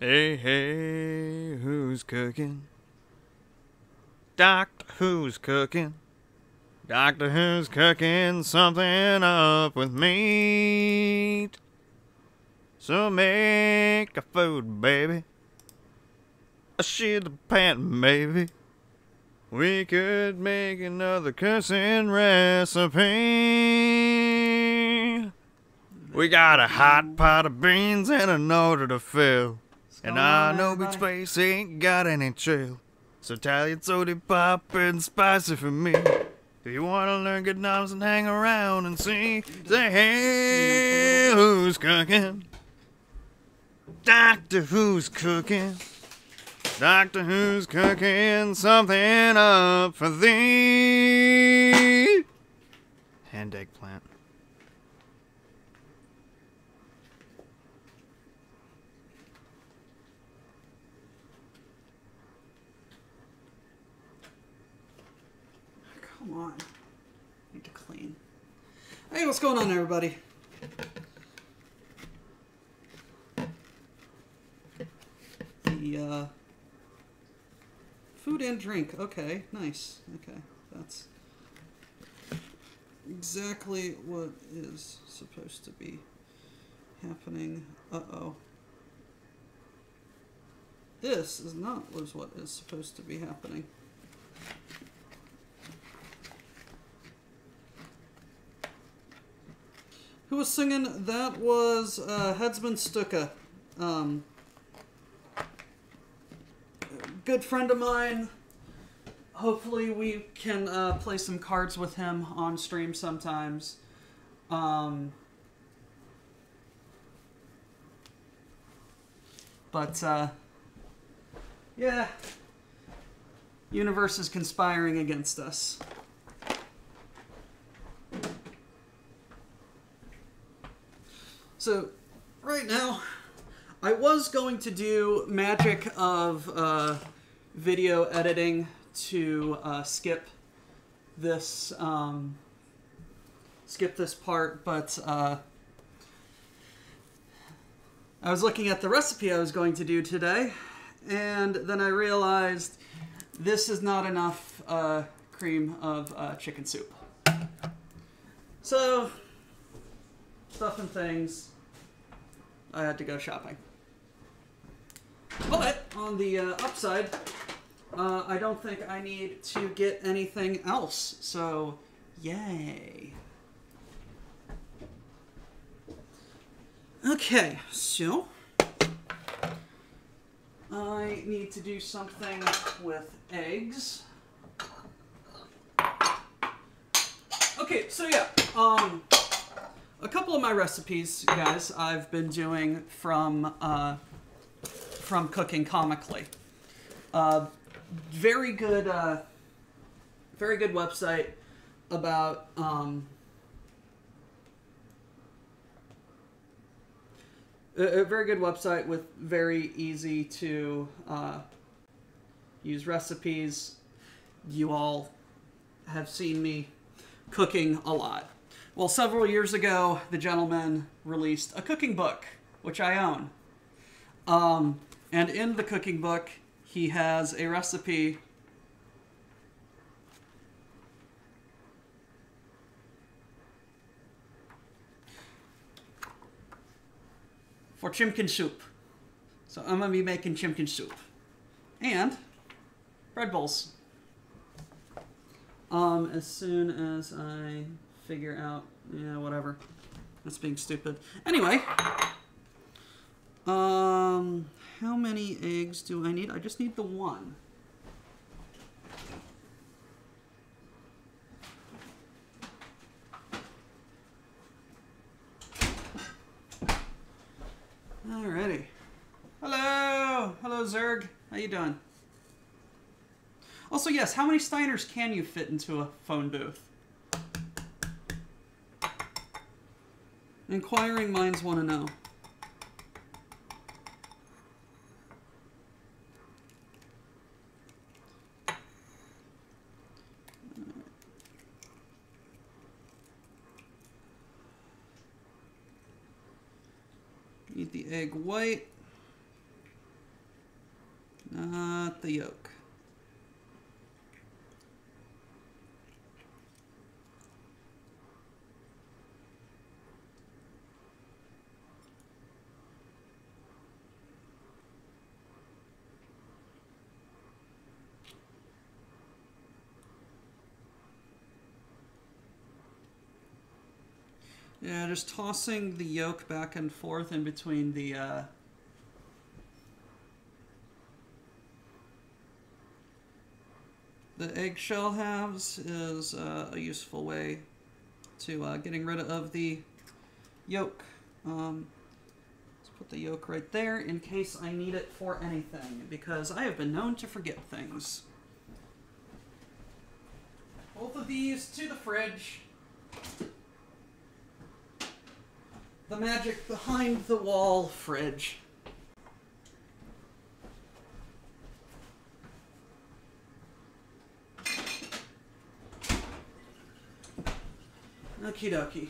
Hey, hey, who's cooking? Doctor Who's cooking? Doctor Who's cooking something up with meat. So make a food, baby. A shit the pan, maybe. We could make another cussing recipe. We got a hot pot of beans and an order to fill. And I know Big Space ain't got any chill. So Italian soda pop and spicy for me. Do you want to learn good knobs and hang around and see? Say, hey, who's cooking? Doctor Who's cooking? Doctor Who's cooking something up for thee? And eggplant. Come on. Need to clean. Hey, what's going on, everybody? The food and drink. Okay, nice. Okay, that's exactly what is supposed to be happening. Uh-oh. This is not what is supposed to be happening. Who was singing? That was Headsman Stuka. Good friend of mine. Hopefully we can play some cards with him on stream sometimes. Yeah. Universe is conspiring against us. So, right now, I was going to do magic of video editing to skip this part, but I was looking at the recipe I was going to do today, and then I realized this is not enough cream of chicken soup. So, stuff and things, I had to go shopping. But on the upside, I don't think I need to get anything else, so yay. Okay, so I need to do something with eggs. Okay, so yeah, a couple of my recipes, guys, I've been doing from Cooking Comically. Very good website about a very good website with very easy to use recipes. You all have seen me cooking a lot. Well, several years ago, the gentleman released a cooking book, which I own. And in the cooking book, he has a recipe for chimkin soup. So I'm going to be making chimkin soup. And bread bowls. As soon as I figure out, yeah, whatever. That's being stupid. Anyway, how many eggs do I need? I just need the one. Alrighty. Hello! Hello, Zerg. How you doing? Also, yes, how many Steiners can you fit into a phone booth? Inquiring minds want to know. Need the egg white. not the yolk. Yeah, just tossing the yolk back and forth in between the eggshell halves is a useful way to getting rid of the yolk. Let's put the yolk right there in case I need it for anything, because I have been known to forget things. Both of these to the fridge. The magic behind the wall fridge. Okie dokie.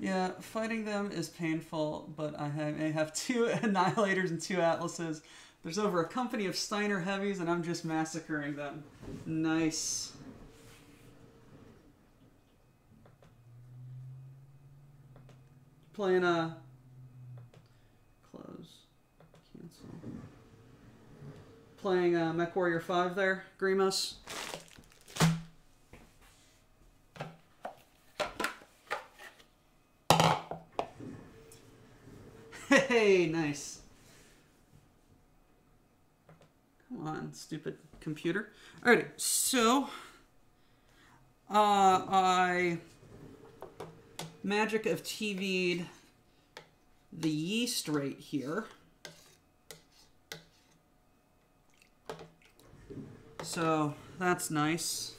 Yeah, fighting them is painful, but I have 2 Annihilators and 2 Atlases. There's over a company of Steiner Heavies, and I'm just massacring them. Nice. Playing close. Cancel. Playing Mech Warrior 5 there, Grimos. Hey, nice. Come on, stupid computer. Alrighty, so I magic of TV'd the yeast right here. So that's nice.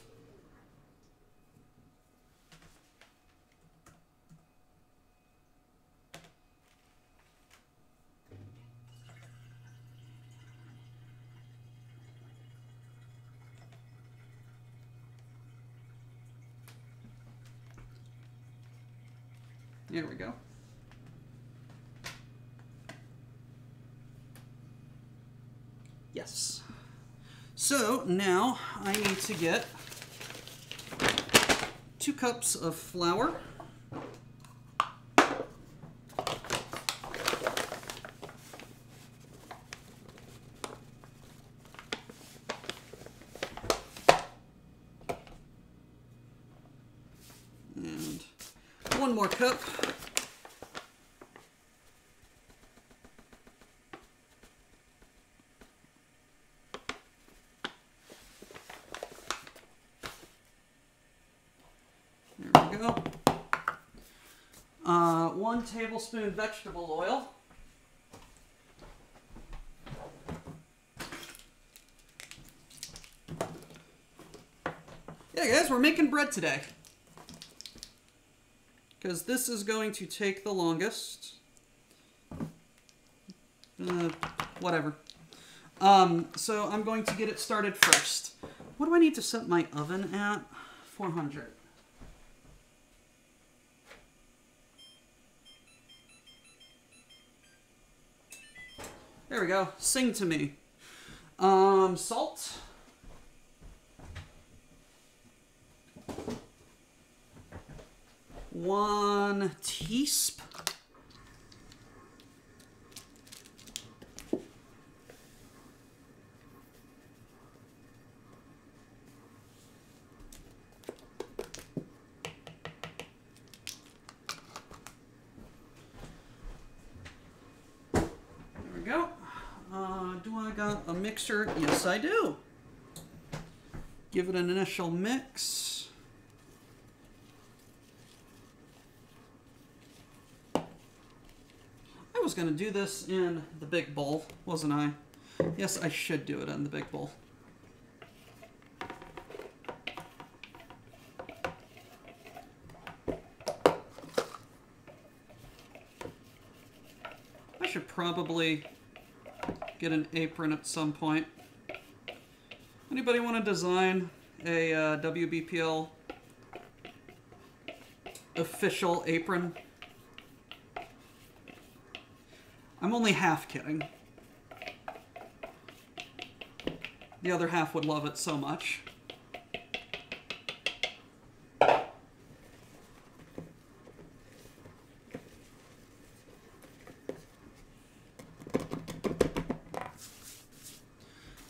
There we go. Yes. So now I need to get 2 cups of flour. And 1 more cup. There we go. 1 tablespoon vegetable oil. Yeah, guys, we're making bread today, because this is going to take the longest. Whatever. So I'm going to get it started first. What do I need to set my oven at? 400. There we go. Sing to me. Salt. One teaspoon. There we go. Do I got a mixer? Yes, I do. Give it an initial mix. I was going to do this in the big bowl, wasn't I? Yes, I should do it in the big bowl. I should probably get an apron at some point. Anybody want to design a WBPL official apron. I'm only half kidding. The other half would love it so much.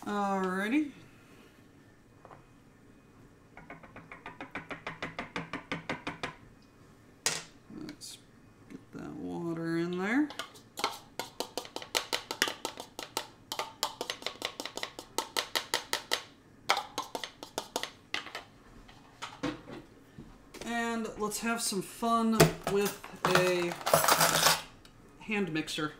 Alrighty. Let's get that water in there. And let's have some fun with a hand mixer.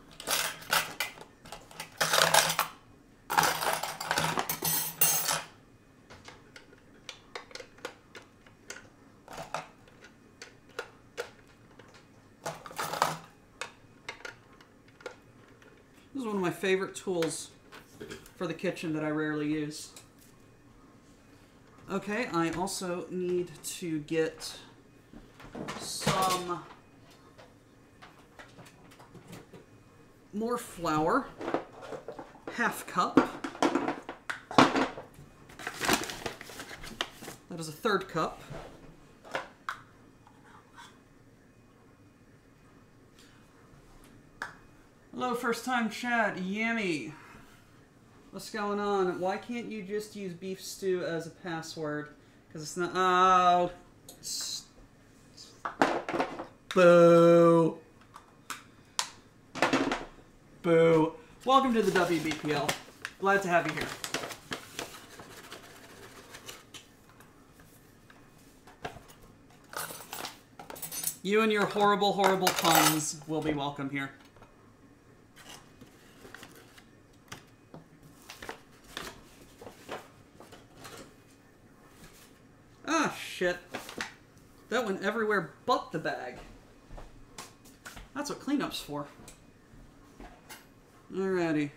This is one of my favorite tools for the kitchen that I rarely use. Okay, I also need to get some more flour, half cup. That is a third cup. Hello, first time chat, Yummy. What's going on? Why can't you just use beef stew as a password? Because it's not. Oh. Boo. Boo. Welcome to the WBPL. Glad to have you here. You and your horrible, horrible puns will be welcome here. Ah, shit. That went everywhere but the bag. That's what cleanup's for. Alrighty.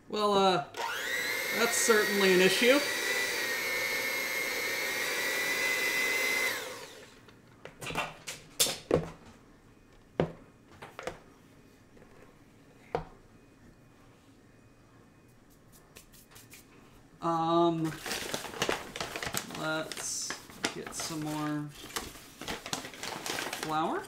Well, that's certainly an issue. Let's get some more flour.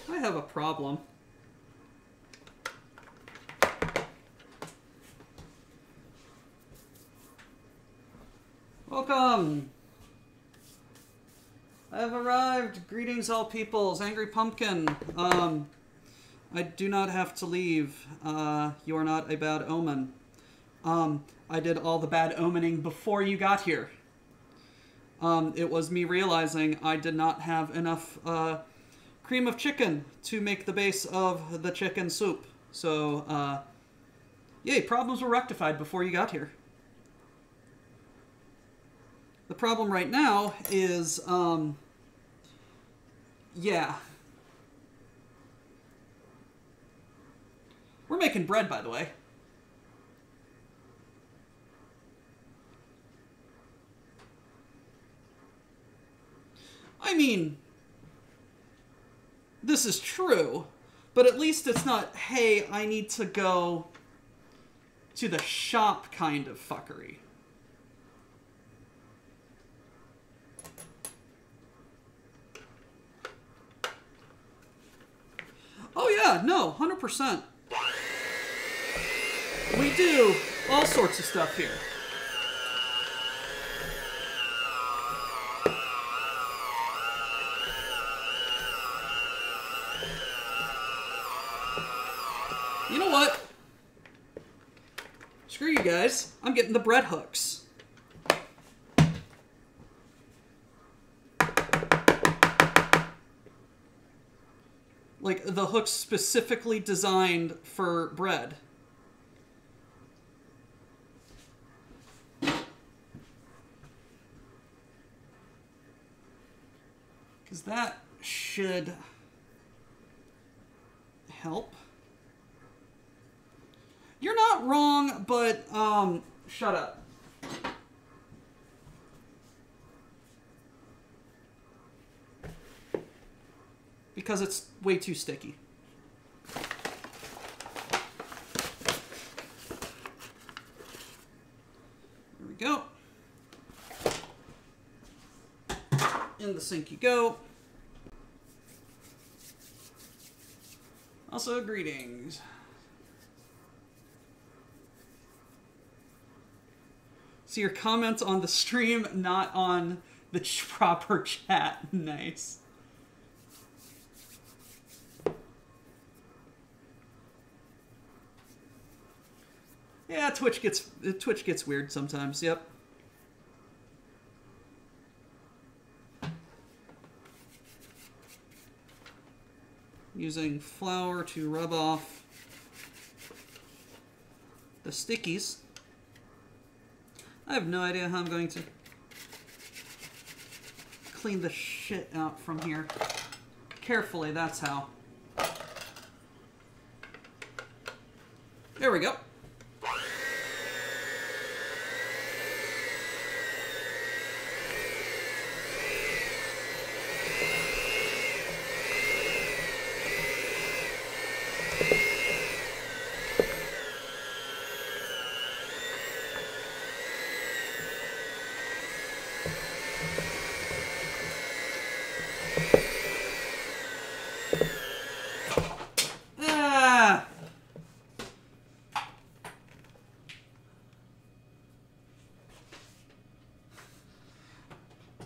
I have a problem. Welcome! I have arrived. Greetings, all peoples. Angry Pumpkin. I do not have to leave. You are not a bad omen. I did all the bad omening before you got here. It was me realizing I did not have enough cream of chicken to make the base of the chicken soup. So, yay, problems were rectified before you got here. The problem right now is, yeah. We're making bread, by the way. I mean, this is true, but at least it's not, hey, I need to go to the shop kind of fuckery. yeah, no, 100%. We do all sorts of stuff here. You know what? Screw you guys. I'm getting the bread hooks. Like, the hooks specifically designed for bread. Because that should help. You're not wrong, but, shut up. Because it's way too sticky. There we go. In the sink you go. Also, greetings. So your comments on the stream, not on the proper chat. Nice. Yeah, Twitch gets weird sometimes. Yep. Using flour to rub off the stickies. I have no idea how I'm going to clean the shit out from here. Carefully, that's how. There we go.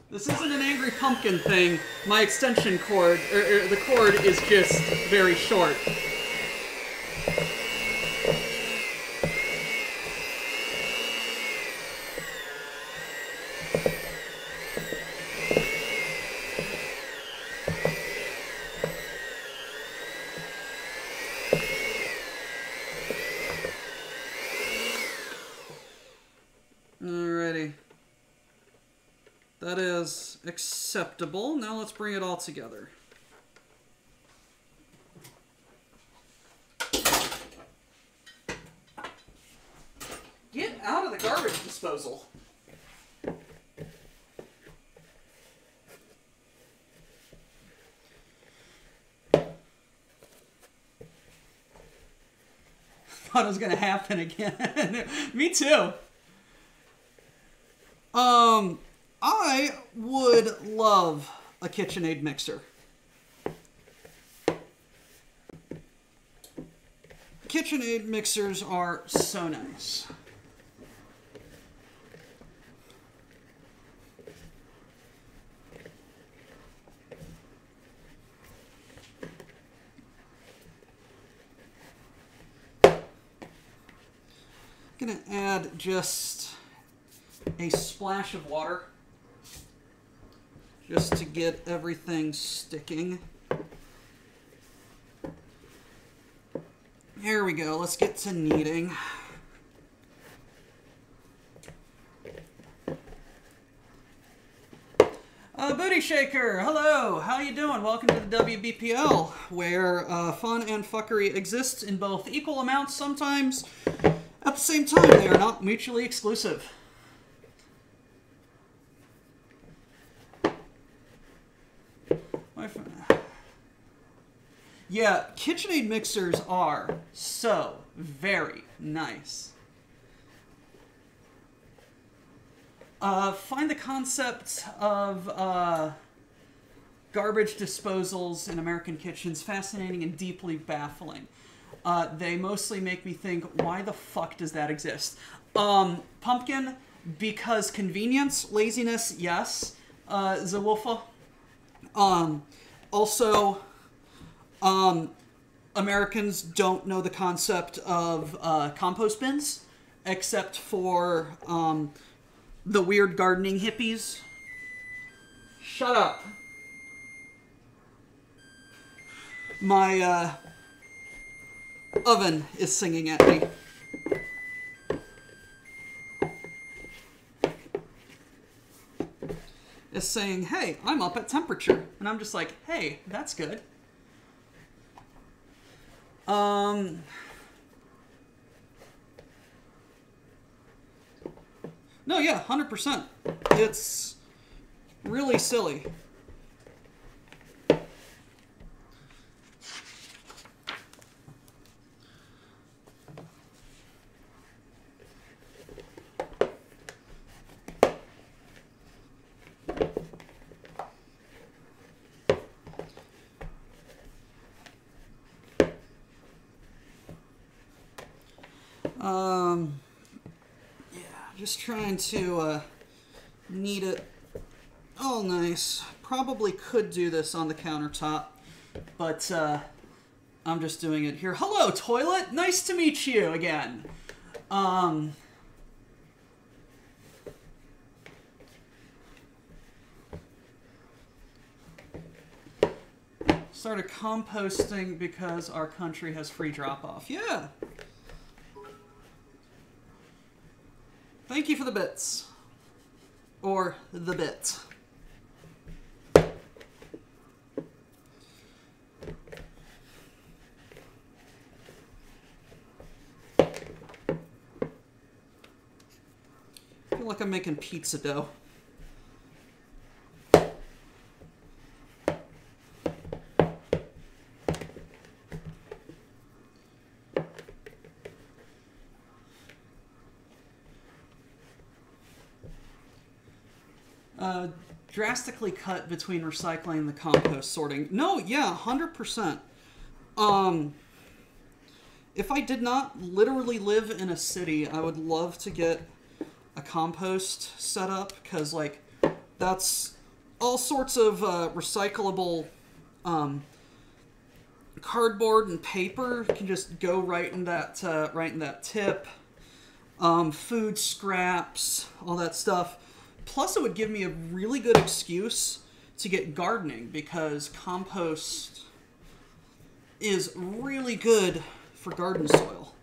This isn't an angry pumpkin thing. My extension cord, the cord is just very short. Alrighty. That is acceptable. Now let's bring it all together. Get out of the garbage disposal. Thought it was gonna happen again. Me too. I would love a KitchenAid mixer. KitchenAid mixers are so nice. I'm gonna add just a splash of water just to get everything sticking. Here we go. Let's get to kneading. Booty Shaker, hello. How you doing? Welcome to the WBPL, where fun and fuckery exists in both equal amounts sometimes. At the same time, they are not mutually exclusive. Yeah, KitchenAid mixers are so very nice. Find the concept of garbage disposals in American kitchens, fascinating and deeply baffling. They mostly make me think, why the fuck does that exist? Pumpkin, because convenience, laziness, yes. Zawulfa. Also, Americans don't know the concept of compost bins, except for the weird gardening hippies. Shut up. My oven is singing at me. It's saying, hey, I'm up at temperature. And I'm just like, hey, that's good. No, yeah, 100%. It's really silly. Yeah, just trying to knead it all nice. Probably could do this on the countertop, but I'm just doing it here. Hello, toilet! Nice to meet you again. Started composting because our country has free drop-off. Yeah. Thank you for the bits. Or the bit. I feel like I'm making pizza dough. Drastically cut between recycling and the compost sorting. No, yeah, 100%. If I did not literally live in a city, I would love to get a compost set up, because, like, that's all sorts of recyclable cardboard and paper can just go right in that tip. Food scraps, all that stuff. Plus, it would give me a really good excuse to get gardening, because compost is really good for garden soil.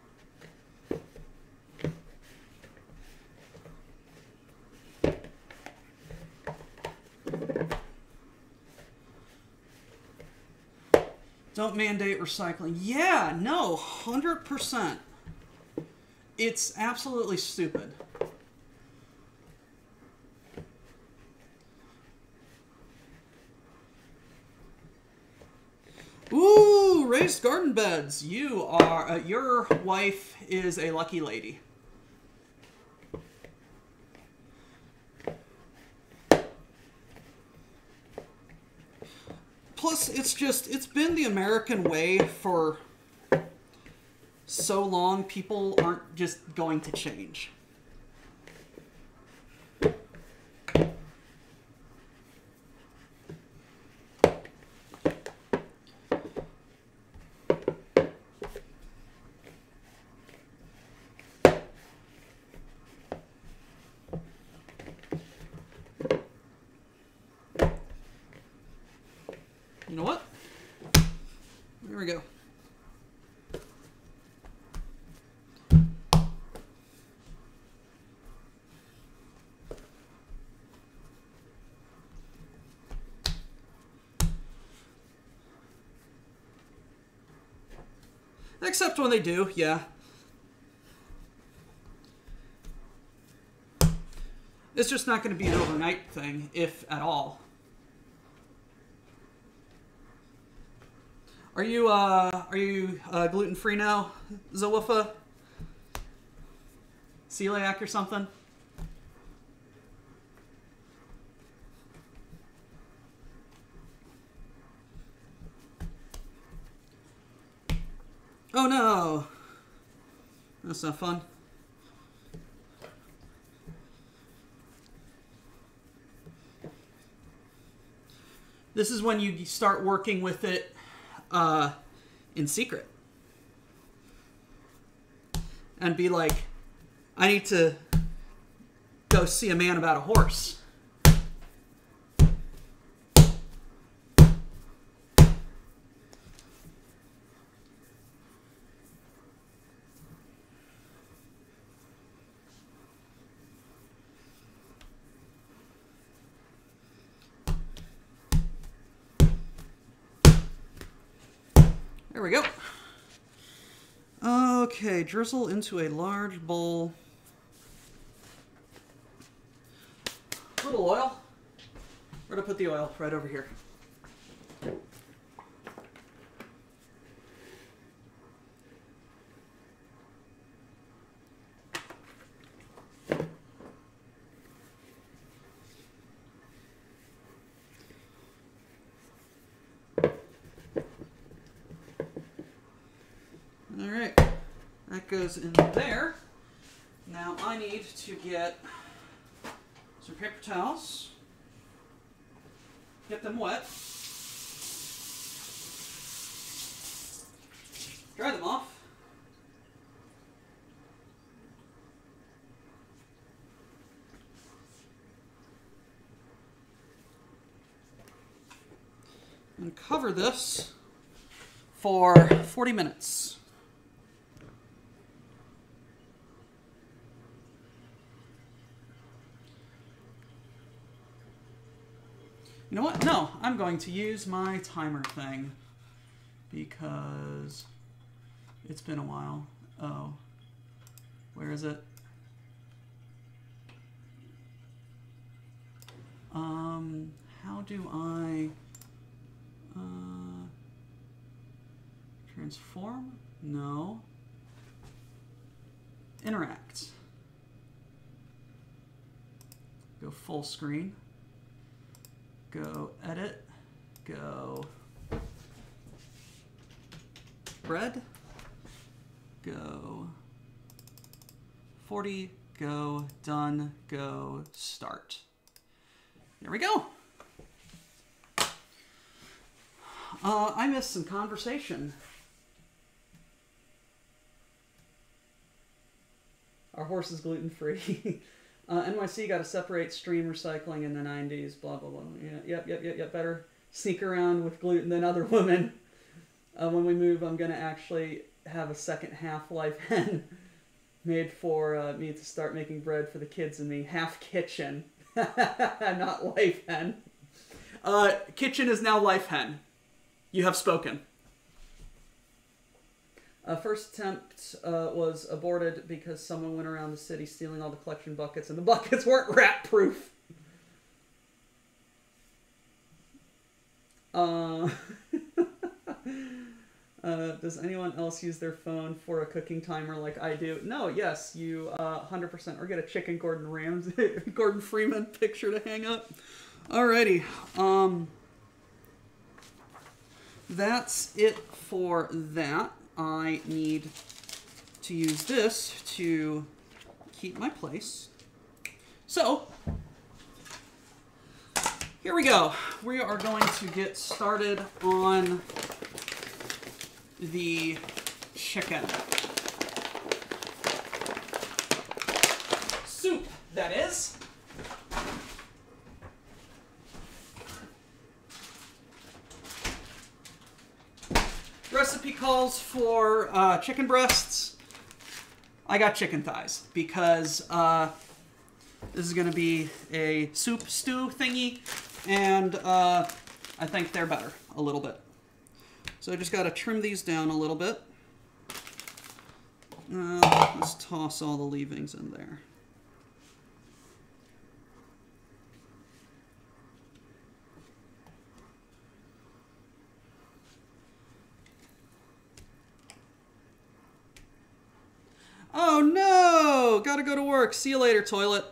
Don't mandate recycling. Yeah, no, 100%. It's absolutely stupid. Ooh, raised garden beds. You are, your wife is a lucky lady. Plus, it's been the American way for so long, people aren't just going to change. You know what? There we go. Except when they do, yeah. It's just not going to be an overnight thing, if at all. Are you gluten-free now, Zawufa? Celiac or something? Oh no! That's not fun. This is when you start working with it in secret. And be like, I need to go see a man about a horse. There we go. Okay, drizzle into a large bowl. A little oil. Where to put the oil? Right over here. Alright, that goes in there. Now I need to get some paper towels, get them wet, dry them off, and cover this for 40 minutes. You know what? No, I'm going to use my timer thing because it's been a while. Oh, where is it? How do I transform? No. Interact. Go full screen. Go edit, go bread, go 40, go done, go start. There we go. I missed some conversation. Our horse is gluten-free. NYC got to separate stream recycling in the 90s, blah, blah, blah. Yeah, yep. Better sneak around with gluten than other women. When we move, I'm going to actually have a second half-life hen made for me to start making bread for the kids and me. Half kitchen, not life hen. Kitchen is now life hen. You have spoken. First attempt was aborted because someone went around the city stealing all the collection buckets, and the buckets weren't rat-proof. Does anyone else use their phone for a cooking timer like I do? No, yes, you 100%. Or get a chicken Gordon Freeman picture to hang up. Alrighty. That's it for that. I need to use this to keep my place. So, here we go. We are going to get started on the chicken. Soup, that is. Recipe calls for chicken breasts. I got chicken thighs because this is going to be a soup stew thingy, and I think they're better a little bit. So I just got to trim these down a little bit. Let's toss all the leavings in there. Oh no! Gotta go to work. See you later, toilet.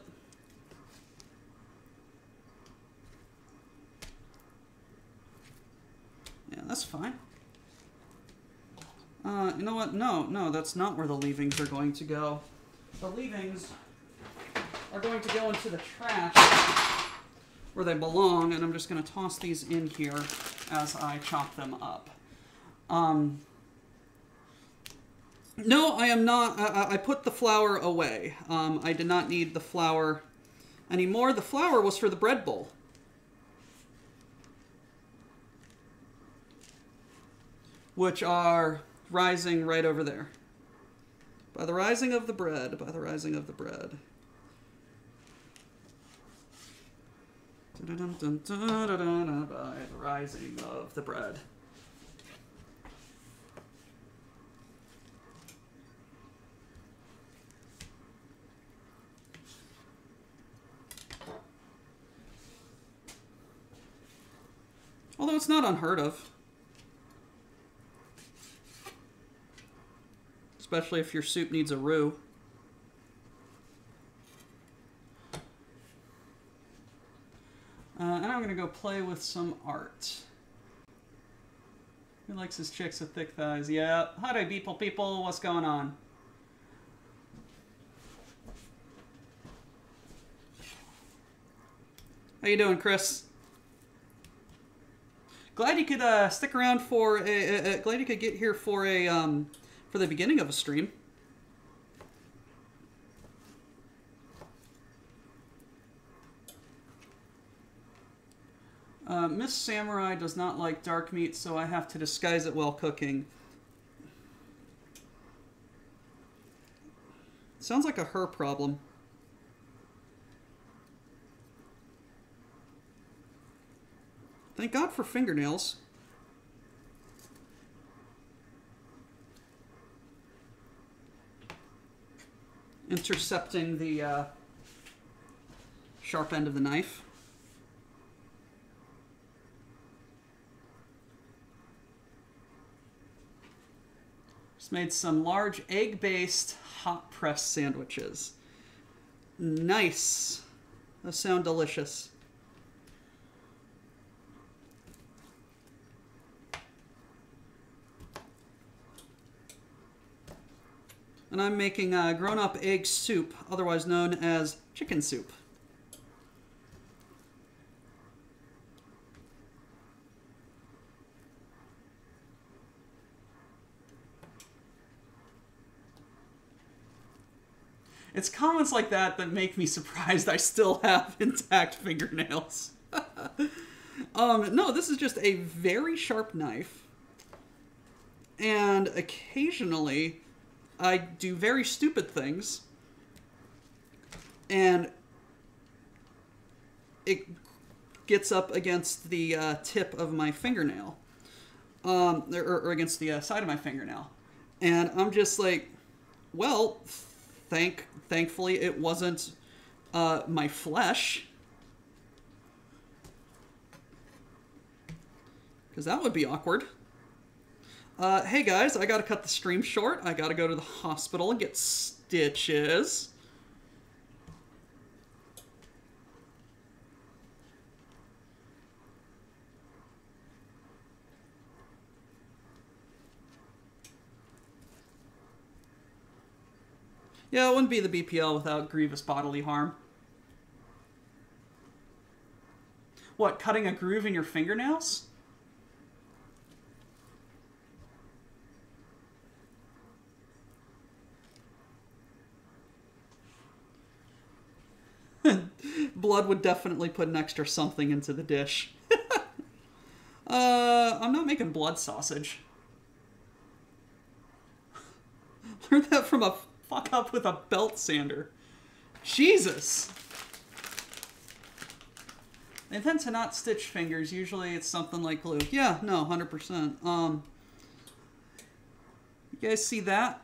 Yeah, that's fine. You know what? No, that's not where the leavings are going to go. The leavings are going to go into the trash where they belong, and I'm just going to toss these in here as I chop them up. No, I am not. I put the flour away. I did not need the flour anymore. The flour was for the bread bowl. Which are rising right over there. By the rising of the bread, by the rising of the bread. By the rising of the bread. Although it's not unheard of. Especially if your soup needs a roux. And I'm going to go play with some art. Who likes his chicks with thick thighs? Yeah. Howdy, people. What's going on? How you doing, Chris? Glad you could stick around for a. Glad you could get here for a for the beginning of a stream. Miss Samurai does not like dark meat, so I have to disguise it while cooking. Sounds like a her problem. Thank God for fingernails. Intercepting the sharp end of the knife. Just made some large egg-based hot press sandwiches. Nice. Those sound delicious. And I'm making grown-up egg soup, otherwise known as chicken soup. It's comments like that that make me surprised I still have intact fingernails. No, this is just a very sharp knife. And occasionally I do very stupid things, and it gets up against the tip of my fingernail, or against the side of my fingernail, and I'm just like, well, thankfully it wasn't my flesh, because that would be awkward. Hey guys, I gotta cut the stream short. I gotta go to the hospital and get stitches. Yeah, it wouldn't be the BPL without grievous bodily harm. What, cutting a groove in your fingernails? Blood would definitely put an extra something into the dish. I'm not making blood sausage. Learned that from a fuck up with a belt sander. Jesus! They tend to not stitch fingers. Usually it's something like glue. Yeah, no, 100%. You guys see that?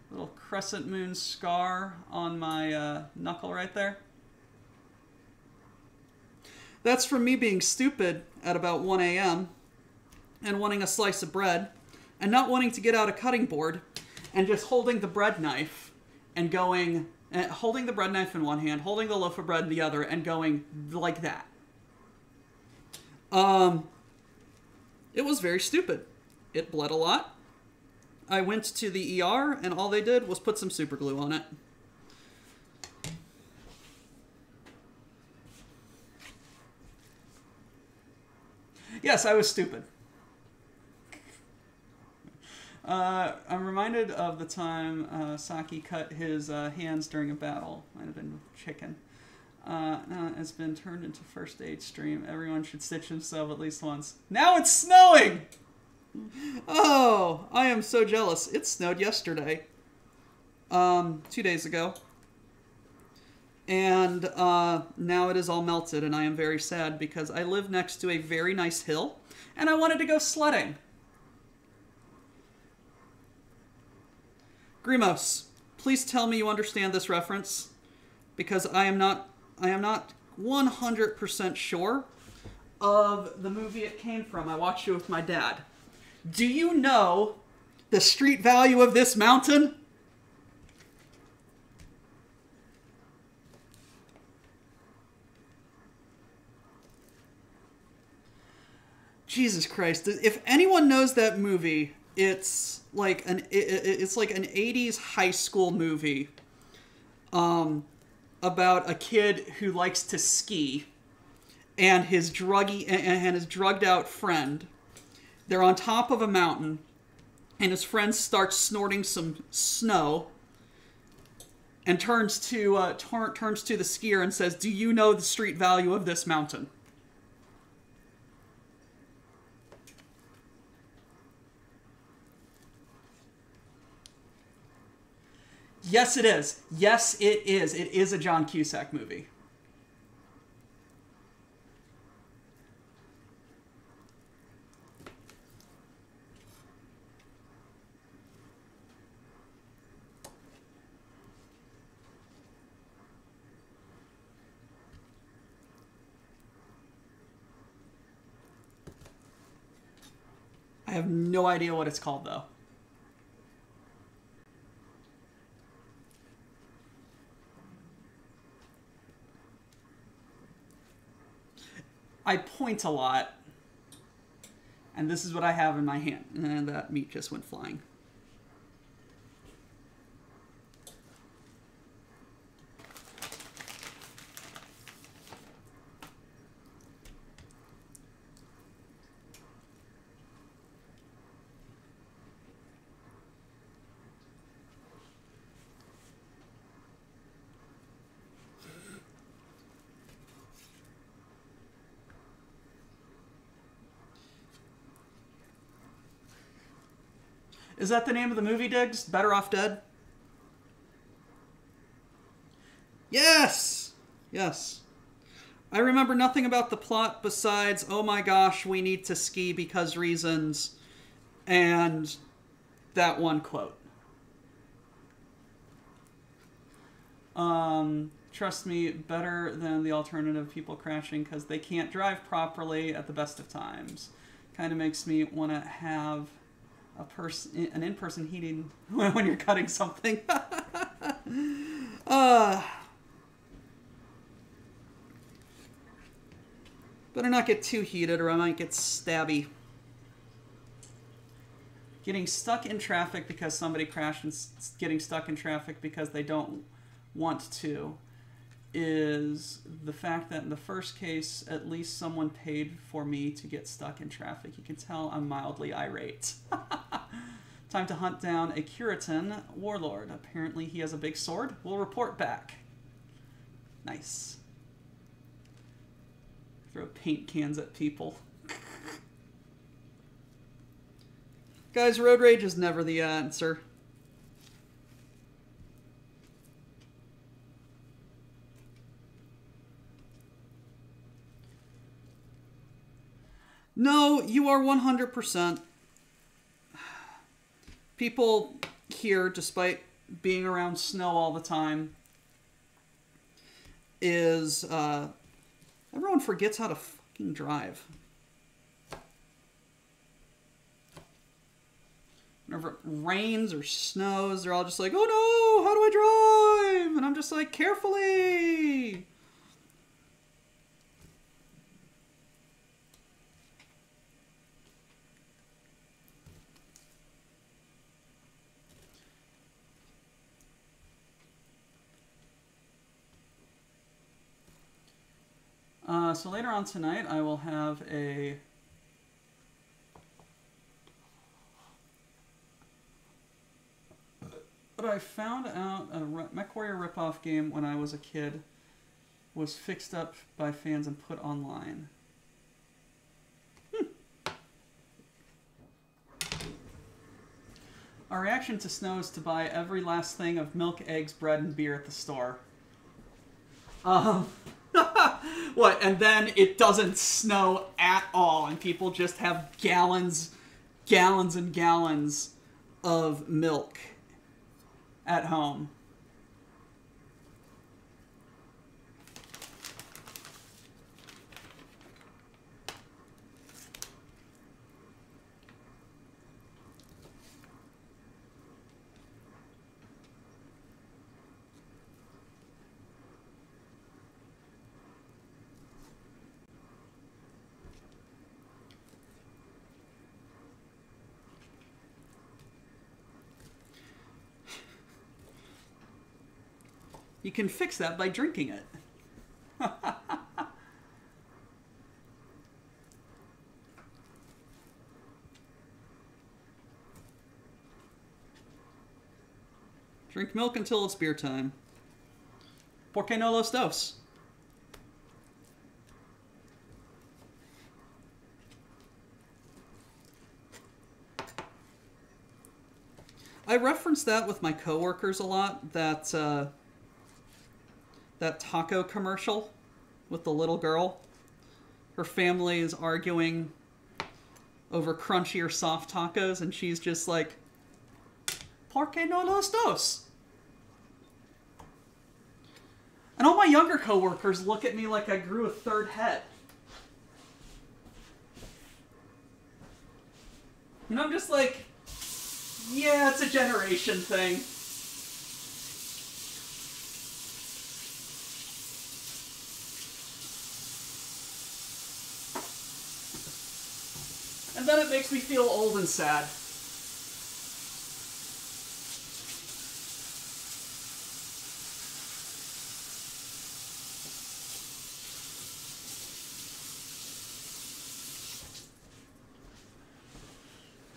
Little crescent moon scar on my knuckle right there. That's from me being stupid at about 1 a.m. and wanting a slice of bread and not wanting to get out a cutting board and just holding the bread knife and going, holding the bread knife in one hand, holding the loaf of bread in the other, and going like that. It was very stupid. It bled a lot. I went to the ER, and all they did was put some super glue on it. Yes, I was stupid. I'm reminded of the time Saki cut his hands during a battle. Might have been chicken. No, it's been turned into first aid stream. Everyone should stitch himself at least once. Now it's snowing! Oh, I am so jealous. It snowed yesterday. 2 days ago. And now it is all melted, and I am very sad because I live next to a very nice hill, and I wanted to go sledding. Grimos, please tell me you understand this reference, because I am not 100% sure of the movie it came from. I watched it with my dad. Do you know the street value of this mountain? Jesus Christ! If anyone knows that movie, it's like an 80s high school movie, about a kid who likes to ski, and his drugged out friend. They're on top of a mountain, and his friend starts snorting some snow, and turns to the skier and says, "Do you know the street value of this mountain?" Yes, it is. Yes, it is. It is a John Cusack movie. I have no idea what it's called, though. I point a lot, and this is what I have in my hand. And that meat just went flying. Is that the name of the movie, Diggs? Better Off Dead? Yes! Yes. I remember nothing about the plot besides, oh my gosh, we need to ski because reasons, and that one quote. Trust me, better than the alternative, people crashing because they can't drive properly at the best of times. Kind of makes me want to have an in-person heating when you're cutting something. Better not get too heated or I might get stabby. Getting stuck in traffic because somebody crashed and getting stuck in traffic because they don't want to is the fact that in the first case, at least someone paid for me to get stuck in traffic. You can tell I'm mildly irate. Time to hunt down a Curitan warlord. Apparently he has a big sword. We'll report back. Nice. Throw paint cans at people. Guys, road rage is never the answer. No, you are 100%. People here, despite being around snow all the time, is everyone forgets how to fucking drive. Whenever it rains or snows, they're all just like, oh no, how do I drive? And I'm just like, carefully. So later on tonight, I will have a... But I found out a MechWarrior ripoff game when I was a kid was fixed up by fans and put online. Our reaction to snow is to buy every last thing of milk, eggs, bread, and beer at the store. What? And then it doesn't snow at all, and people just have gallons and gallons of milk at home. You can fix that by drinking it. Drink milk until it's beer time. ¿Por qué no los dos? I reference that with my coworkers a lot, that taco commercial with the little girl. Her family is arguing over crunchy or soft tacos, and she's just like, ¿Por qué no los dos? And all my younger coworkers look at me like I grew a third head. And I'm just like, yeah, it's a generation thing. And then it makes me feel old and sad.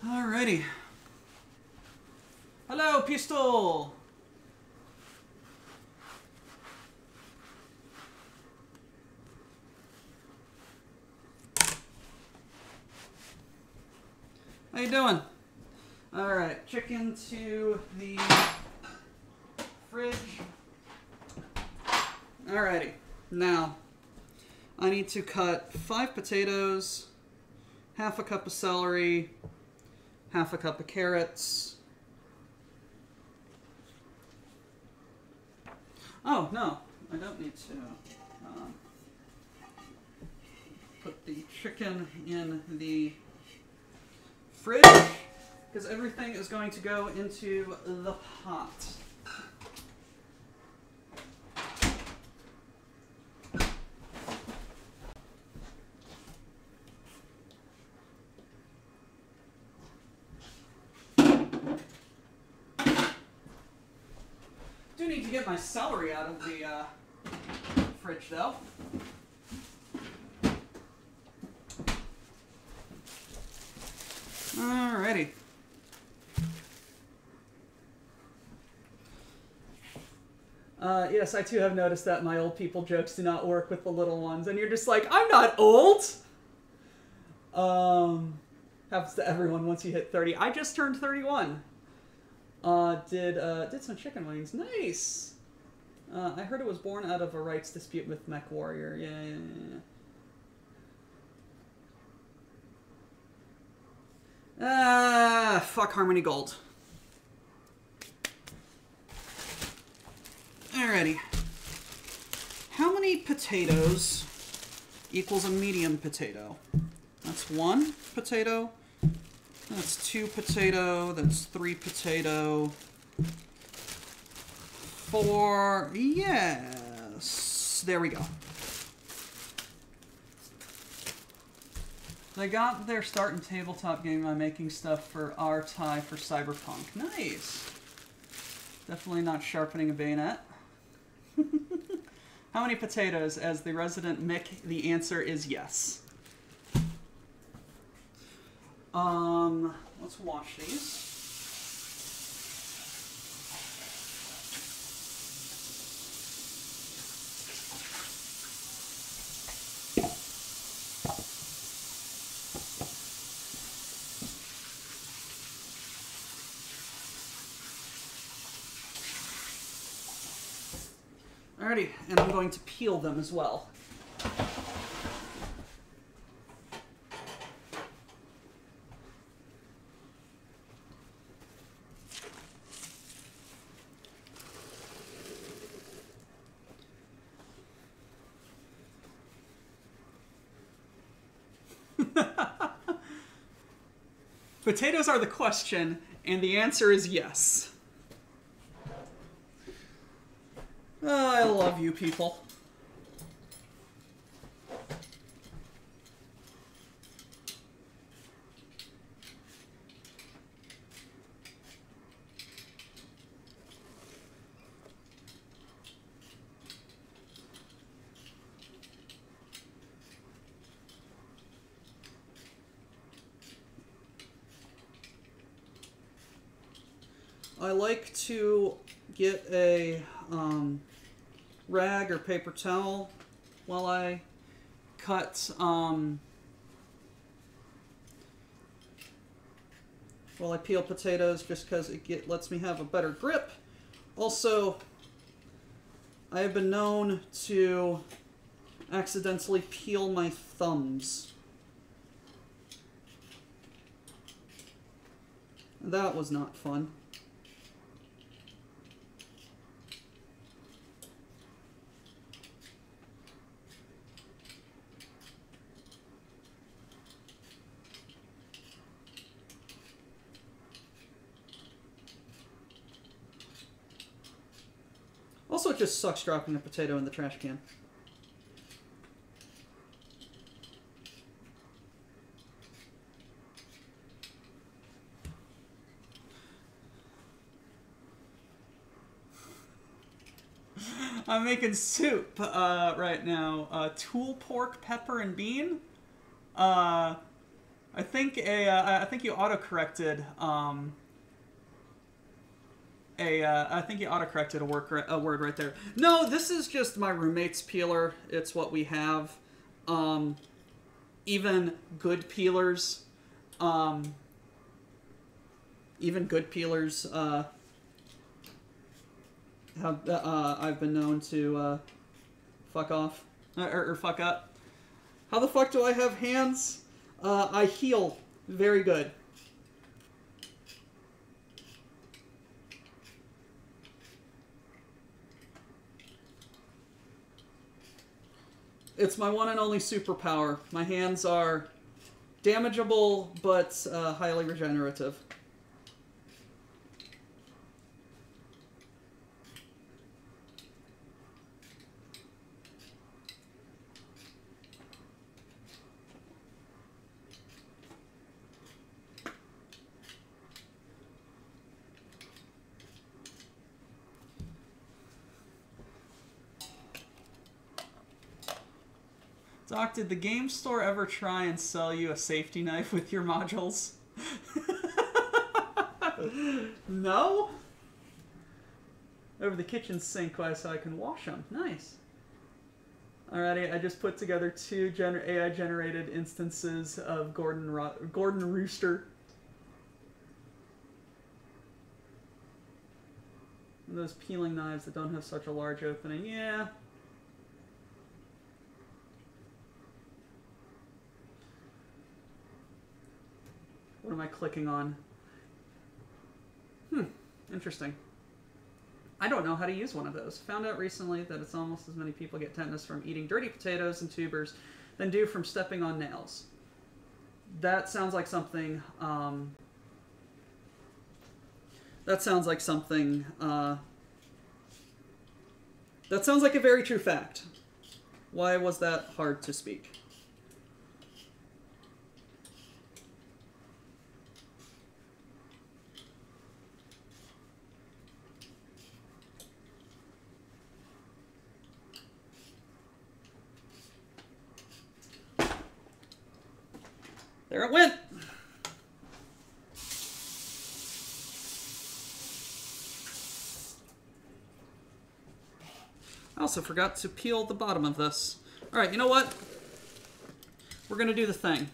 Alrighty. Hello, Pistol! How you doing? Alright, chicken to the fridge. Alrighty, now I need to cut 5 potatoes, half a cup of celery, half a cup of carrots. Oh, no, I don't need to put the chicken in the fridge, because everything is going to go into the pot. Do need to get my celery out of the fridge, though. Alrighty. Yes, I too have noticed that my old people jokes do not work with the little ones, and you're just like, I'm not old! Happens to everyone once you hit 30. I just turned 31. Did some chicken wings. Nice! I heard it was born out of a rights dispute with MechWarrior. Yeah. Fuck Harmony Gold. Alrighty. How many potatoes equals a medium potato? That's 1 potato. That's 2 potato. That's 3 potato. 4. Yes. There we go. They got their start in tabletop game by making stuff for our tie for Cyberpunk. Nice. Definitely not sharpening a bayonet. How many potatoes? As the resident Mick, the answer is yes. Let's wash these. Alrighty, and I'm going to peel them as well. Potatoes are the question, and the answer is yes. I love you people. I like to get a rag or paper towel while I cut, while I peel potatoes, just because it lets me have a better grip. Also, I have been known to accidentally peel my thumbs. That was not fun. Also, it just sucks dropping a potato in the trash can. I'm making soup right now. Tool pork, pepper, and bean. I think you auto-corrected I think you auto-corrected a word right there. No, this is just my roommate's peeler. It's what we have. Even good peelers, I've been known to fuck off or fuck up. How the fuck do I have hands? I heal very good. It's my one and only superpower. My hands are damageable, but highly regenerative. Doc, did the game store ever try and sell you a safety knife with your modules? No? Over the kitchen sink so I can wash them. Nice. Alrighty, I just put together two AI-generated instances of Gordon Rooster. And those peeling knives that don't have such a large opening. Yeah. What am I clicking on? Interesting. I don't know how to use one of those. Found out recently that it's almost as many people get tetanus from eating dirty potatoes and tubers than do from stepping on nails. That sounds like something, that sounds like a very true fact. Why was that hard to speak? There it went. I also forgot to peel the bottom of this. All right, you know what? We're going to do the thing.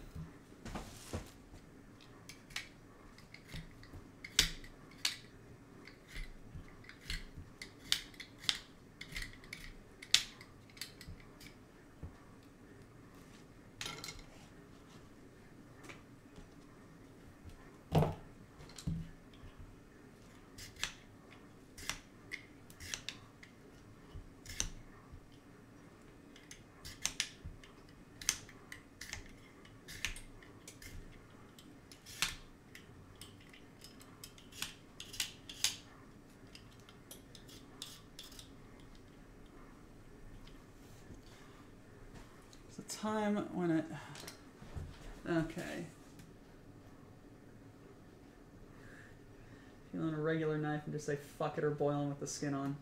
Time when it... Okay. Feeling a regular knife and just say fuck it or boiling with the skin on.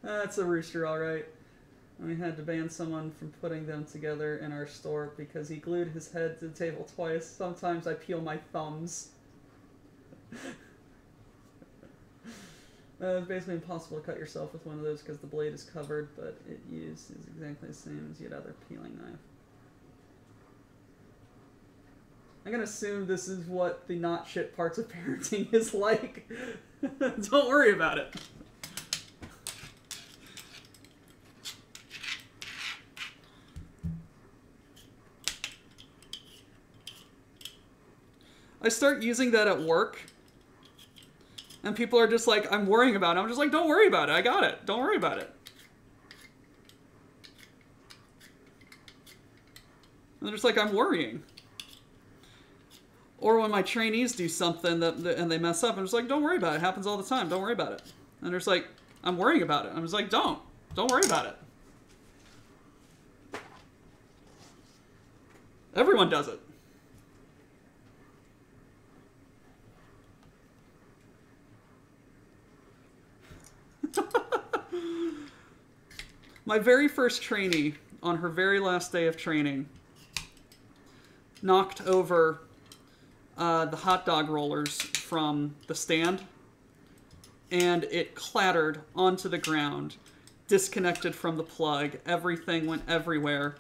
That's a rooster, alright. We had to ban someone from putting them together in our store because he glued his head to the table twice. Sometimes I peel my thumbs. It's basically impossible to cut yourself with one of those because the blade is covered, but it is exactly the same as your other peeling knife. I'm gonna assume this is what the not shit parts of parenting is like. Don't worry about it. I start using that at work. And people are just like, I'm worrying about it. I'm just like, don't worry about it. I got it. Don't worry about it. And they're just like, I'm worrying. Or when my trainees do something and they mess up, I'm just like, don't worry about it. It happens all the time. Don't worry about it. And they're just like, I'm worrying about it. I'm just like, don't worry about it. Everyone does it. My very first trainee, on her very last day of training, knocked over the hot dog rollers from the stand, and it clattered onto the ground, disconnected from the plug. Everything went everywhere.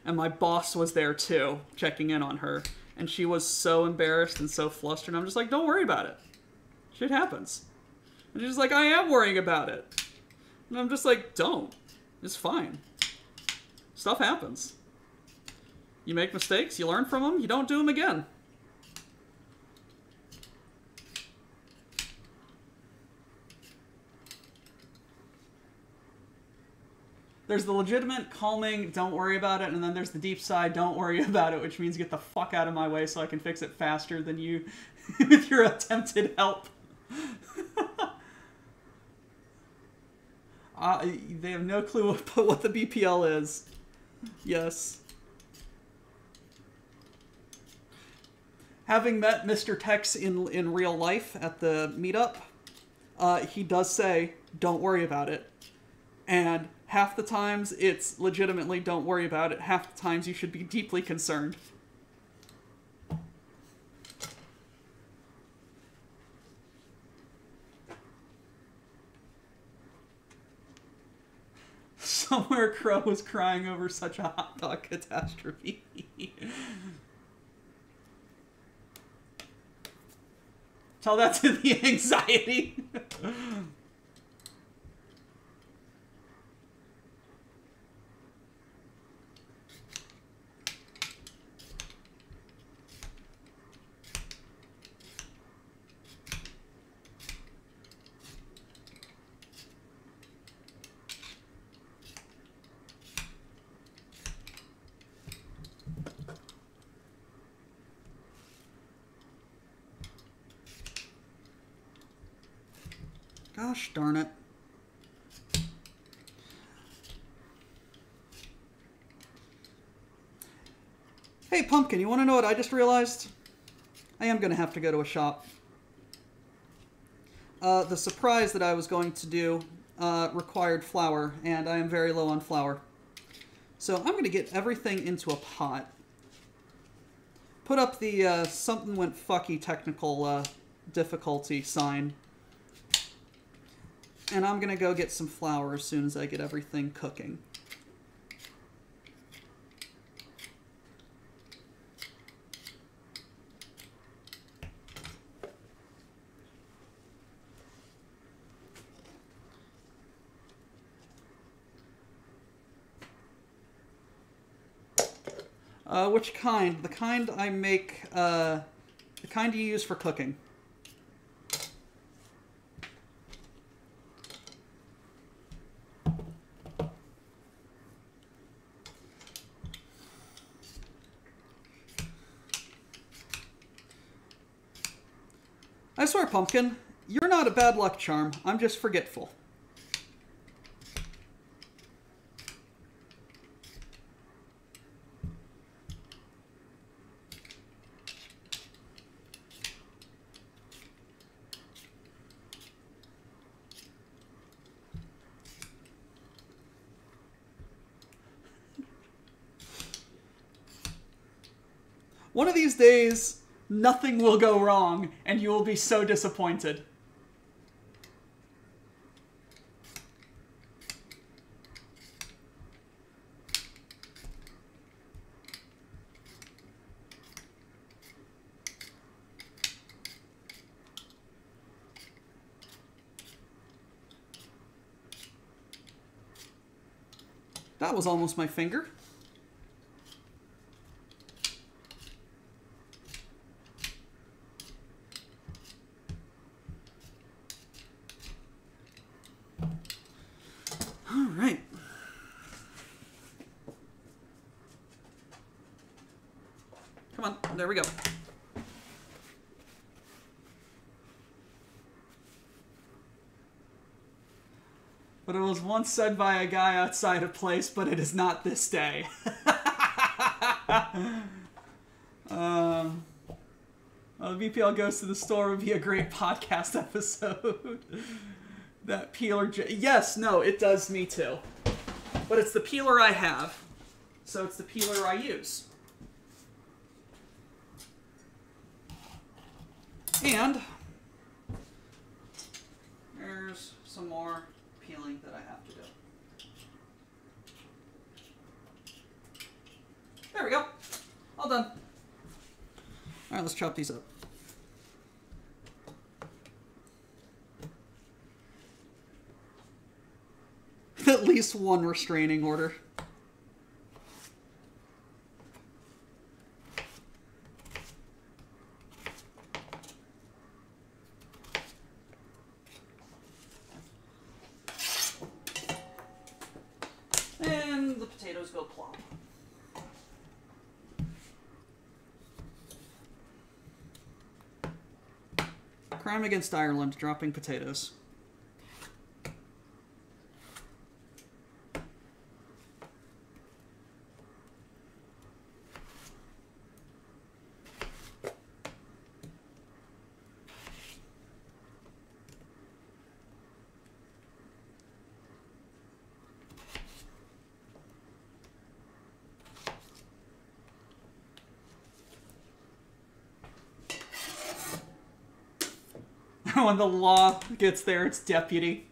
And my boss was there too, checking in on her. And she was so embarrassed and so flustered. I'm just like, don't worry about it. Shit happens. And she's like, I am worrying about it. And I'm just like, don't. It's fine. Stuff happens. You make mistakes, you learn from them, you don't do them again. There's the legitimate, calming, don't worry about it, and then there's the deep sigh, don't worry about it, which means get the fuck out of my way so I can fix it faster than you with your attempted help. They have no clue what the BPL is. Yes. Having met Mr. Tex in real life at the meetup, he does say, don't worry about it. And half the times it's legitimately don't worry about it. Half the times you should be deeply concerned. Somewhere Crow was crying over such a hot dog catastrophe. Tell that to the anxiety. Gosh darn it. Hey, Pumpkin, you want to know what I just realized? I am going to have to go to a shop. The surprise that I was going to do required flour, and I am very low on flour. So I'm going to get everything into a pot. Put up the something went fucky technical difficulty sign. And I'm going to go get some flour as soon as I get everything cooking. Which kind? The kind I make, the kind you use for cooking. I swear, Pumpkin, you're not a bad luck charm. I'm just forgetful. One of these days, nothing will go wrong, and you will be so disappointed. That was almost my finger. There we go. But it was once said by a guy outside a place, but it is not this day. WBPL Goes to the Store would be a great podcast episode. That peeler... Yes, no, it does me too. But it's the peeler I have, so it's the peeler I use. And there's some more peeling that I have to do. There we go. All done. All right, let's chop these up. At least one restraining order. And the potatoes go plop. Crime against Ireland, dropping potatoes. When the law gets there, it's deputy.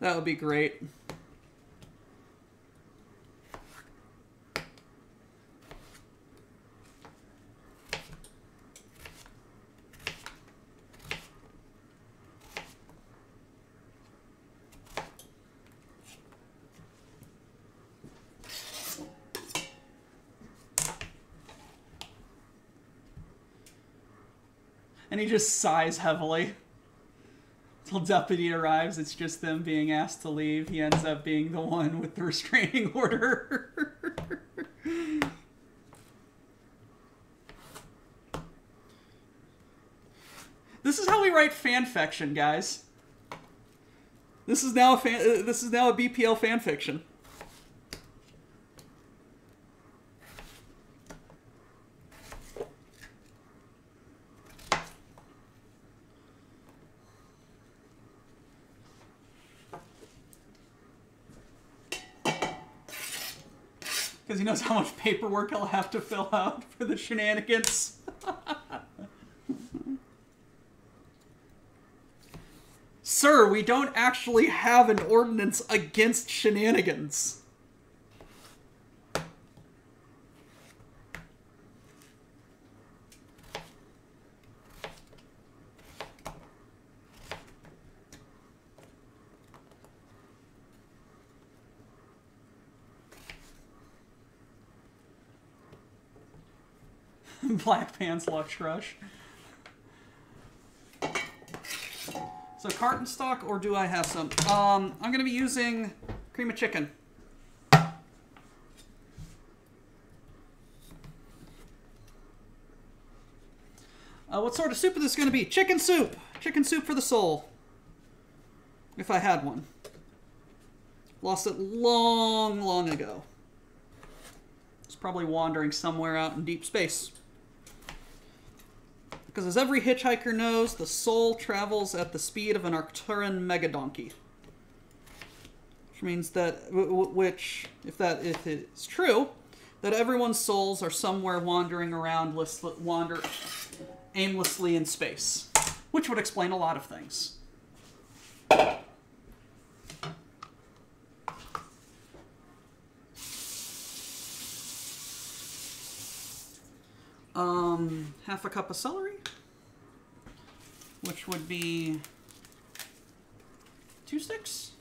That would be great. And he just sighs heavily. Till deputy arrives, it's just them being asked to leave. He ends up being the one with the restraining order. This is how we write fan fiction, guys. This is now a BPL fan fiction. Because he knows how much paperwork he'll have to fill out for the shenanigans. Sir, we don't actually have an ordinance against shenanigans. Black Pants Lux Rush. So carton stock, or do I have some? I'm going to be using cream of chicken. What sort of soup is this going to be? Chicken soup! Chicken soup for the soul. If I had one. Lost it long, long ago. It's probably wandering somewhere out in deep space. Because as every hitchhiker knows, the soul travels at the speed of an Arcturan megadonkey. Which means that, if it's true, that everyone's souls are somewhere wandering around, aimlessly in space. Which would explain a lot of things. Half a cup of celery, which would be 2 sticks.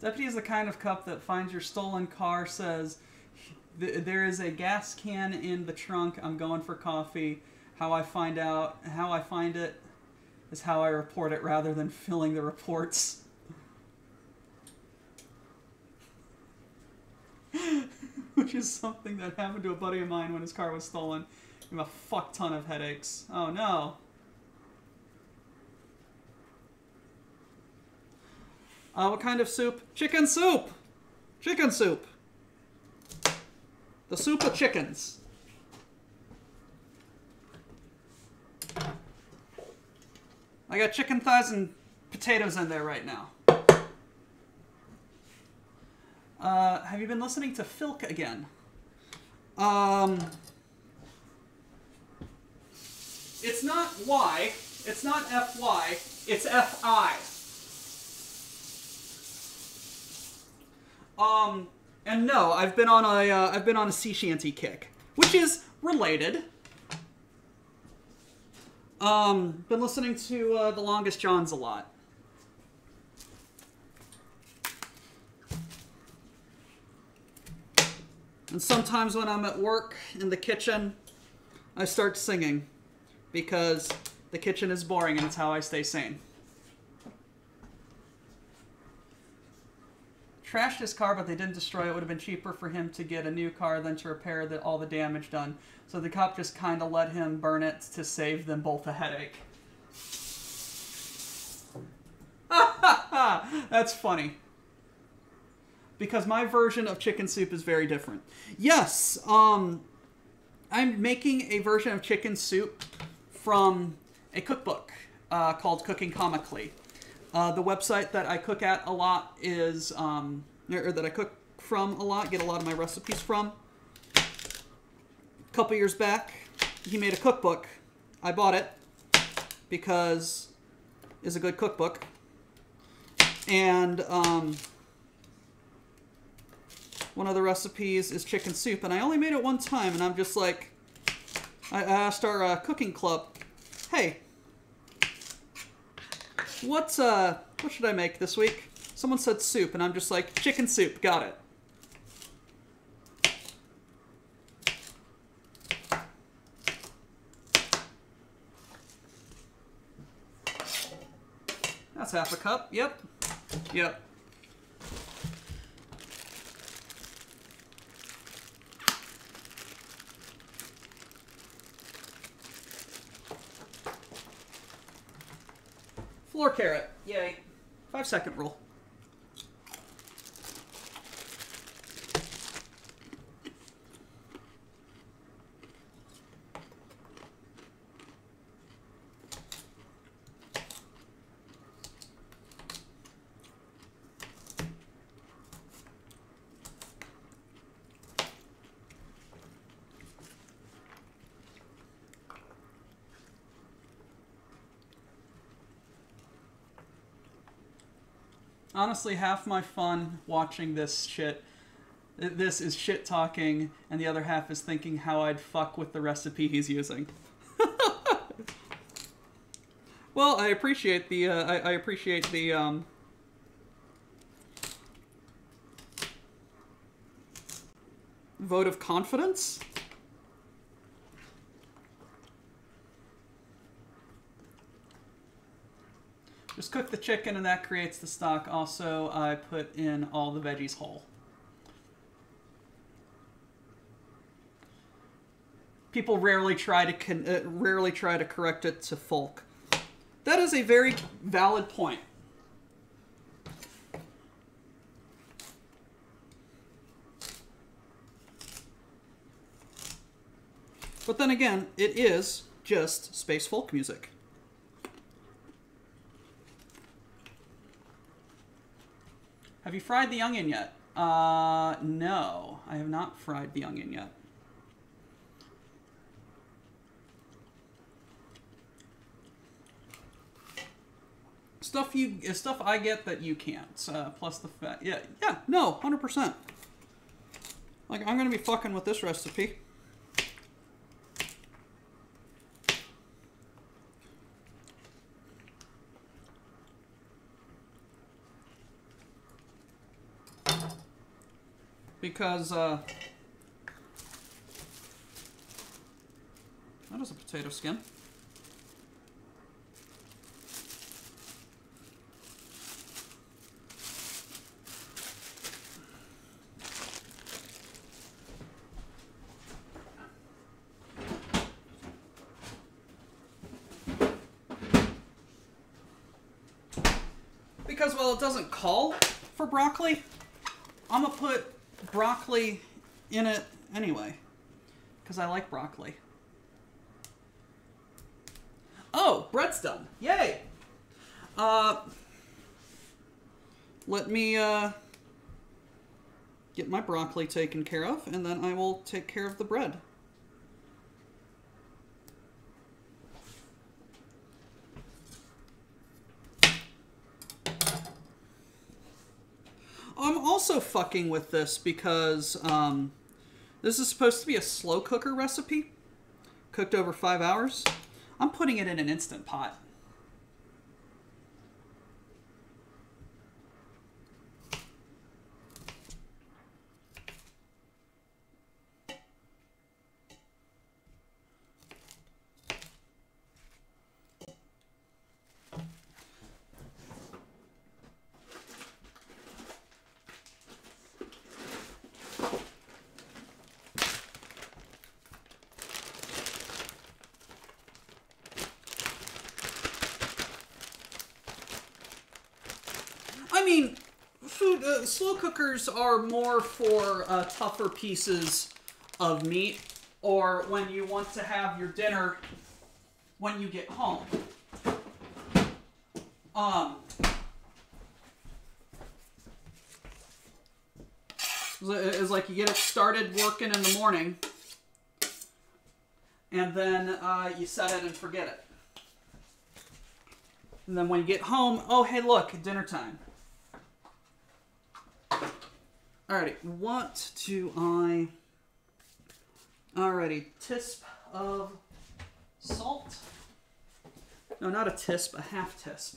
Deputy is the kind of cup that finds your stolen car, says, there is a gas can in the trunk, I'm going for coffee. How I find it is how I report it rather than filling the reports. Which is something that happened to a buddy of mine when his car was stolen. Gave him a fuck ton of headaches. Oh no. What kind of soup? Chicken soup! Chicken soup! The soup of chickens. I got chicken thighs and potatoes in there right now. Have you been listening to Filk again? It's not Y. It's not FY. It's FI. And no, I've been on a sea shanty kick, which is related. Been listening to The Longest Johns a lot. And sometimes when I'm at work in the kitchen, I start singing because the kitchen is boring and it's how I stay sane. Trashed his car, but they didn't destroy it. It would have been cheaper for him to get a new car than to repair all the damage done. So the cop just kind of let him burn it to save them both a headache. That's funny. Because my version of chicken soup is very different. Yes, I'm making a version of chicken soup from a cookbook called Cooking Comically. The website that I cook at a lot is, or that I cook from a lot, get a lot of my recipes from. A couple years back, he made a cookbook. I bought it because it's a good cookbook. And one of the recipes is chicken soup, and I only made it one time, and I'm just like, I asked our cooking club, hey, what should I make this week? Someone said soup, and I'm just like, chicken soup, got it. That's half a cup, yep. Yep. Floor carrot. Yay. 5-second rule. Honestly, half my fun watching this shit. This is shit talking, and the other half is thinking how I'd fuck with the recipe he's using. Well, I appreciate the I appreciate the vote of confidence. Just cook the chicken and that creates the stock. Also, I put in all the veggies whole. People rarely try to correct it to folk. That is a very valid point. But then again, it is just space folk music. Have you fried the onion yet? No, I have not fried the onion yet. Stuff I get that you can't. Plus the fat. Yeah, no, 100%. Like, I'm gonna be fucking with this recipe. Because, that is a potato skin. Because, well, it doesn't call for broccoli, I'm gonna put broccoli in it anyway. Because I like broccoli. Oh, bread's done. Yay! Let me, get my broccoli taken care of, and then I will take care of the bread. I'm also fucking with this because this is supposed to be a slow cooker recipe, cooked over 5 hours. I'm putting it in an Instant Pot. I mean, slow cookers are more for tougher pieces of meat, or when you want to have your dinner when you get home. It's like you get it started working in the morning, and then you set it and forget it. And then when you get home, oh, hey, look, dinner time. Alrighty, what do I... Alrighty, tisp of salt. No, not a tisp, a half tisp.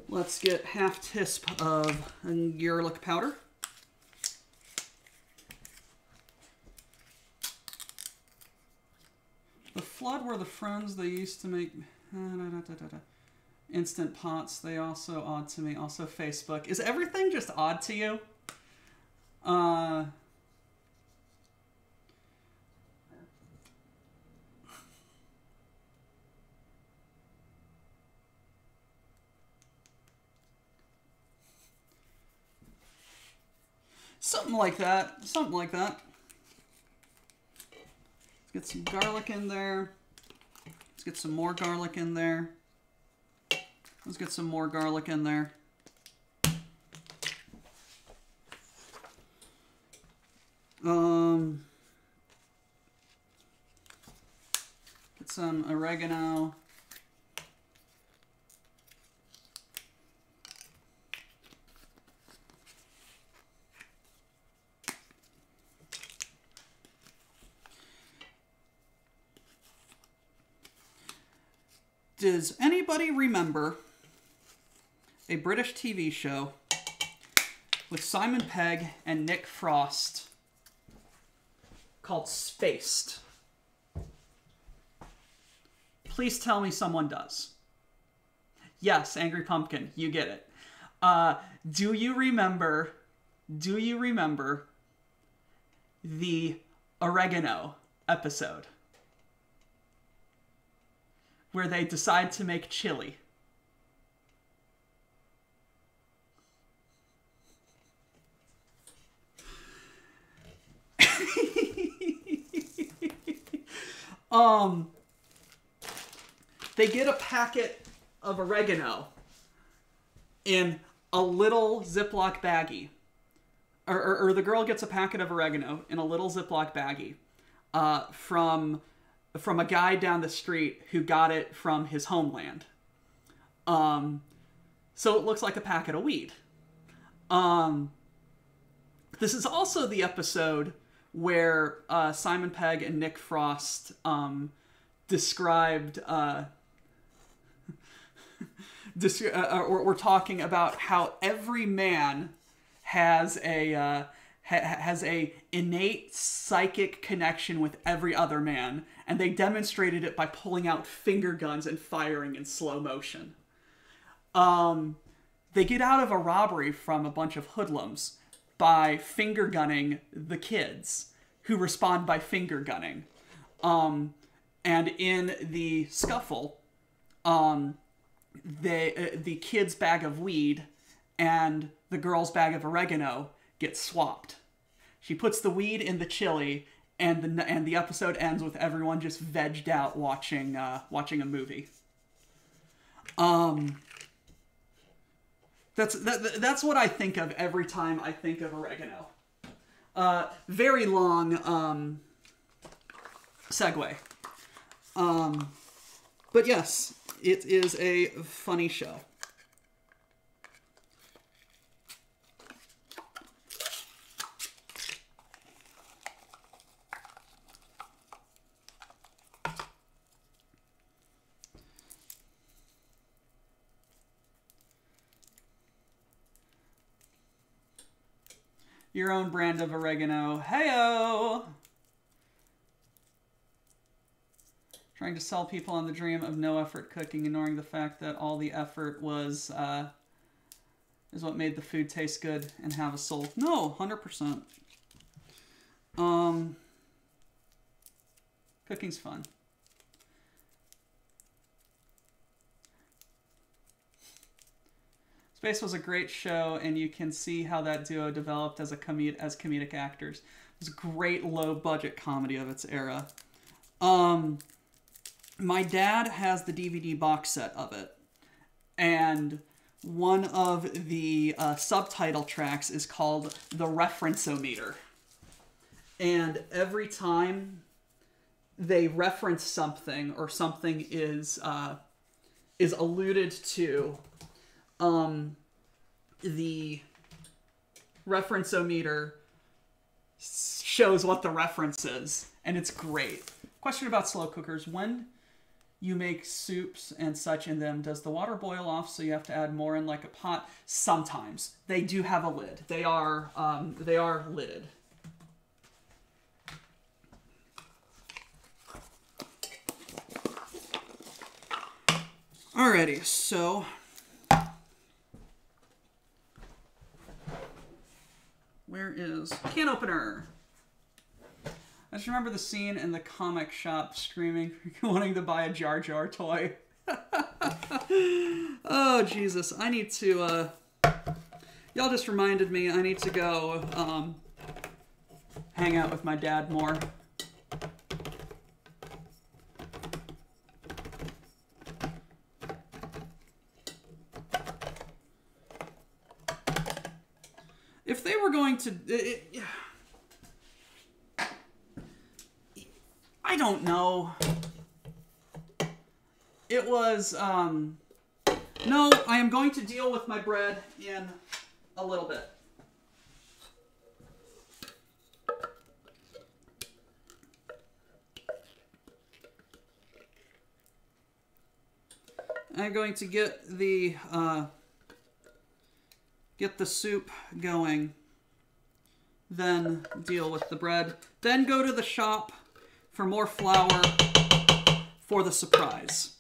Let's get half tisp of garlic powder. The flood were the friends they used to make Instant Pots. They also odd to me. Also Facebook. Is everything just odd to you? Something like that. Something like that. Let's get some garlic in there. Let's get some more garlic in there. Let's get some more garlic in there. some oregano. Does anybody remember a British TV show with Simon Pegg and Nick Frost called Spaced? Please tell me someone does. Yes, Angry Pumpkin, you get it. Do you remember the oregano episode where they decide to make chili? They get a packet of oregano in a little Ziploc baggie. Or the girl gets a packet of oregano in a little Ziploc baggie from a guy down the street who got it from his homeland. So it looks like a packet of weed. This is also the episode where Simon Pegg and Nick Frost described... we're talking about how every man has a innate psychic connection with every other man, and they demonstrated it by pulling out finger guns and firing in slow motion. They get out of a robbery from a bunch of hoodlums by finger gunning the kids, who respond by finger gunning. And in the scuffle, the kid's bag of weed and the girl's bag of oregano get swapped. She puts the weed in the chili, and the episode ends with everyone just vegged out watching a movie. That's what I think of every time I think of oregano. Very long segue. But yes, it is a funny show. Your own brand of oregano. Heyo! Trying to sell people on the dream of no effort cooking, ignoring the fact that all the effort was is what made the food taste good and have a soul. No, 100%. Cooking's fun. Space was a great show, and you can see how that duo developed as comedic actors. It was a great low-budget comedy of its era. My dad has the DVD box set of it, and one of the subtitle tracks is called The Reference-O-Meter. And every time they reference something, or something is alluded to, the reference-o-meter shows what the reference is, and it's great. Question about slow cookers. When you make soups and such in them, does the water boil off so you have to add more in like a pot? Sometimes. They do have a lid. They are lidded. Alrighty, so where is can opener? I just remember the scene in the comic shop screaming, wanting to buy a Jar Jar toy. Oh, Jesus. I need to, y'all just reminded me I need to go, hang out with my dad more. If they were going to... I don't know. It was, no, I am going to deal with my bread in a little bit. I'm going to get the soup going, then deal with the bread, then go to the shop for more flour for the surprise.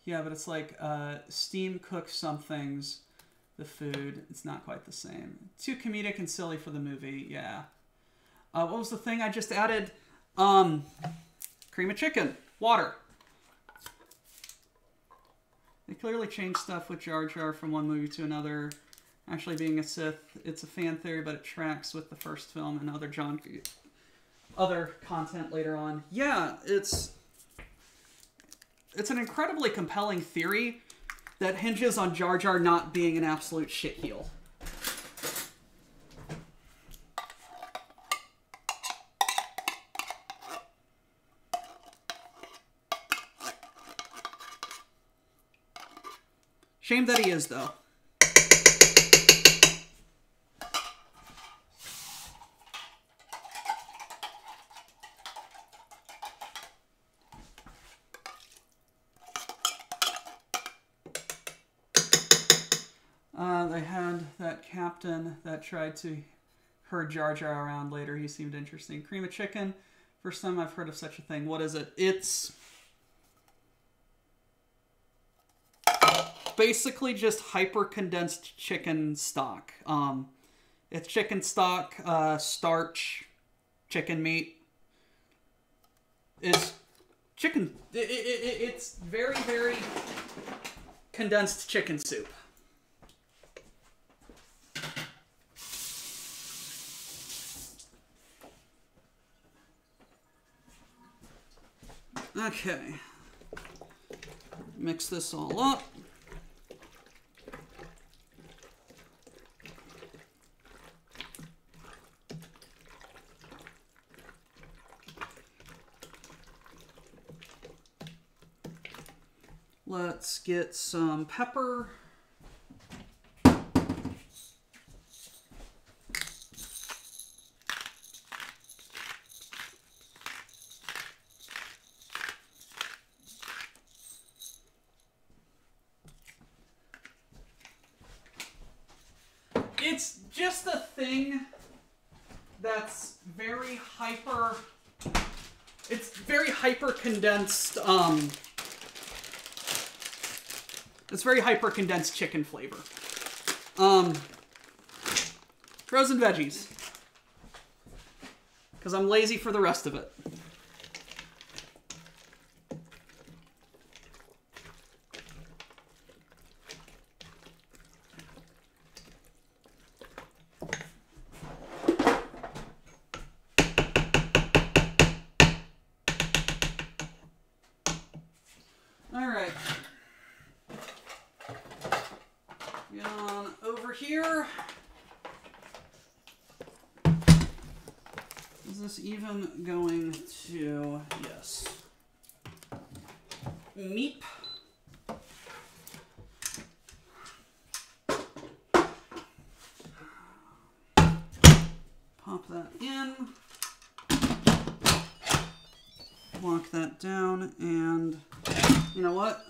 Yeah, but it's like steam cook somethings, the food. It's not quite the same. Too comedic and silly for the movie, yeah. What was the thing I just added? Cream of chicken. Water. They clearly changed stuff with Jar Jar from one movie to another. Actually being a Sith, it's a fan theory, but it tracks with the first film and other content later on. Yeah, it's an incredibly compelling theory that hinges on Jar Jar not being an absolute shitheel. Shame that he is, though. They had that captain that tried to herd Jar Jar around later. He seemed interesting. Cream of chicken. First time I've heard of such a thing. What is it? It's basically just hyper-condensed chicken stock. It's chicken stock, starch, chicken meat. It's chicken. It's very, very condensed chicken soup. Okay. Mix this all up. Let's get some pepper. It's just a thing that's very hyper... It's very hyper condensed, it's very hyper condensed chicken flavor. Frozen veggies. Because I'm lazy for the rest of it. Alright. Get on over here. Is this even going to... Yes. Meep. Pop that in. Lock that down, and you know what?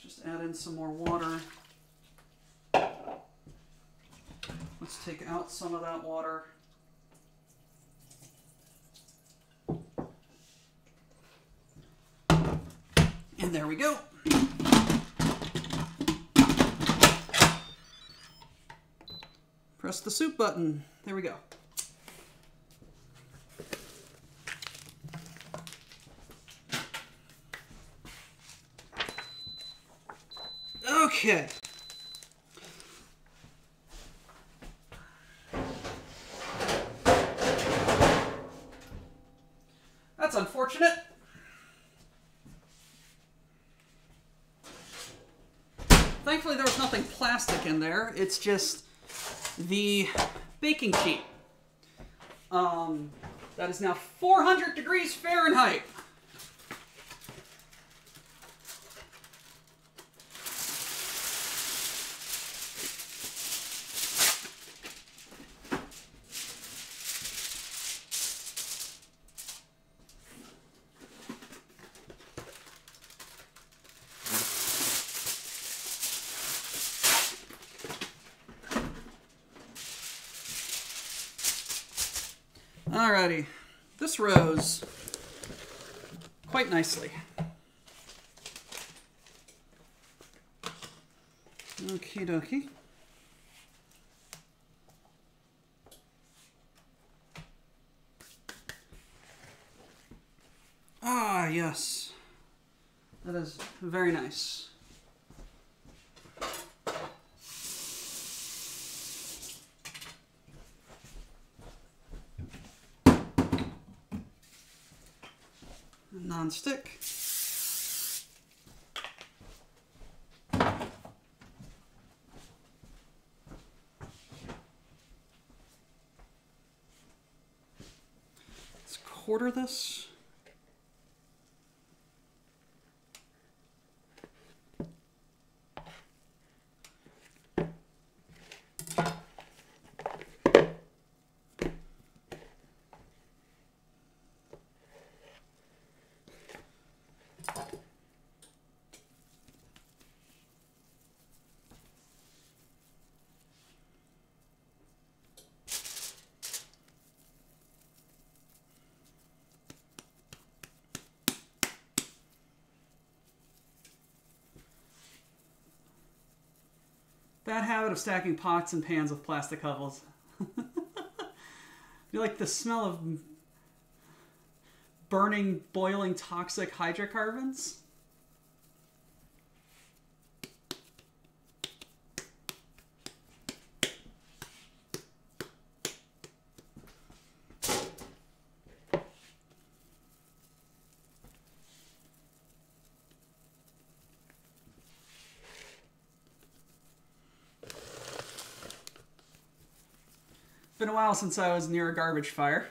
Just add in some more water. Let's take out some of that water. There we go. Press the soup button. There we go. Okay. That's unfortunate. Thankfully, there was nothing plastic in there. It's just the baking sheet. That is now 400 degrees Fahrenheit. Alrighty, this rose quite nicely. Okie dokie. Ah, yes. That is very nice. Non-stick. Let's quarter this. Bad habit of stacking pots and pans with plastic hovels. You like the smell of burning, boiling, toxic hydrocarbons? Been a while since I was near a garbage fire.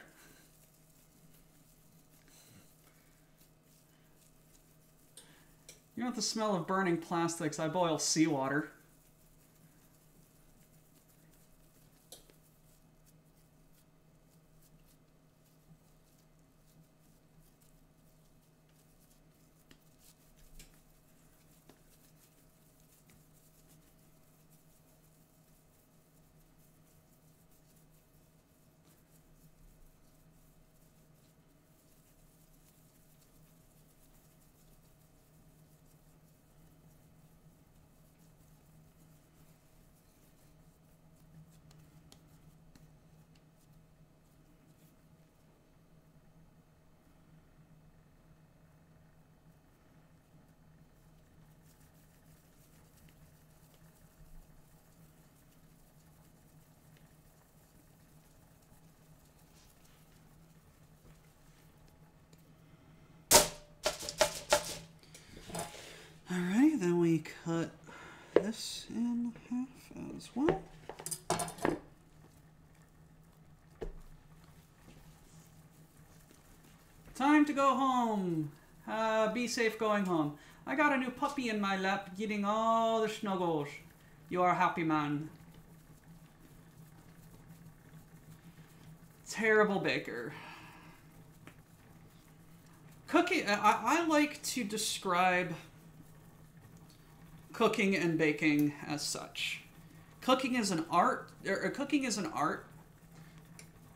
You know the smell of burning plastics? I boil seawater. Alrighty, then we cut this in half as well. Time to go home. Be safe going home. I got a new puppy in my lap getting all the snuggles. You are a happy man. Terrible baker. Cooking, I like to describe cooking and baking as such. Cooking is an art. Cooking is an art.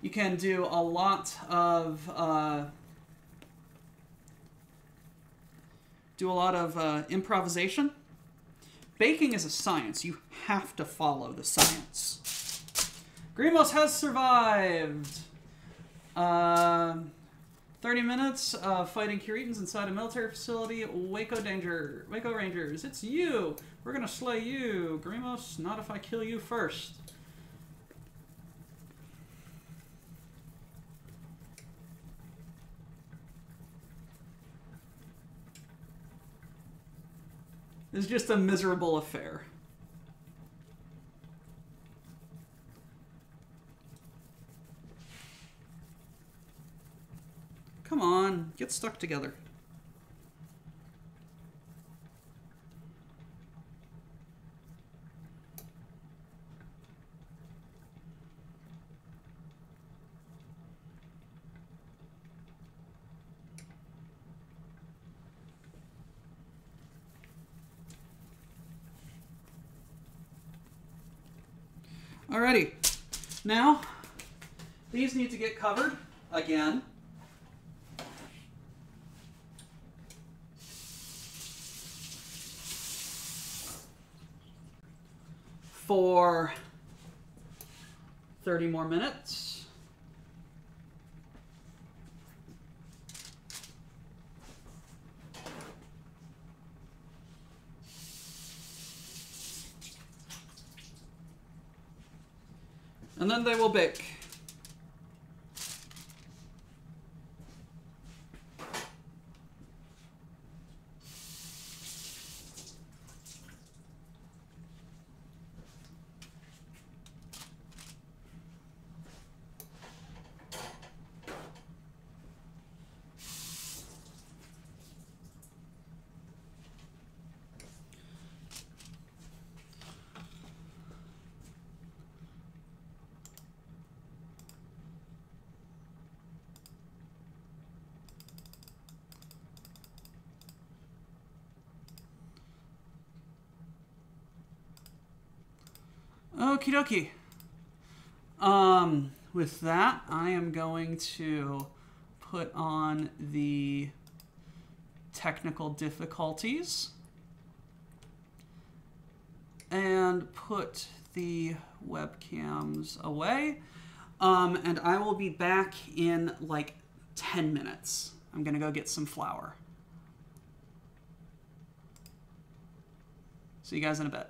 You can do a lot of do a lot of improvisation. Baking is a science. You have to follow the science. Grimos has survived. 30 minutes of fighting Curetans inside a military facility. Waco Rangers, it's you. We're gonna slay you. Grimos, not if I kill you first. It's just a miserable affair. Come on, get stuck together. Alrighty, now these need to get covered again. For 30 more minutes. And then they will bake. Okie dokie. With that, I am going to put on the technical difficulties and put the webcams away. And I will be back in like 10 minutes. I'm gonna go get some flour. See you guys in a bit.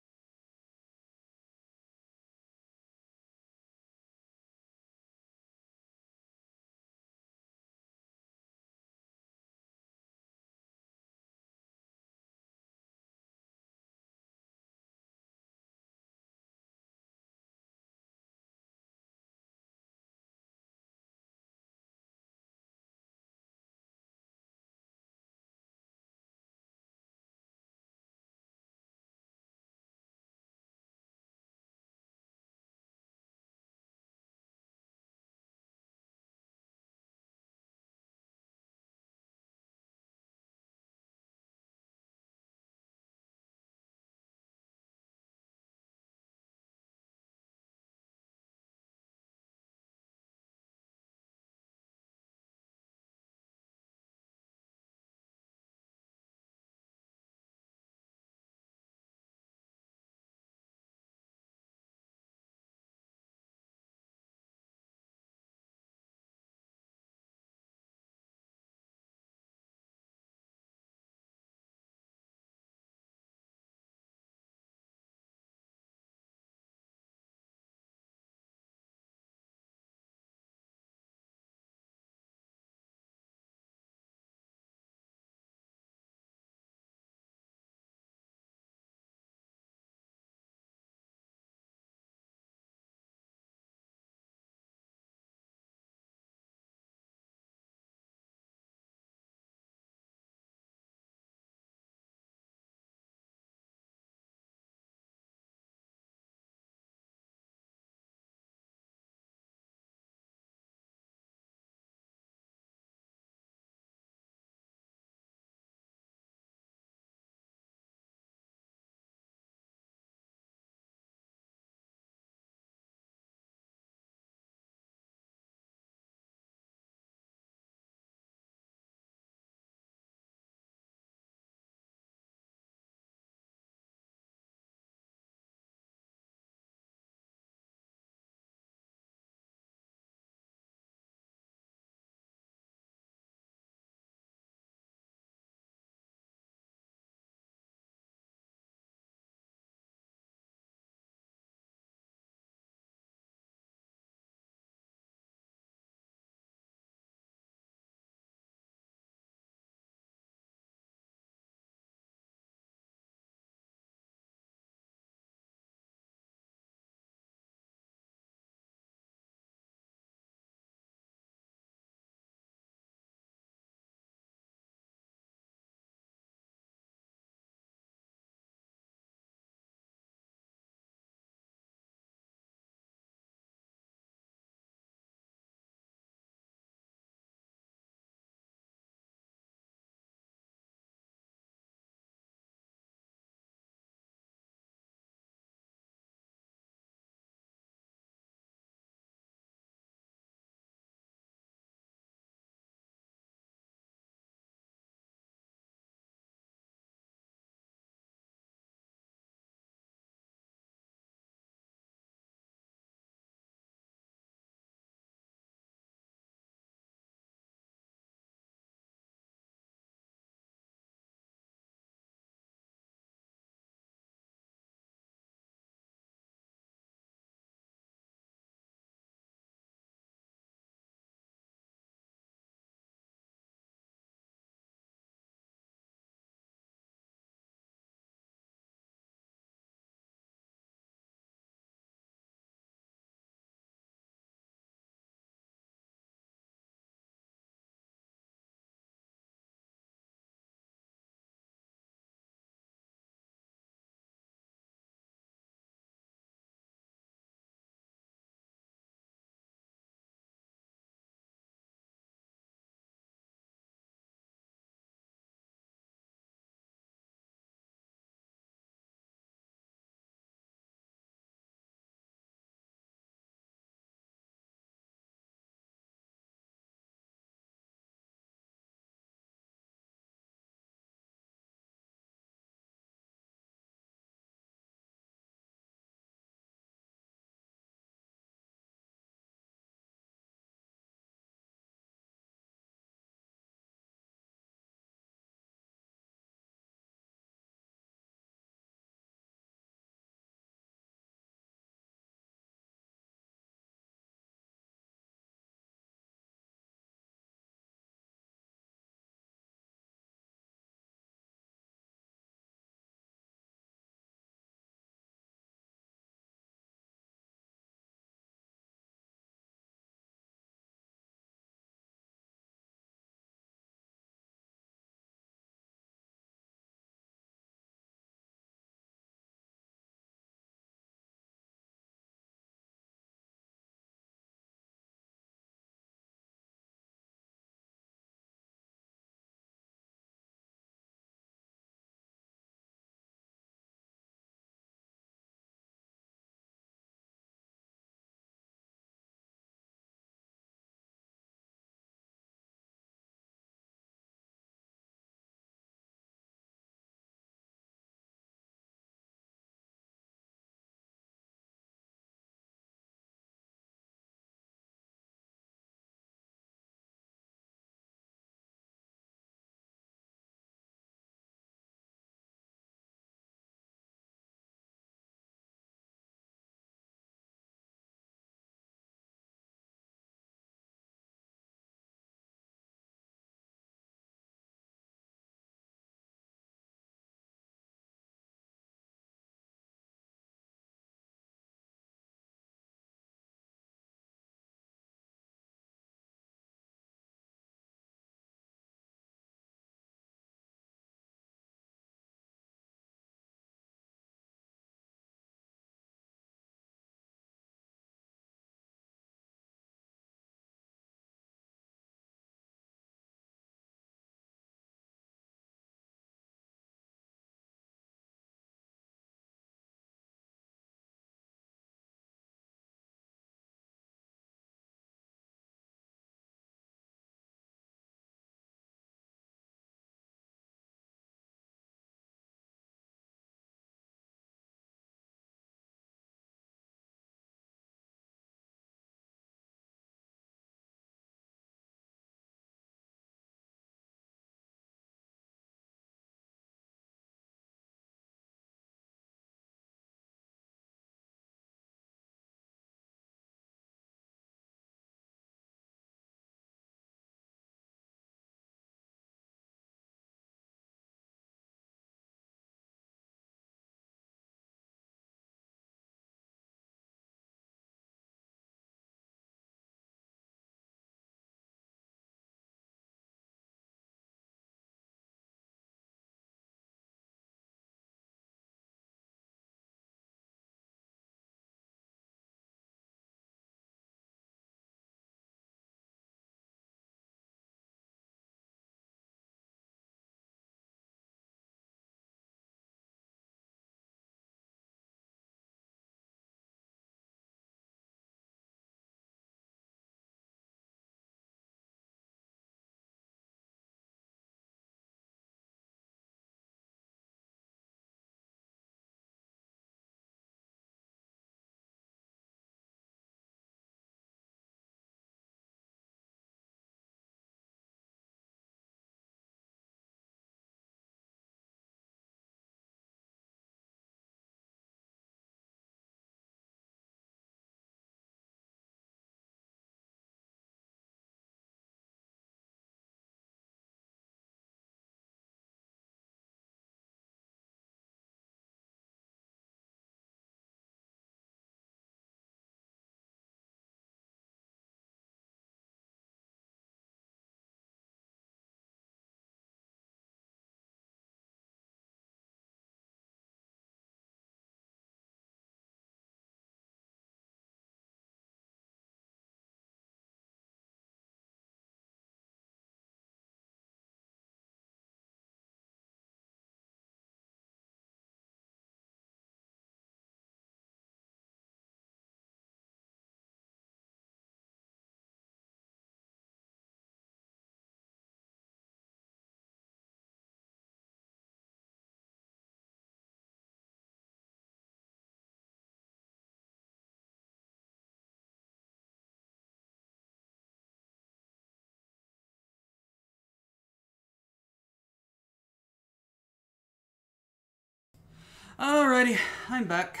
Alrighty, I'm back.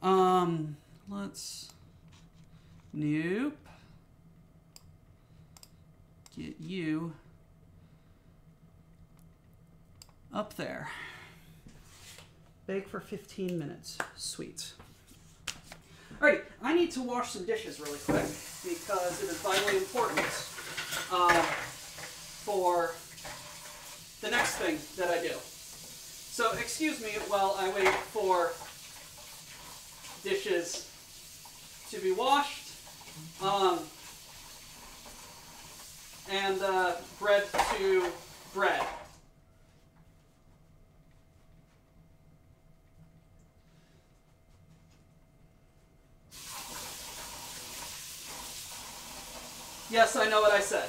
Let's... Nope. Get you up there. Bake for 15 minutes. Sweet. Alrighty, I need to wash some dishes really quick because it is vitally important for the next thing that I do. So excuse me while I wait for dishes to be washed and bread to bread. Yes, I know what I said.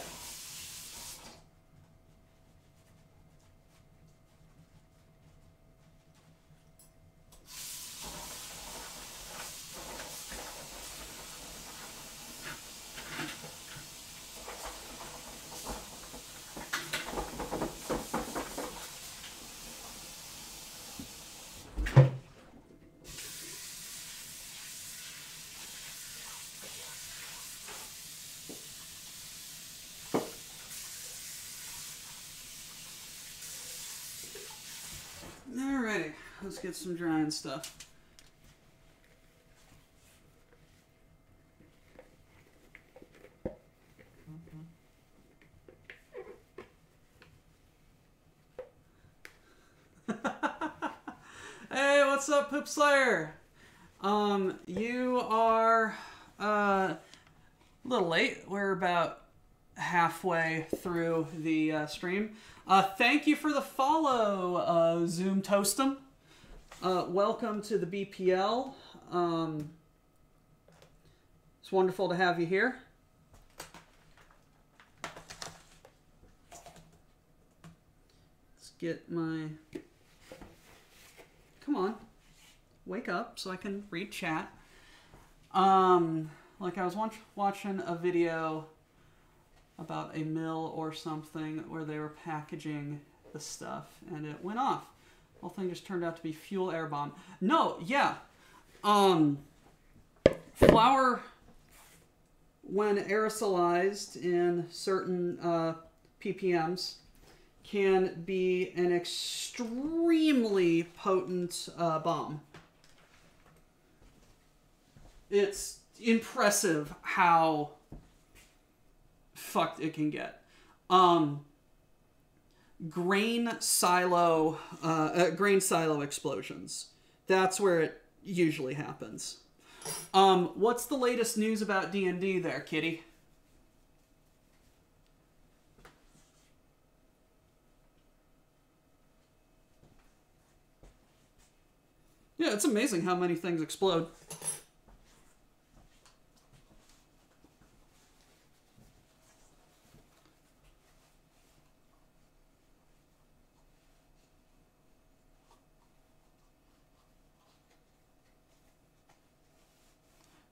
Alrighty, let's get some drying stuff. Hey, what's up, Poop Slayer? You are a little late. We're about halfway through the stream. Thank you for the follow, Zoom Toastum. Welcome to the BPL. It's wonderful to have you here. Let's get my... Come on. Wake up so I can read chat. Like I was watching a video about a mill or something where they were packaging the stuff and it went off. The whole thing just turned out to be fuel air bomb. No, yeah. Flour, when aerosolized in certain ppms, can be an extremely potent bomb. It's impressive how fucked it can get. Grain silo explosions. That's where it usually happens. What's the latest news about D&D there, kitty? Yeah, it's amazing how many things explode.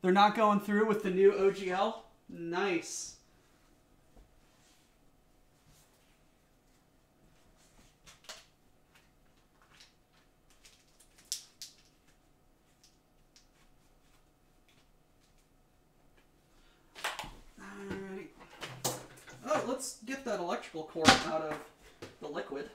They're not going through with the new OGL? Nice. Alrighty. Oh, let's get that electrical cord out of the liquid.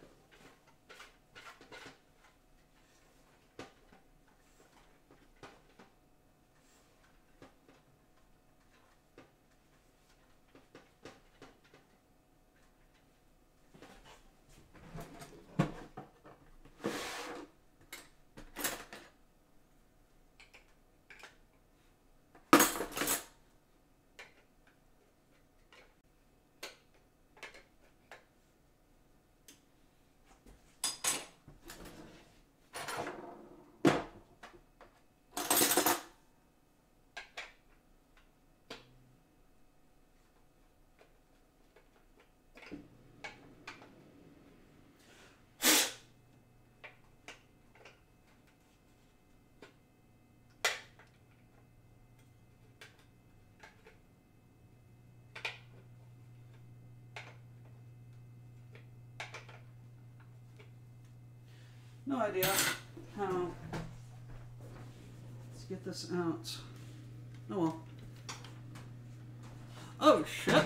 No idea. how. Let's get this out. Oh well. Oh shit!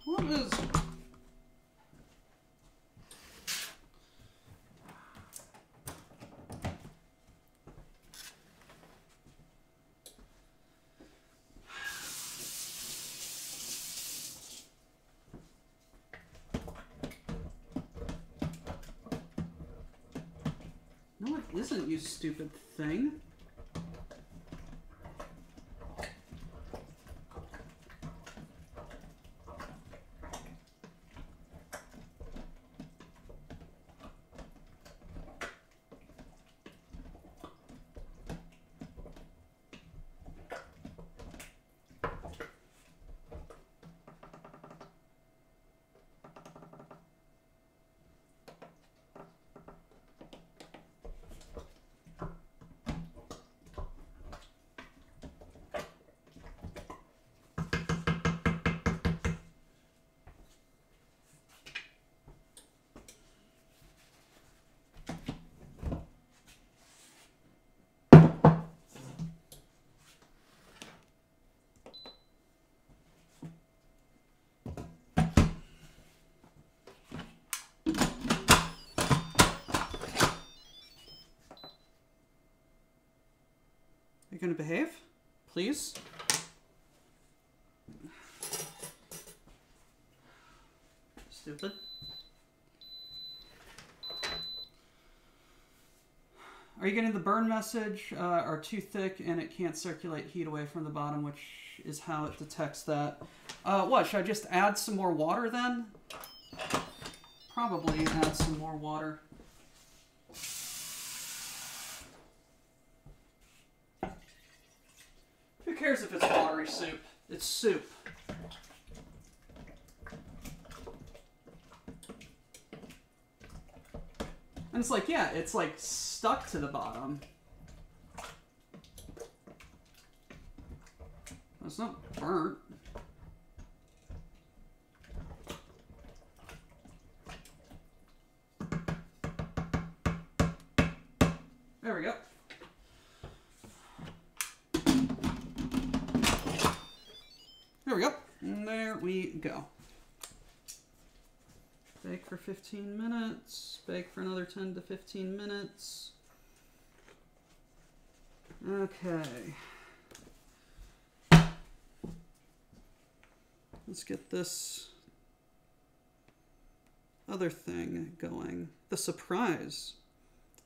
What is... No, it isn't, you stupid thing. You're gonna behave? Please? Stupid. Are you getting the burn message? Are too thick and it can't circulate heat away from the bottom, which is how it detects that. What, should I just add some more water then? Probably add some more water. Who cares if it's watery soup? It's soup. And it's like, yeah, it's like stuck to the bottom. It's not burnt. There we go. There we go. And there we go. Bake for 15 minutes. Bake for another 10 to 15 minutes. Okay. Let's get this other thing going. The surprise,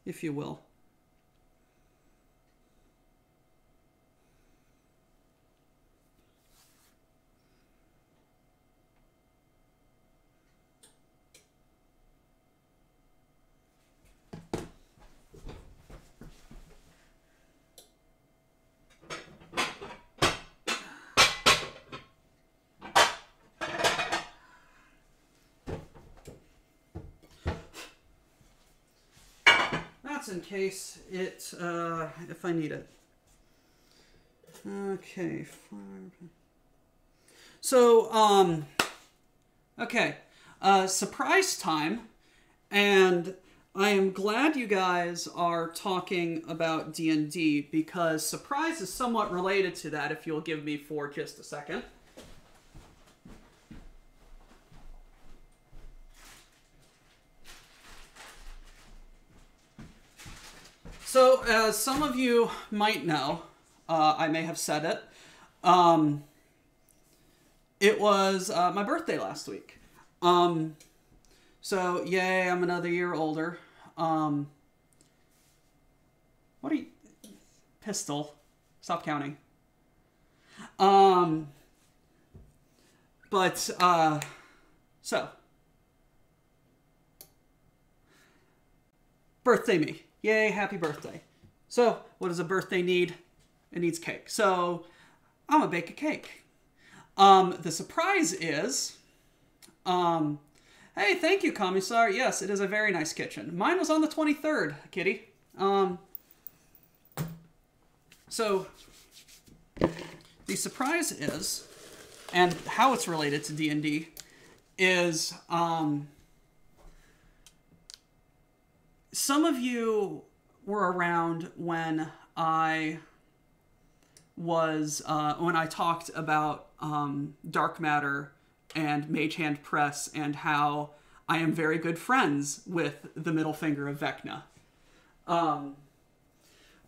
if you will. In case it, if I need it. Okay. So, okay. Surprise time. And I am glad you guys are talking about D&D because surprise is somewhat related to that if you'll give me for just a second. So, as some of you might know, I may have said it, it was my birthday last week. So, yay, I'm another year older. What are you... Pistol. Stop counting. So. Birthday me. Yay, happy birthday. So, what does a birthday need? It needs cake. So, I'm gonna bake a cake. The surprise is, hey, thank you, Commissar. Yes, it is a very nice kitchen. Mine was on the 23rd, kitty. So, the surprise is, and how it's related to D&D, is, some of you were around when I talked about Dark Matter and Mage Hand Press and how I am very good friends with the middle finger of Vecna.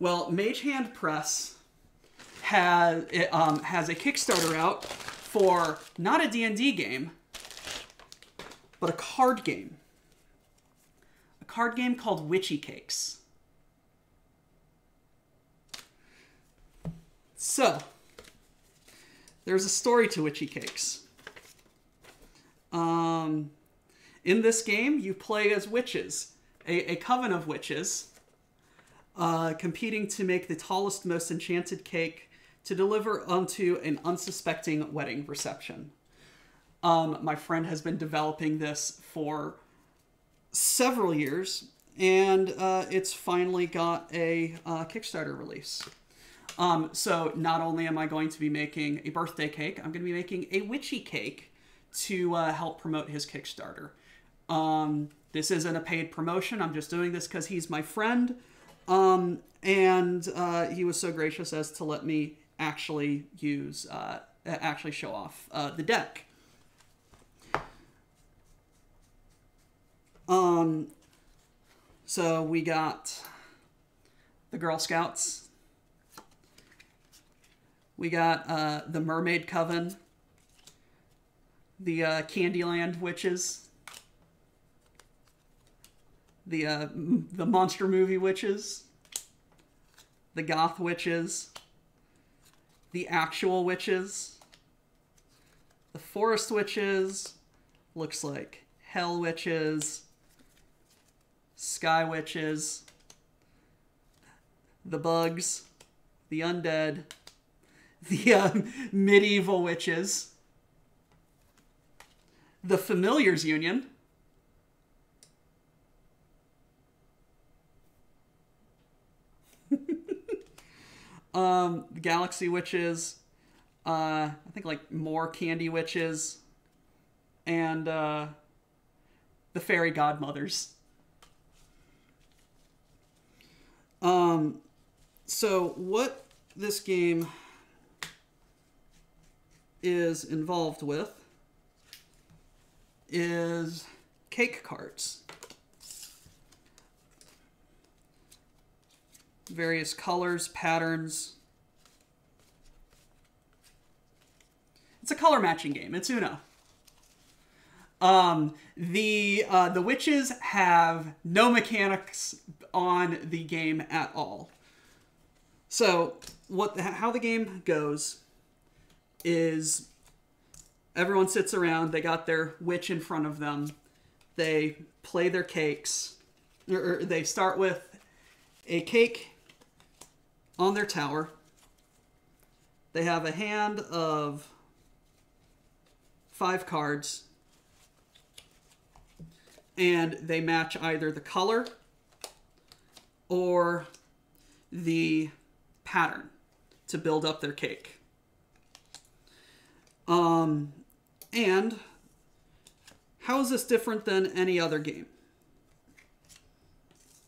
Well, Mage Hand Press has a Kickstarter out for not a D&D game, but a card game. A card game called Witchy Cakes. So, there's a story to Witchy Cakes. In this game, you play as witches, a coven of witches, competing to make the tallest, most enchanted cake to deliver unto an unsuspecting wedding reception. My friend has been developing this for several years, and it's finally got a Kickstarter release. So not only am I going to be making a birthday cake, I'm going to be making a witchy cake to help promote his Kickstarter. This isn't a paid promotion. I'm just doing this because he's my friend. And he was so gracious as to let me actually show off the deck. So we got the Girl Scouts. We got the Mermaid Coven. The Candyland Witches. The Monster Movie Witches. The Goth Witches. The Actual Witches. The Forest Witches. Looks like Hell Witches. Sky Witches. The Bugs. The Undead. The Medieval Witches. The Familiars Union. Galaxy Witches. I think like more Candy Witches. And the Fairy Godmothers. So what this game is involved with is cake cards. Various colors, patterns. It's a color matching game. It's Uno. The witches have no mechanics on the game at all. So how the game goes is everyone sits around, they got their witch in front of them, they play their cakes, or they start with a cake on their tower. They have a hand of 5 cards, and they match either the color or the pattern to build up their cake. And how is this different than any other game?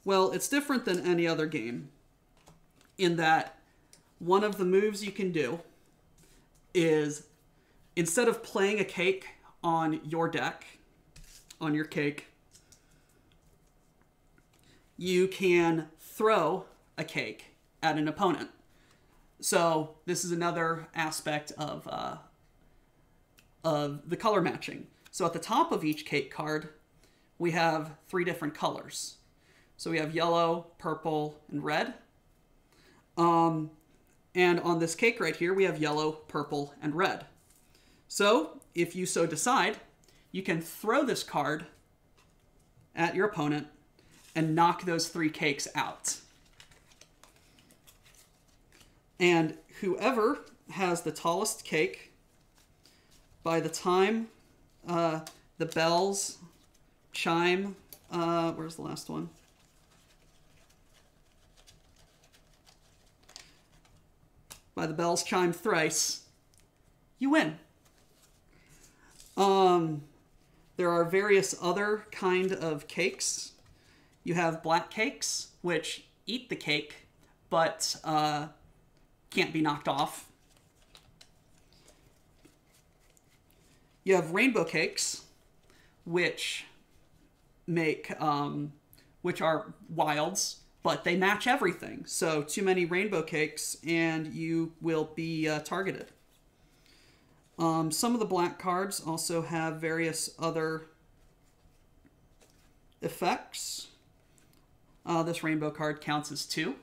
Well, it's different than any other game in that one of the moves you can do is, instead of playing a cake on your deck, on your cake, you can throw a cake at an opponent. So this is another aspect of the color matching. So at the top of each cake card, we have 3 different colors. So we have yellow, purple, and red. And on this cake right here, we have yellow, purple, and red. So if you so decide, you can throw this card at your opponent and knock those 3 cakes out. And whoever has the tallest cake, by the time the bells chime, where's the last one? By the bells chime thrice, you win. There are various other kind of cakes. You have black cakes, which eat the cake, but can't be knocked off. You have rainbow cakes, which which are wilds, but they match everything. So too many rainbow cakes and you will be targeted. Some of the black cards also have various other effects. This rainbow card counts as 2.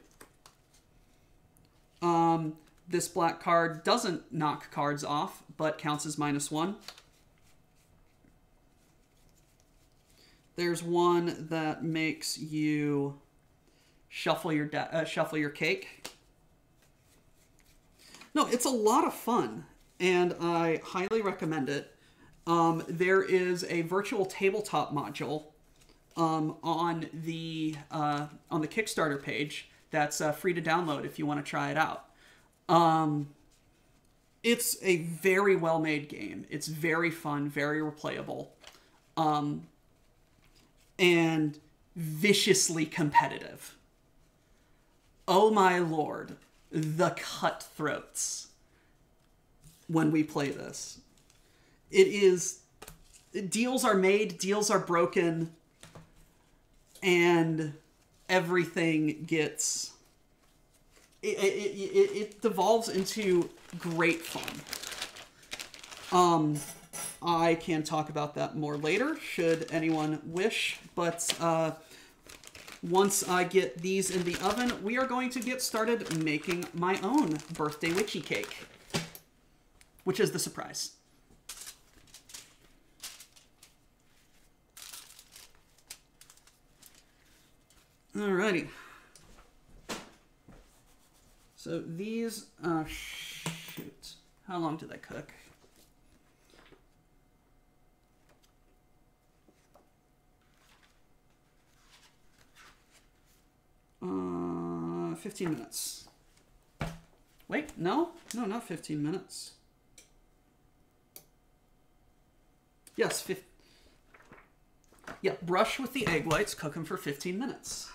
This black card doesn't knock cards off, but counts as -1. There's one that makes you shuffle your cake. No, it's a lot of fun, and I highly recommend it. There is a virtual tabletop module on the Kickstarter page that's free to download if you want to try it out. It's a very well-made game. It's very fun, very replayable, and viciously competitive. Oh my lord, the cutthroats when we play this. It is... Deals are made, deals are broken, and everything gets... It devolves into great fun. I can talk about that more later, should anyone wish, but once I get these in the oven, we are going to get started making my own birthday witchy cake, which is the surprise. Alrighty. So these, shoot, how long did they cook? 15 minutes. Wait, no, not 15 minutes. Yes, yeah, brush with the egg whites, cook them for 15 minutes.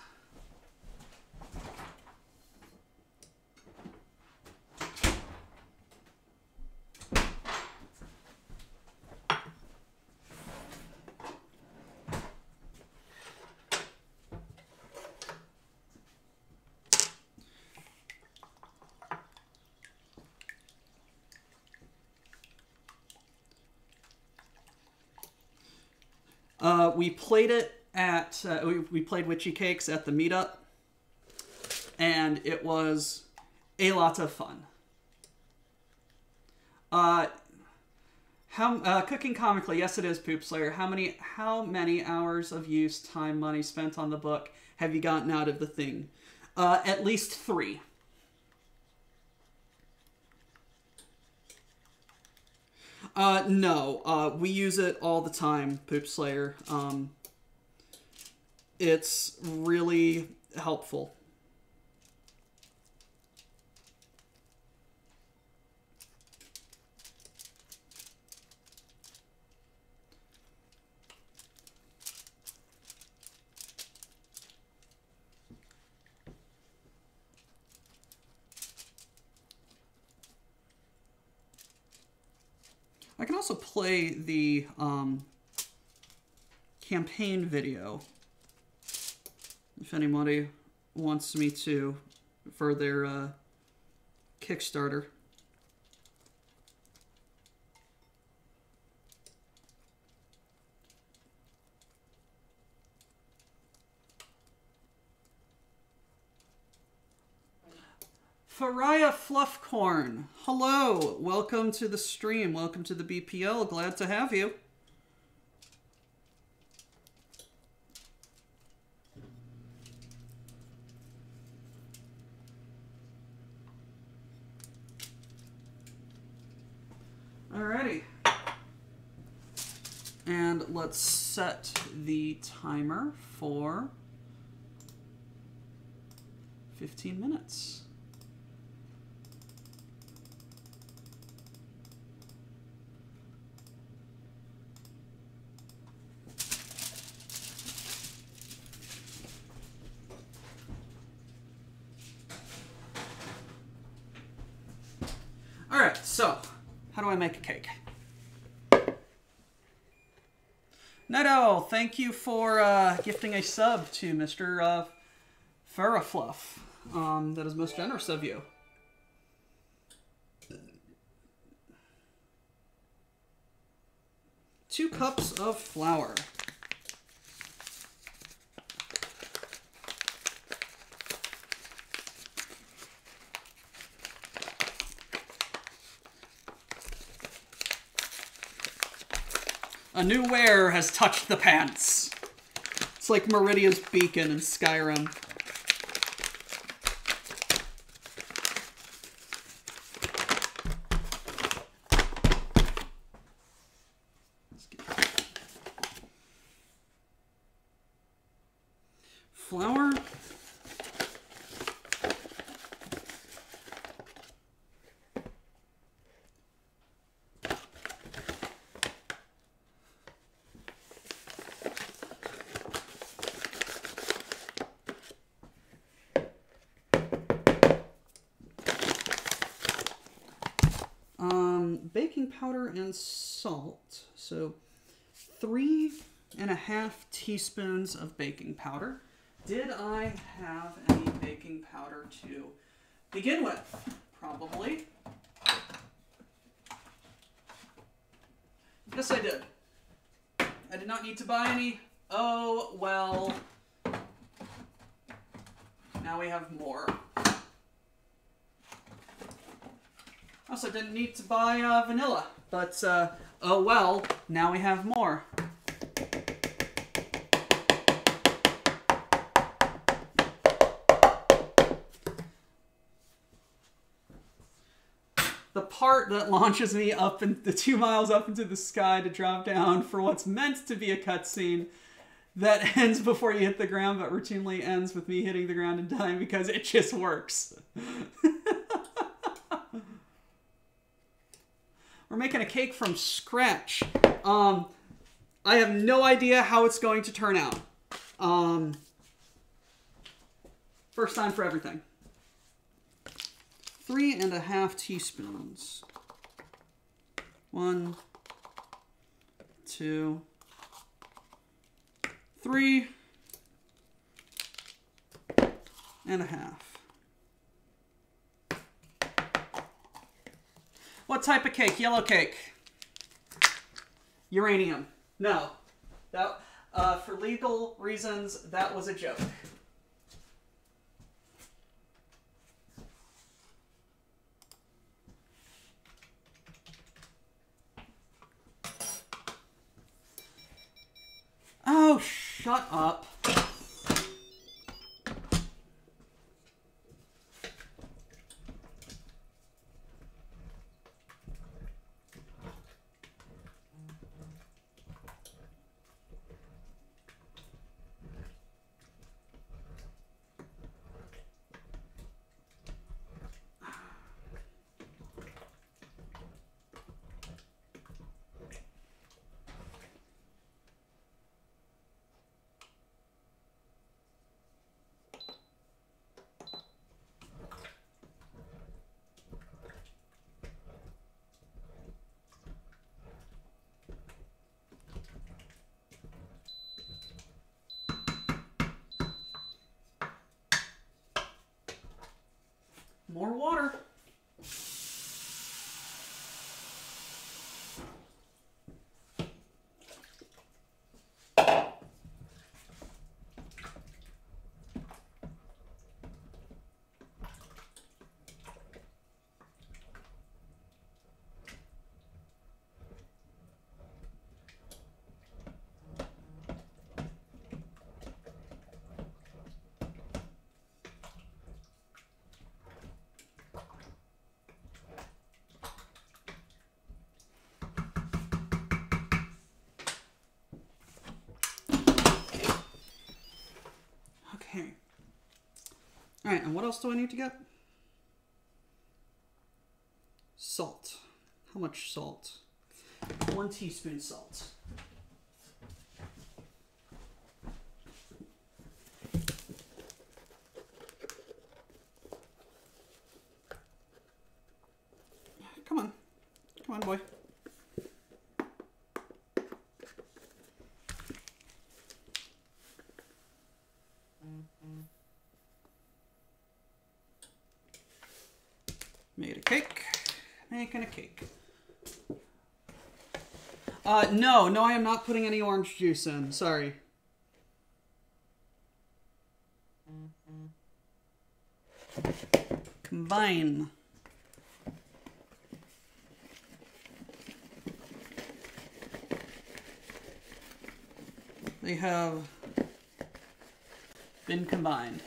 We played it at, we played Witchy Cakes at the meetup, and it was a lot of fun. Cooking comically, yes it is, Poop Slayer. How many hours of use, time, money spent on the book have you gotten out of the thing? At least 3. No, we use it all the time, Poop Slayer. It's really helpful. I can also play the campaign video if anybody wants me to. for their Kickstarter. Faraya Fluffcorn, hello, welcome to the stream, welcome to the BPL, glad to have you. Alrighty. And let's set the timer for 15 minutes. Alright, so how do I make a cake? Neto, thank you for gifting a sub to Mr. Farafluff. That is most generous of you. Two cups of flour. A new wear has touched the pants. It's like Meridia's beacon in Skyrim. Flour. Baking powder and salt. So 3.5 teaspoons of baking powder. Did I have any baking powder to begin with? Probably. Yes, I did. I did not need to buy any. Oh, well. Now we have more. Also didn't need to buy vanilla, but oh well, now we have more. The part that launches me up in the 2 miles up into the sky to drop down for what's meant to be a cutscene that ends before you hit the ground, but routinely ends with me hitting the ground and dying because it just works. We're making a cake from scratch. I have no idea how it's going to turn out. First time for everything. 3.5 teaspoons. 1, 2, 3.5. What type of cake? Yellow cake. Uranium. No. That, for legal reasons, that was a joke. Oh, shut up. Alright, and what else do I need to get? Salt. How much salt? 1 teaspoon salt. Come on. Come on, boy. Made a cake. Making a cake. No, I am not putting any orange juice in. Sorry. Combine. They have been combined.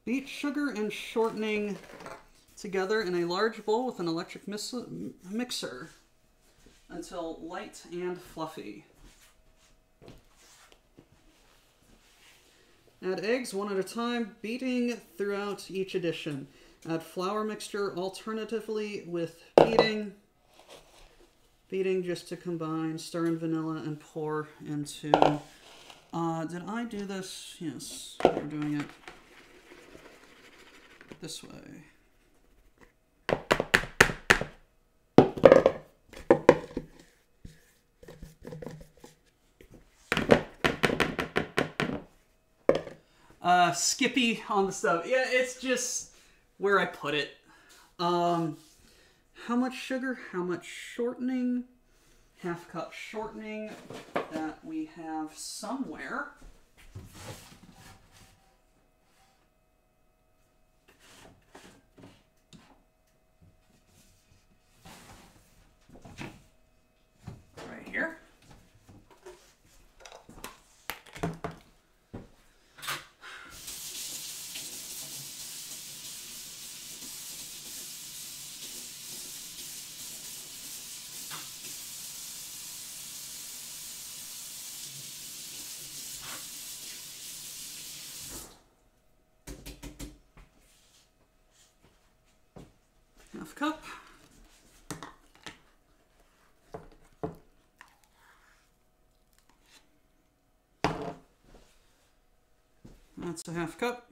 Beat sugar and shortening together in a large bowl with an electric mixer until light and fluffy. Add eggs one at a time, beating throughout each addition. Add flour mixture alternatively with beating. Beating just to combine. Stir in vanilla and pour into... did I do this? Yes, we're doing it this way. Skippy on the stove. Yeah, it's just where I put it. How much sugar? How much shortening? Half cup shortening that we have somewhere. Right here. Half cup. That's a half cup.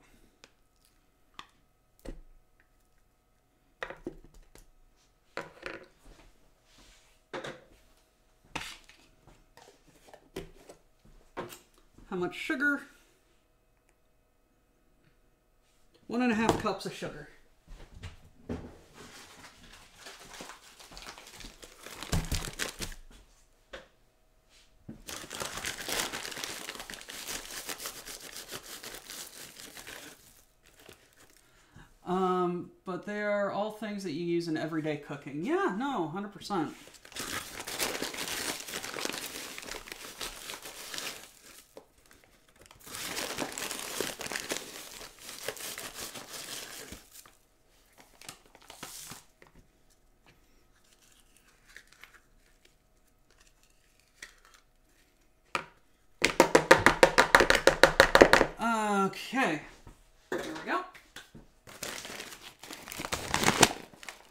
How much sugar? 1.5 cups of sugar. But they are all things that you use in everyday cooking. Yeah, no, 100%. Okay, there we go.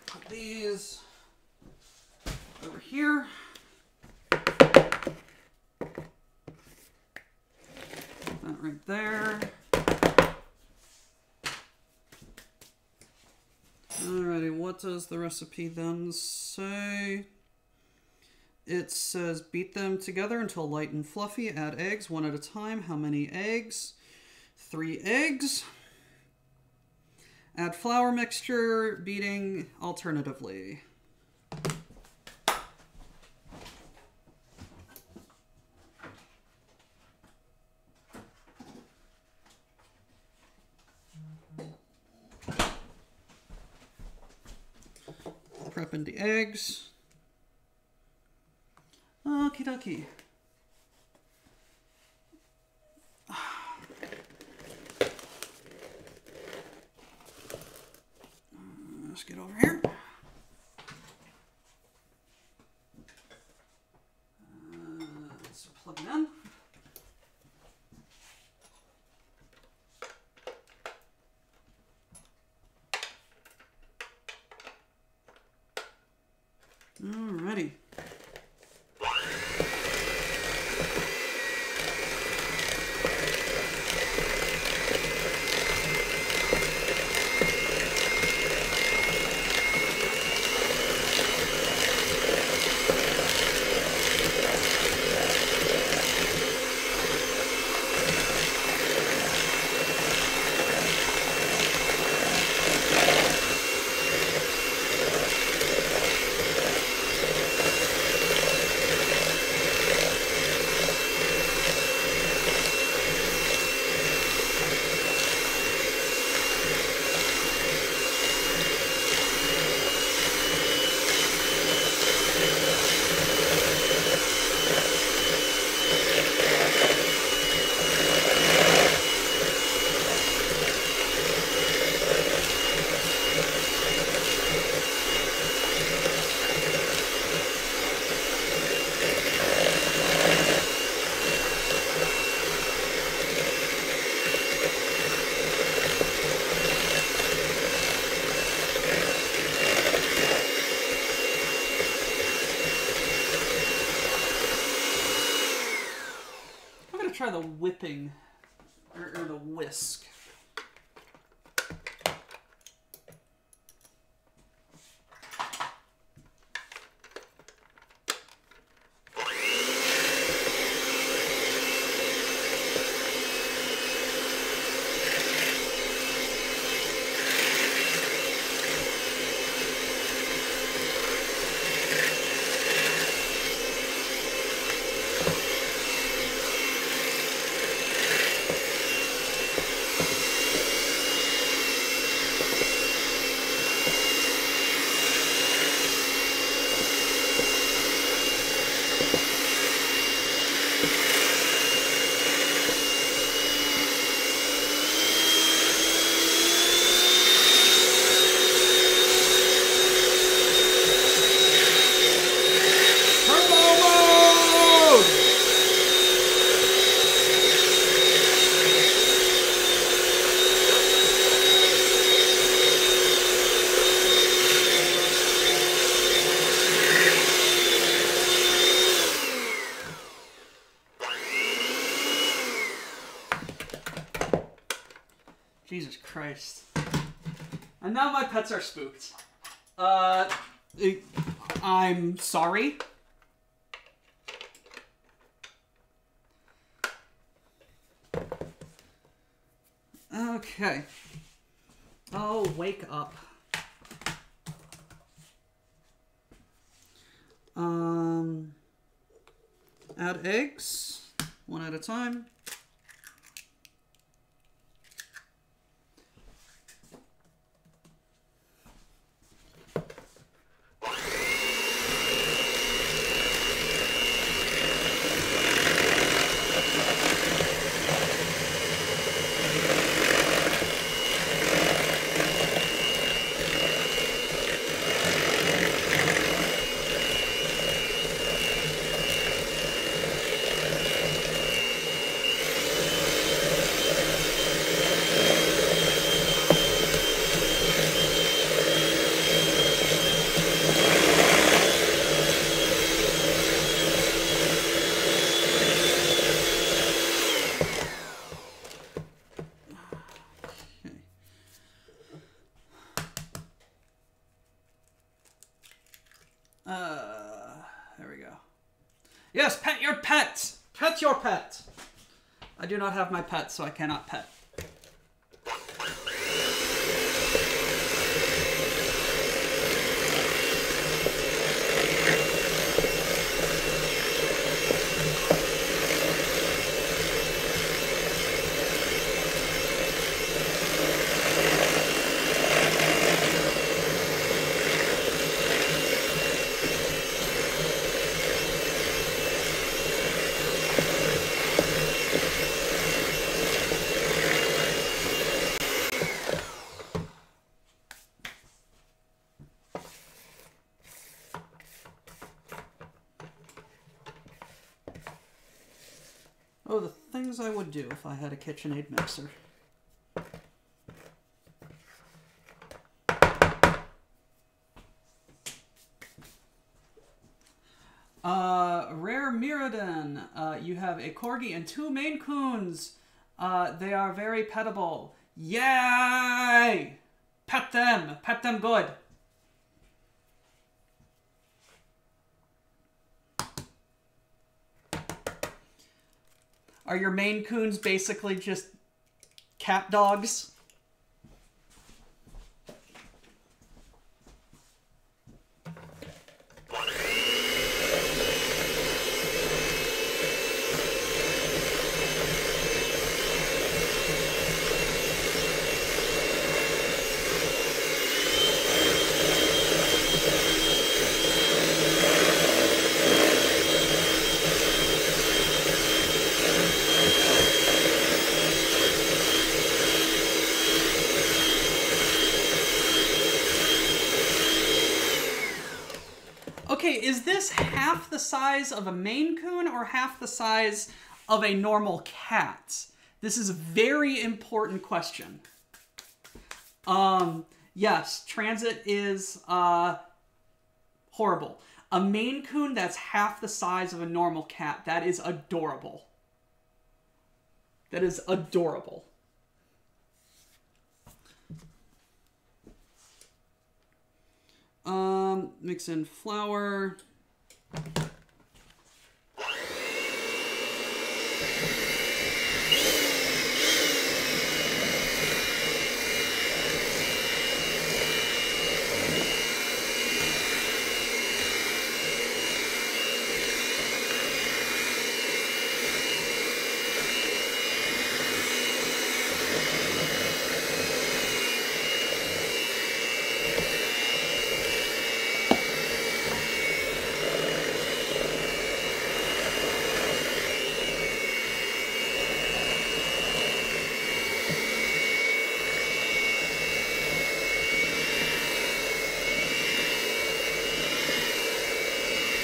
Put these over here. Put that right there. Alrighty, what does the recipe then say? It says beat them together until light and fluffy. Add eggs one at a time. How many eggs? 3 eggs. Add flour mixture, beating alternatively. Prepping the eggs. Okie dokie. get over here. Let's plug it in. Alrighty. Try the whipping or the whisk. Jesus Christ. And now my pets are spooked. I'm sorry. Okay. Oh, wake up. Add eggs, one at a time. There we go. Yes, pet your pet! Pet your pet! I do not have my pet, so I cannot pet. Oh, the things I would do if I had a KitchenAid mixer. Rare Mirrodin. You have a Corgi and 2 Maine Coons. They are very pettable. Yay! Pet them. Pet them good. Are your Maine Coons basically just cat dogs? Okay, is this half the size of a Maine Coon or half the size of a normal cat? This is a very important question. Yes, transit is horrible. A Maine Coon that's half the size of a normal cat. That is adorable. That is adorable. Mix in flour.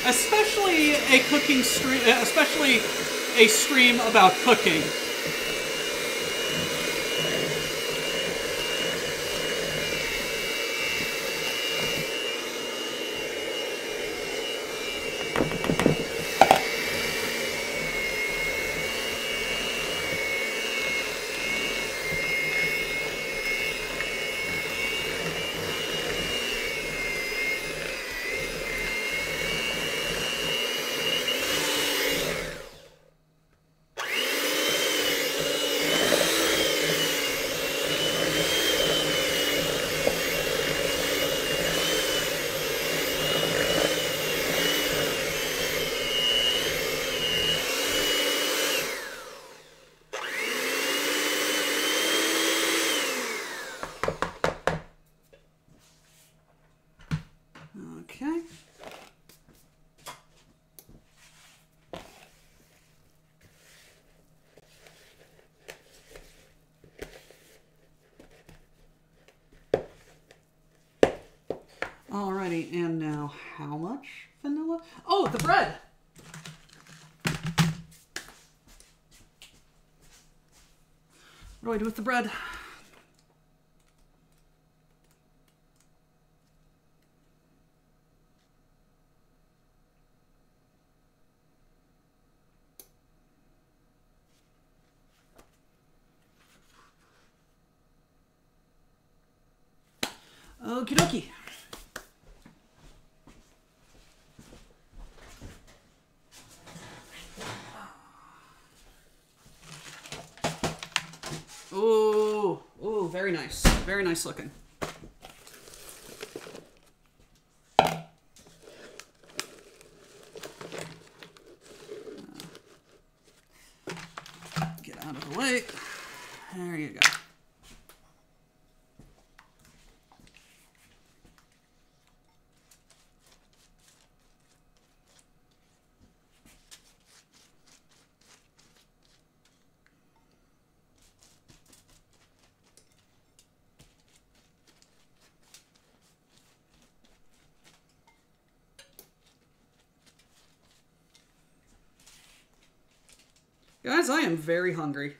Especially a cooking stream, especially a stream about cooking. Okay. Alrighty, and now how much vanilla? Oh, the bread! What do I do with the bread? Okie dokie. Ooh, ooh, very nice. Very nice looking. Get out of the way. There you go. Guys, I am very hungry.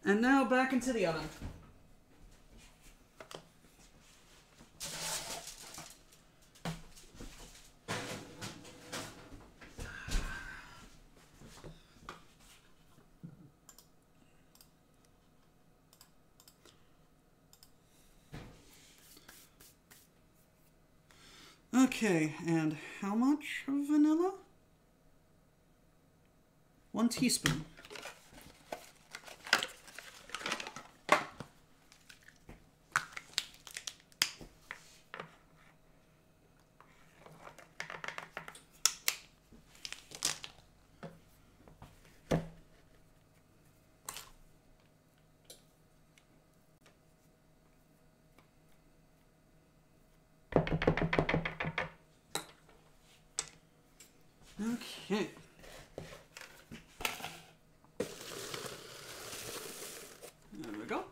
And now back into the oven. Okay, and how much of vanilla? 1 teaspoon. Okay. There we go.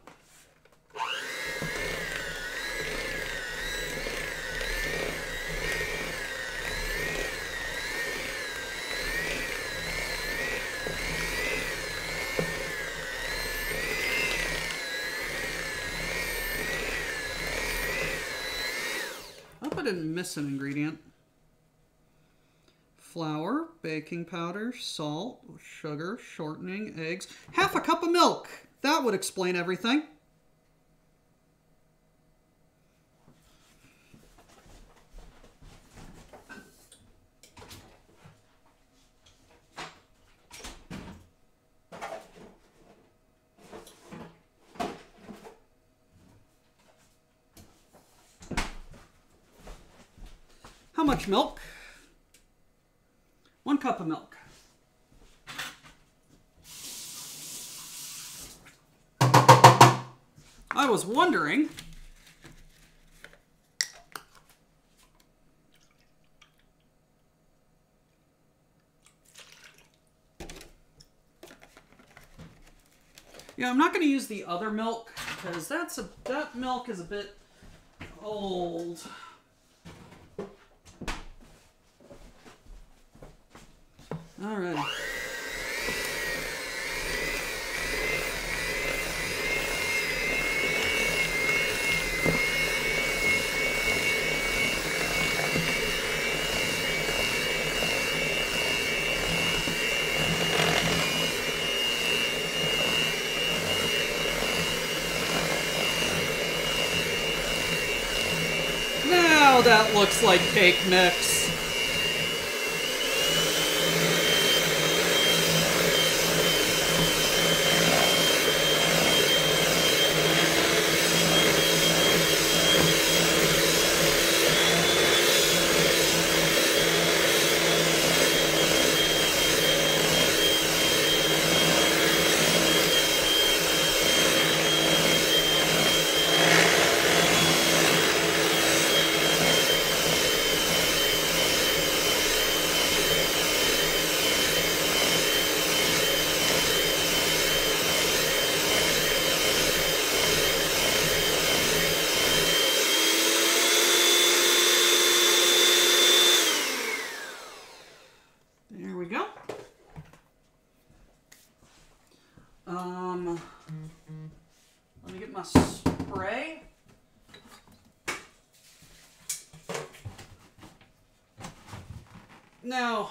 I hope I didn't miss an ingredient. Flour, baking powder, salt, sugar, shortening, eggs, half a cup of milk. That would explain everything. How much milk? 1 cup of milk. I was wondering, yeah, I'm not going to use the other milk because that milk is a bit old. All right. Now that looks like cake mix. There we go. Let me get my spray. Now,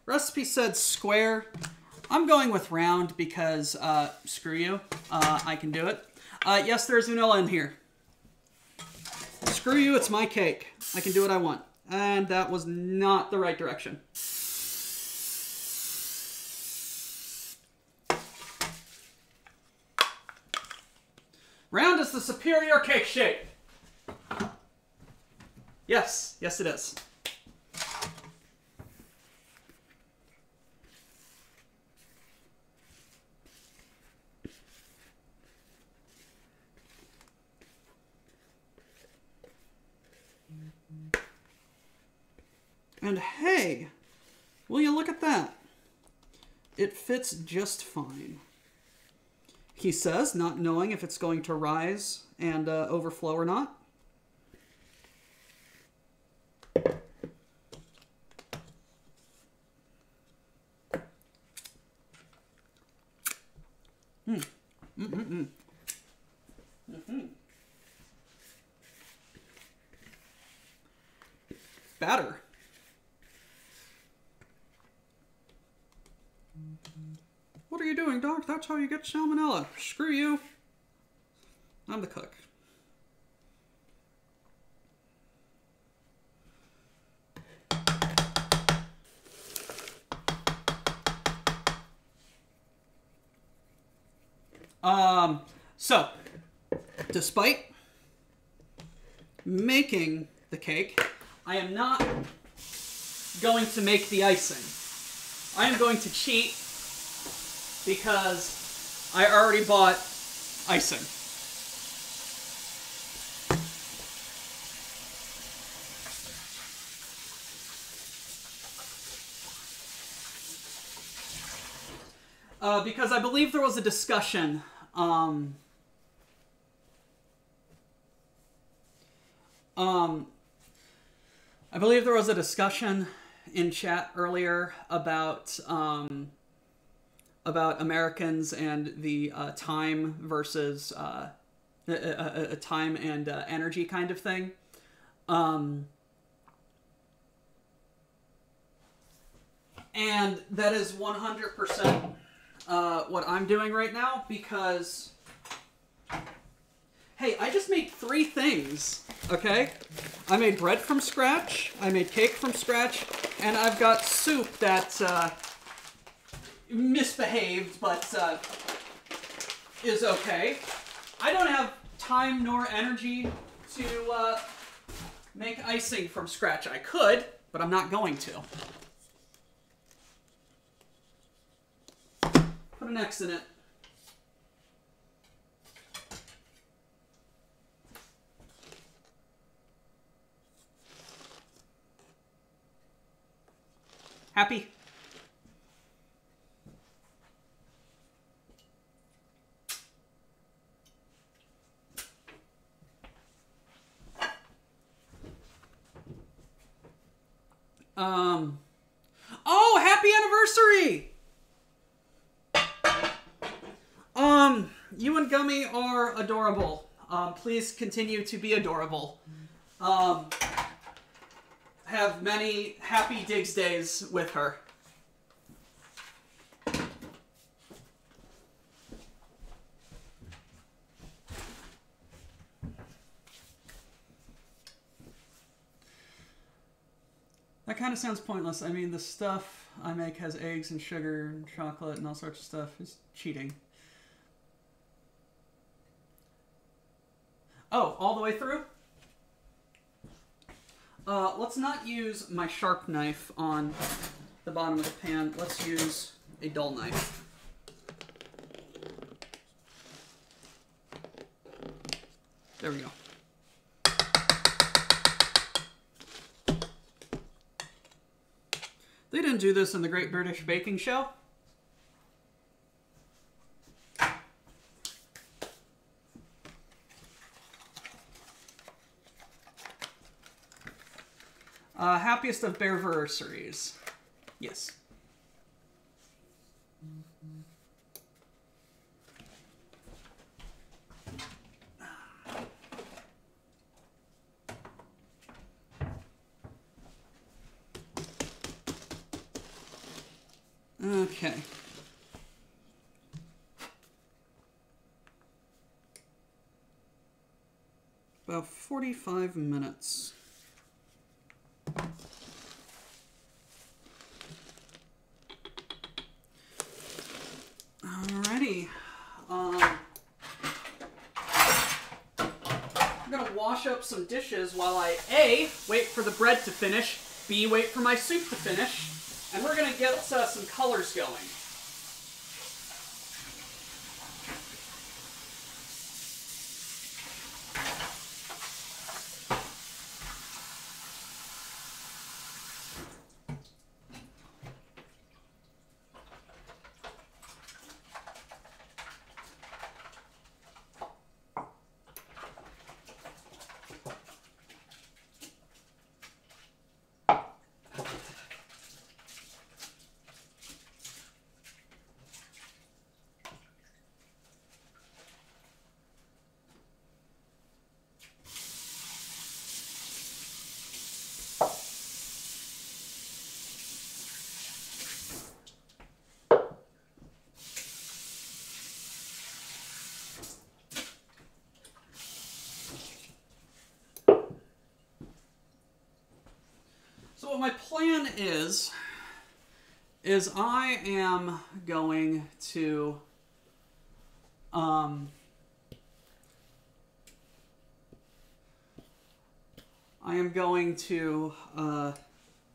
recipe said square. I'm going with round because, screw you, I can do it. Yes, there's vanilla in here. Screw you, it's my cake. I can do what I want. And that was not the right direction. Round is the superior cake shape. Yes, yes it is. And hey, will you look at that? It fits just fine. He says, not knowing if it's going to rise and overflow or not. Batter. What are you doing, Doc? That's how you get salmonella. Screw you. I'm the cook. So, despite making the cake, I am not going to make the icing. I am going to cheat because I already bought icing. Because I believe there was a discussion I believe there was a discussion in chat earlier about Americans and the time versus time and energy kind of thing. And that is 100% what I'm doing right now because, hey, I just made 3 things, okay? I made bread from scratch, I made cake from scratch, and I've got soup that misbehaved, but is okay. I don't have time nor energy to make icing from scratch. I could, but I'm not going to. Put an X in it. Happy? Oh, happy anniversary! You and Gummy are adorable. Please continue to be adorable. Have many happy Digs days with her. That kind of sounds pointless. I mean, the stuff I make has eggs and sugar and chocolate and all sorts of stuff. It's cheating. Oh, all the way through? Let's not use my sharp knife on the bottom of the pan. Let's use a dull knife. There we go. They didn't do this in the Great British Baking Show. Happiest of Bearversaries. Yes. Okay. About 45 minutes. Alrighty. I'm gonna wash up some dishes while I A, wait for the bread to finish, B, wait for my soup to finish, and we're gonna get some colors going. what my plan is I am going to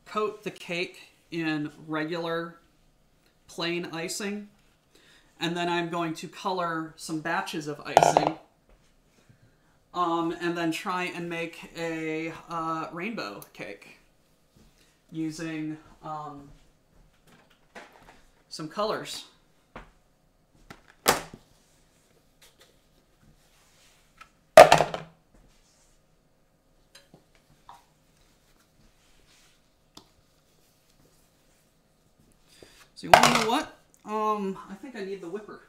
coat the cake in regular plain icing, and then I'm going to color some batches of icing, and then try and make a rainbow cake using some colors. So you want to know what? I think I need the whipper.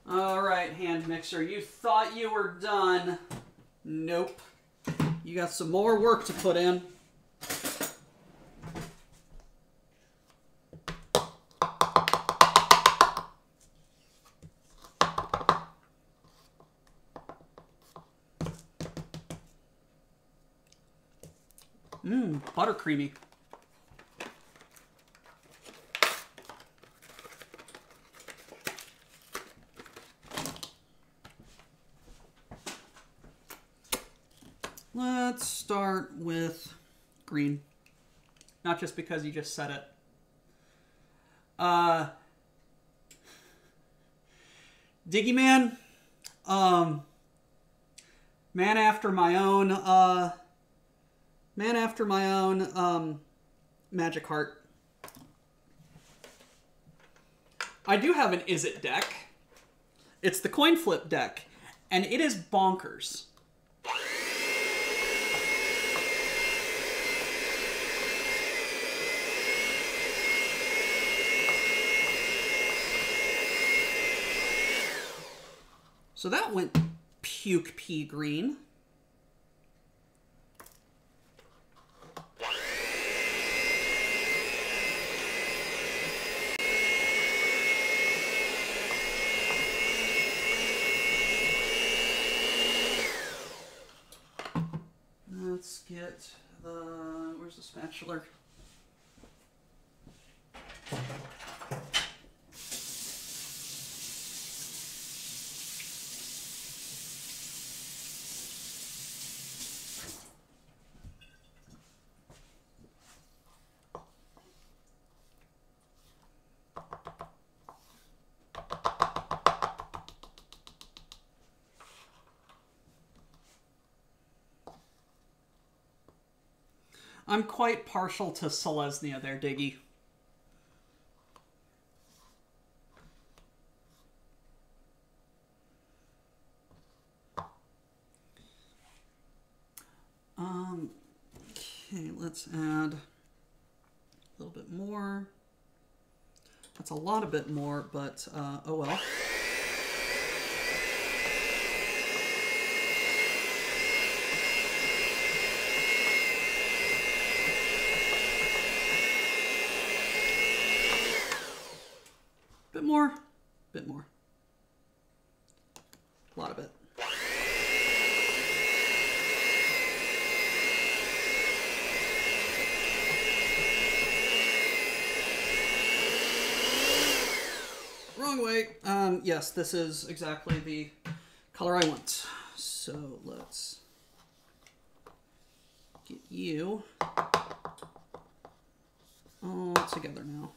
All right, hand mixer, you thought you were done. Nope. You got some more work to put in. Buttercreamy. Let's start with green. Not just because you just said it. Diggy Man. Man after my own magic heart. I do have an Is It deck. It's the coin flip deck, and it is bonkers. So that went puke pea green. Let's get the, where's the spatula? I'm quite partial to Selesnya there, Diggy. Okay, let's add a little bit more. That's a lot of bit more, but oh well. Bit more. A lot of it. Wrong way. Yes, this is exactly the color I want. So let's get you all together now.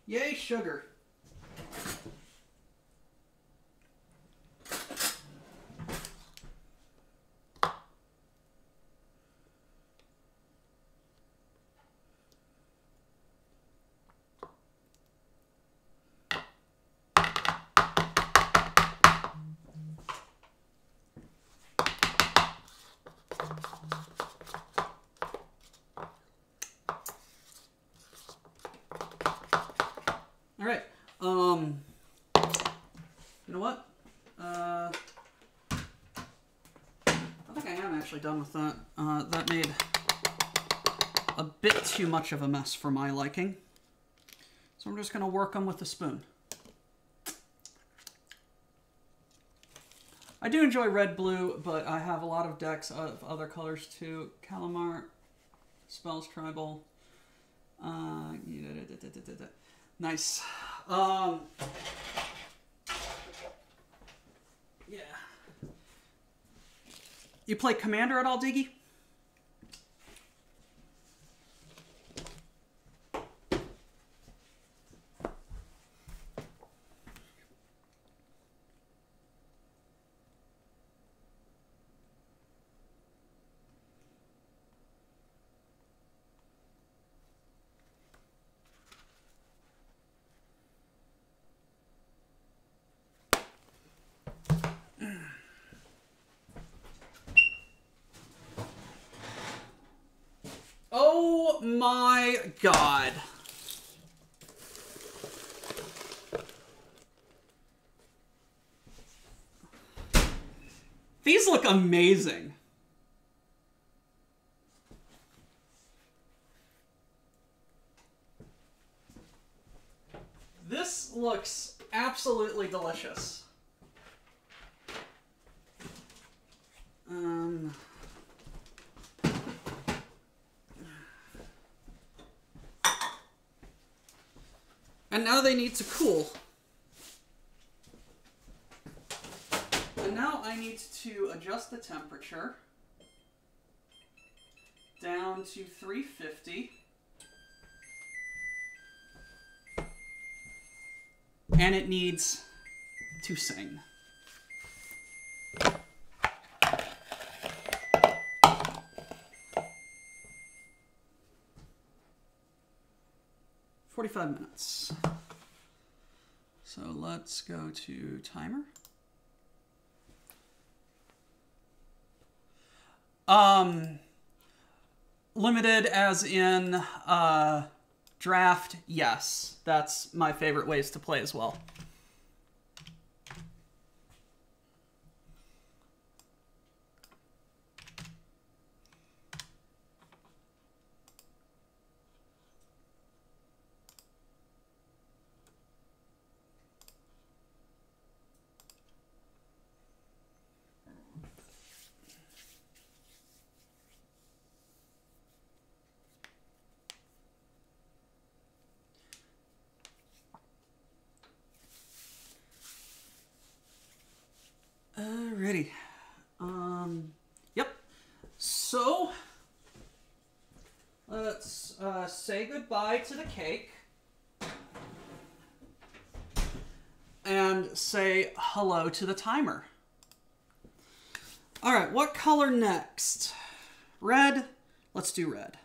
Yay, sugar. done with that. That made a bit too much of a mess for my liking. So I'm just going to work them with a spoon. I do enjoy red-blue, but I have a lot of decks of other colors too. Calamar, Spells Tribal. Nice. Yeah. You play Commander at all, Diggy? Oh my god. These look amazing. This looks absolutely delicious. And now they need to cool. And now I need to adjust the temperature down to 350. And it needs to sing. "45 minutes. So let's go to timer. Limited as in draft, yes. That's my favorite ways to play as well. Alrighty. Yep. So, let's say goodbye to the cake. And say hello to the timer. Alright, what color next? Red? Let's do red.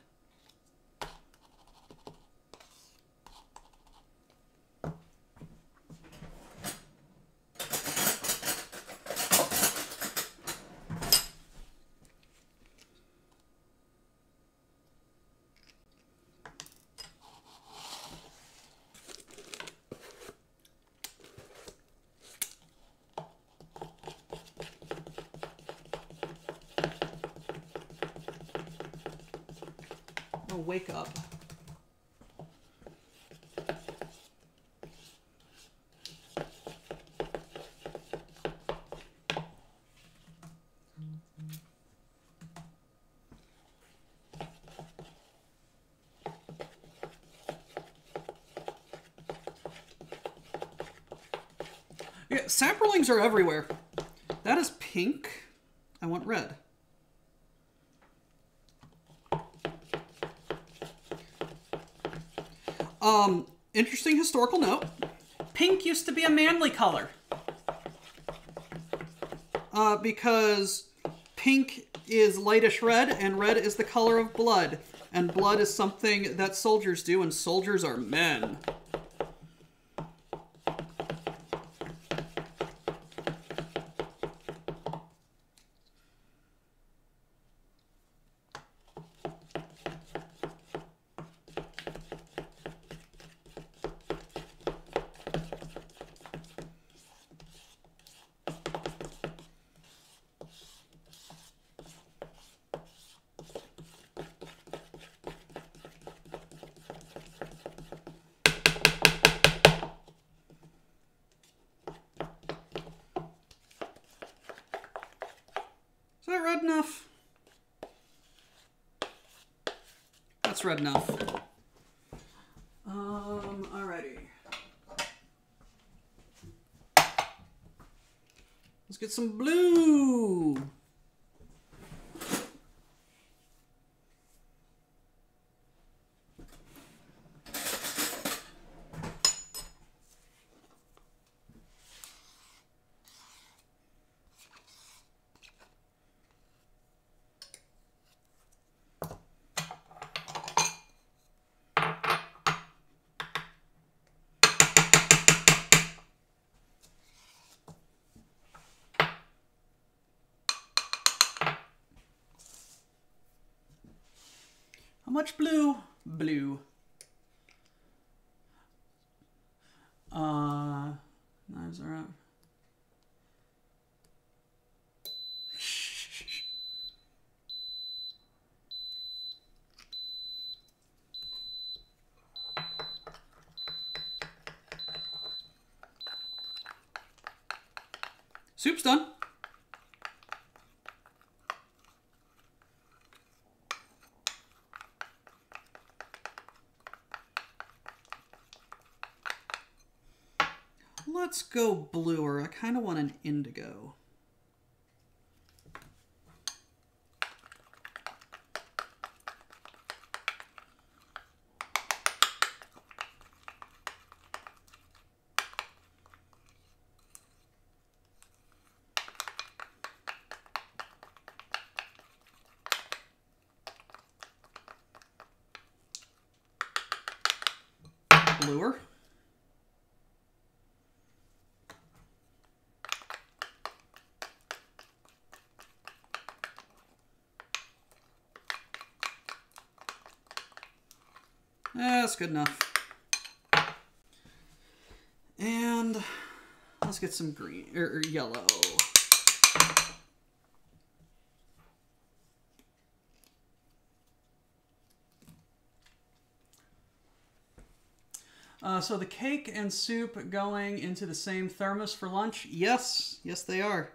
Wake up. Yeah, saprolings are everywhere. That is pink. I want red. Interesting historical note. Pink used to be a manly color. Because pink is lightish red, and red is the color of blood. And blood is something that soldiers do, and soldiers are men. That's red enough. Alrighty. Let's get some blue. How much blue? Blue. Knives are out. Soup's done. Let's go bluer. I kind of want an indigo. Bluer. That's good enough. And let's get some green or yellow. So the cake and soup going into the same thermos for lunch? Yes, yes they are.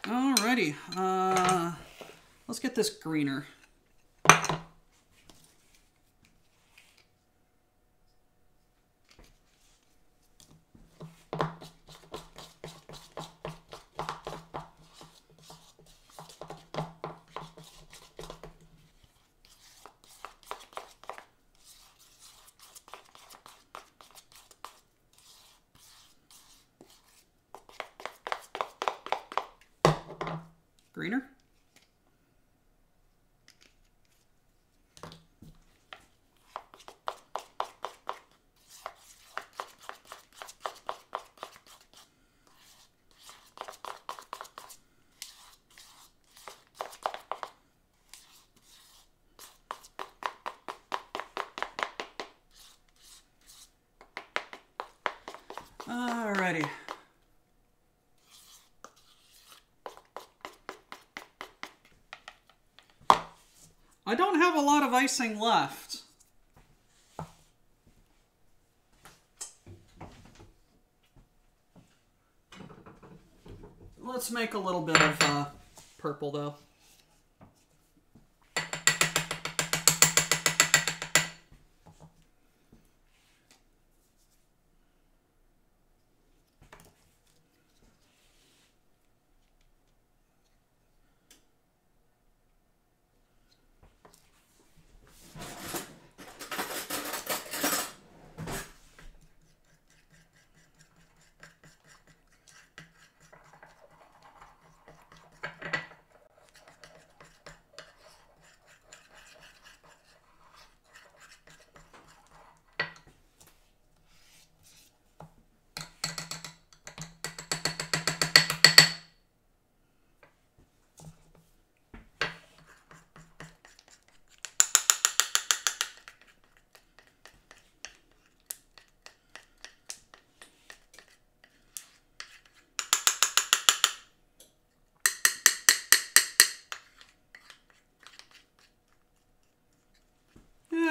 Alrighty, let's get this greener. Greener. Alrighty. I don't have a lot of icing left. Let's make a little bit of purple though.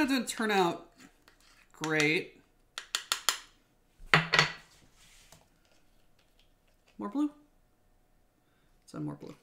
of didn't turn out great. More blue? Let's add more blue.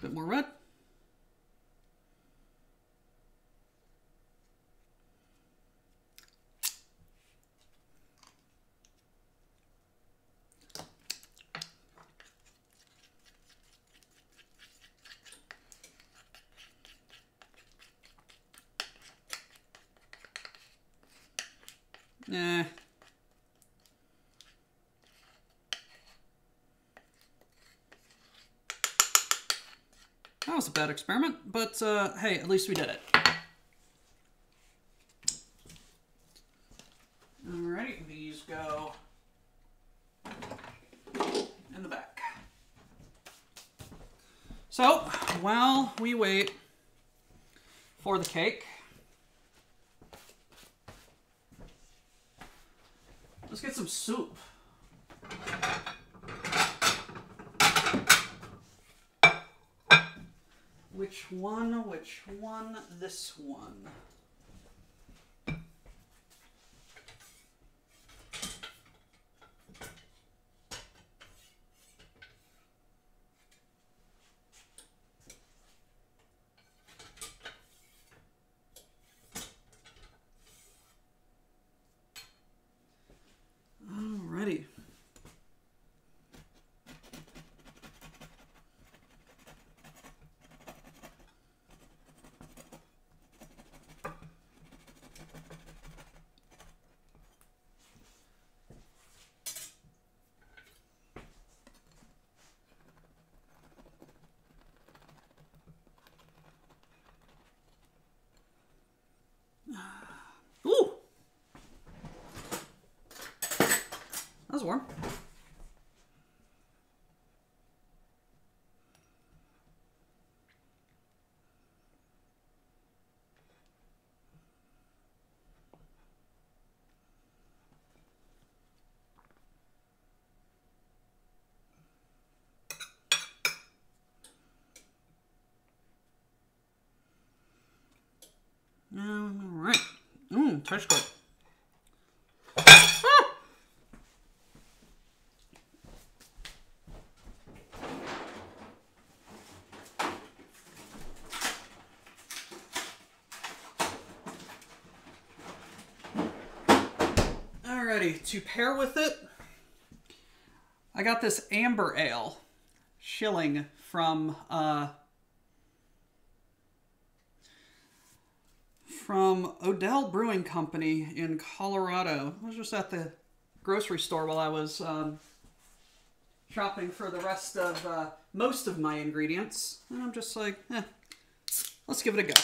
Bit more red. Nah. That was a bad experiment, but hey, at least we did it. Alrighty, these go in the back. So, while we wait for the cake, let's get some soup. Which one? Which one? This one. Alrighty. Ooh! That was warm. All right. Tastes good. Alrighty, to pair with it, I got this amber ale, Schilling, from Odell Brewing Company in Colorado. I was just at the grocery store while I was shopping for the rest of most of my ingredients, and I'm just like, let's give it a go.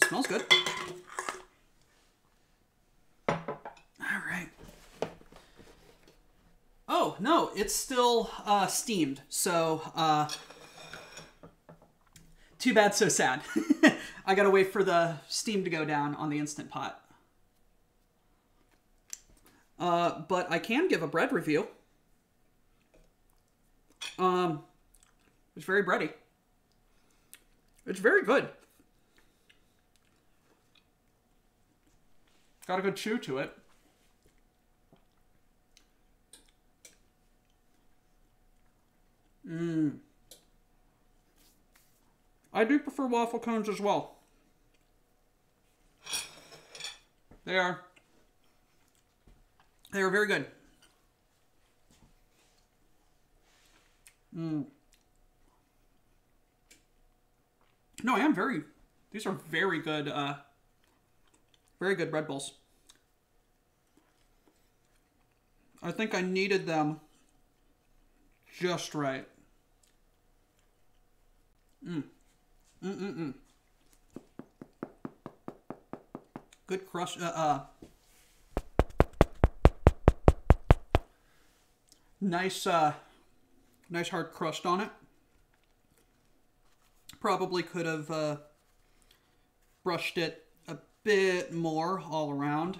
Smells good. All right. Oh, no, it's still steamed. So, too bad, so sad. I gotta wait for the steam to go down on the Instant Pot. But I can give a bread review. It's very bready. It's very good. Got a good chew to it. I do prefer waffle cones as well. They are They are very good. No, I am very... These are very good Red Bulls. I think I kneaded them just right. Good crust. Nice, nice hard crust on it. Probably could have brushed it a bit more all around.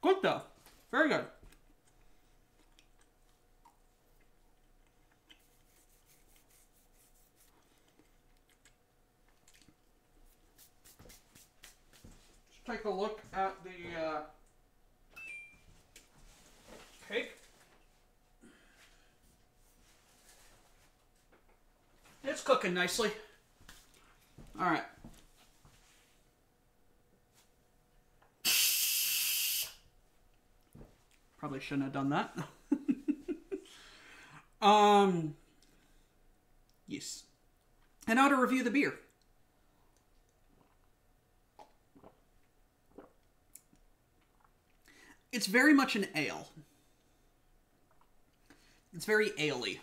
Good though. Very good. Let's take a look at the cake. It's cooking nicely. All right. Probably shouldn't have done that. Yes. And now to review the beer. It's very much an ale. It's very ale-y.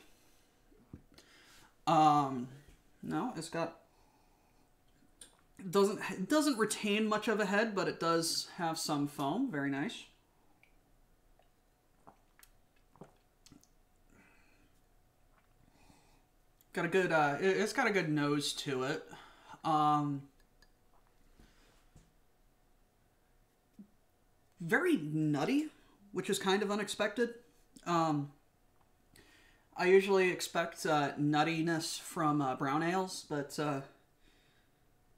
No, it's got... It doesn't retain much of a head, but it does have some foam. Very nice. Got a good, it's got a good nose to it. Very nutty, which is kind of unexpected. I usually expect nuttiness from brown ales, but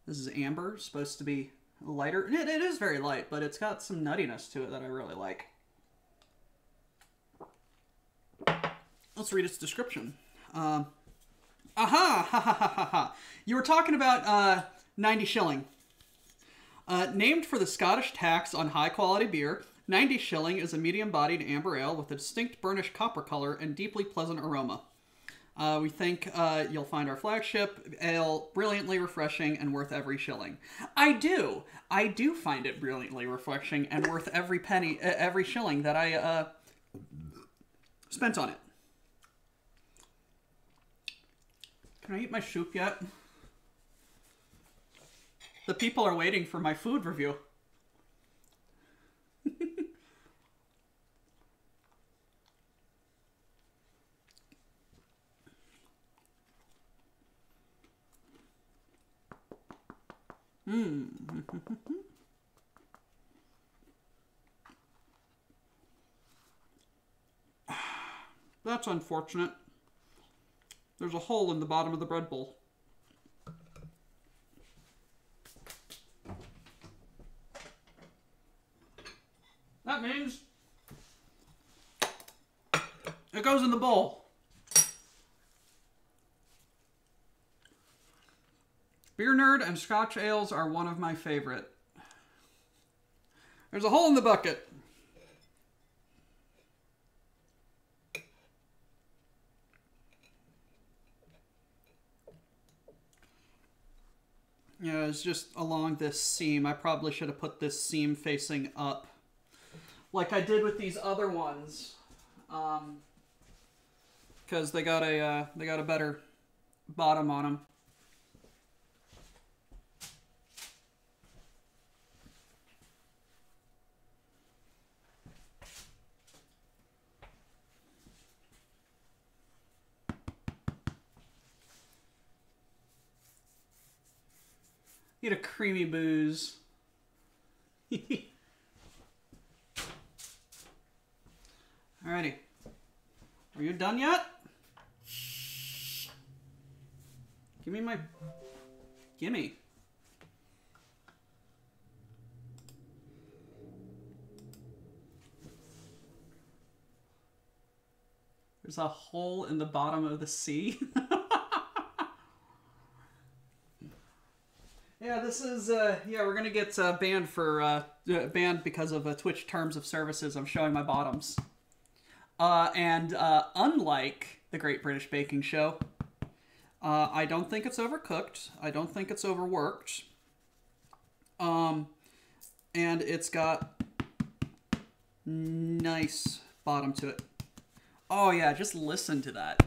this is amber, supposed to be lighter. It is very light, but it's got some nuttiness to it that I really like. Let's read its description. You were talking about 90 shilling. Named for the Scottish tax on high-quality beer, 90 shilling is a medium-bodied amber ale with a distinct burnished copper color and deeply pleasant aroma. We think you'll find our flagship ale brilliantly refreshing and worth every shilling. I do find it brilliantly refreshing and worth every penny, every shilling that I spent on it. Can I eat my soup yet? The people are waiting for my food review. That's unfortunate. There's a hole in the bottom of the bread bowl. That means it goes in the bowl. Beer Nerd and Scotch ales are one of my favorite. There's a hole in the bucket. Yeah, it's just along this seam. I probably should have put this seam facing up, like I did with these other ones, because they got a better bottom on them. Need a creamy booze. Alrighty. Are you done yet? Give me my... Gimme. There's a hole in the bottom of the sea. Yeah, this is, yeah, we're gonna get banned for, banned because of Twitch terms of services. I'm showing my bottoms. And unlike the Great British Baking Show, I don't think it's overcooked. I don't think it's overworked. And it's got nice bottom to it. Oh yeah, just listen to that.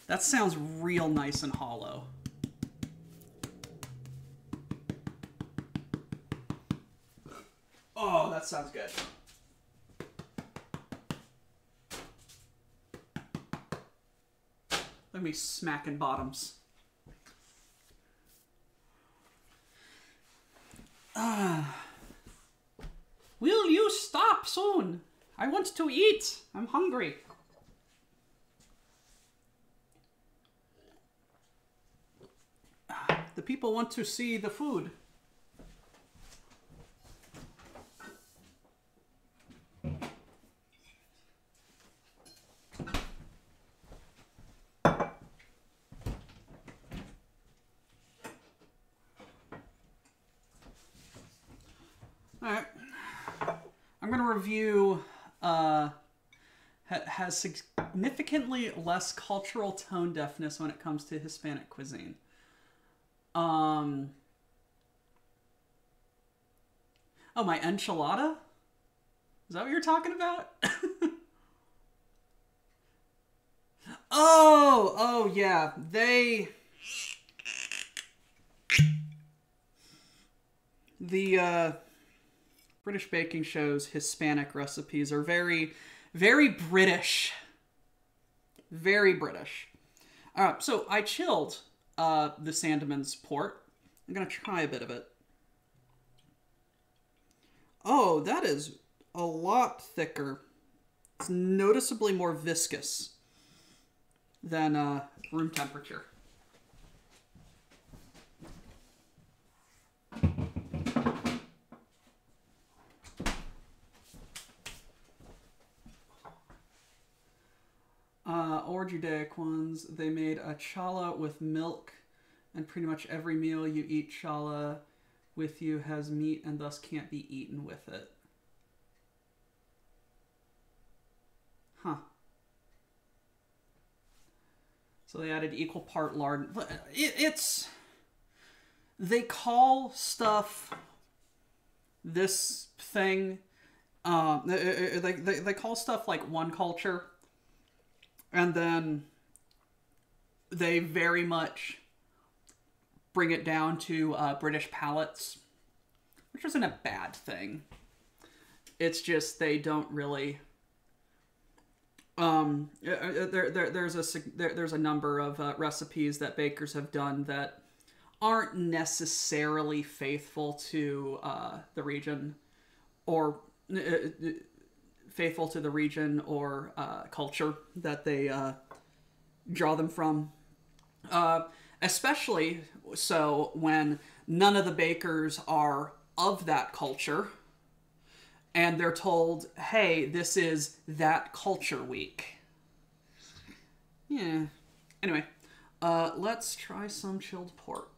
That sounds real nice and hollow. Oh, that sounds good. Look at me smacking bottoms. Will you stop soon? I want to eat. I'm hungry. The people want to see the food. Alright. I'm going to review has significantly less cultural tone deafness when it comes to Hispanic cuisine. Oh, my enchilada? Is that what you're talking about? Oh, yeah. The British baking show's Hispanic recipes are very, very British. Very British. Alright, so I chilled the Sandeman's port. I'm gonna try a bit of it. Oh, that is a lot thicker. It's noticeably more viscous than room temperature. Or Judaic ones, they made a challah with milk, and pretty much every meal you eat challah with you has meat and thus can't be eaten with it. Huh. So they added equal part lard. They call stuff this thing, they call stuff like one culture, and then they very much bring it down to British palates, which isn't a bad thing. It's just they don't really. There's a number of recipes that bakers have done that aren't necessarily faithful to the region, or culture that they draw them from. Especially so when none of the bakers are of that culture, and they're told, hey, this is that culture week. Yeah. Anyway, let's try some chilled pork.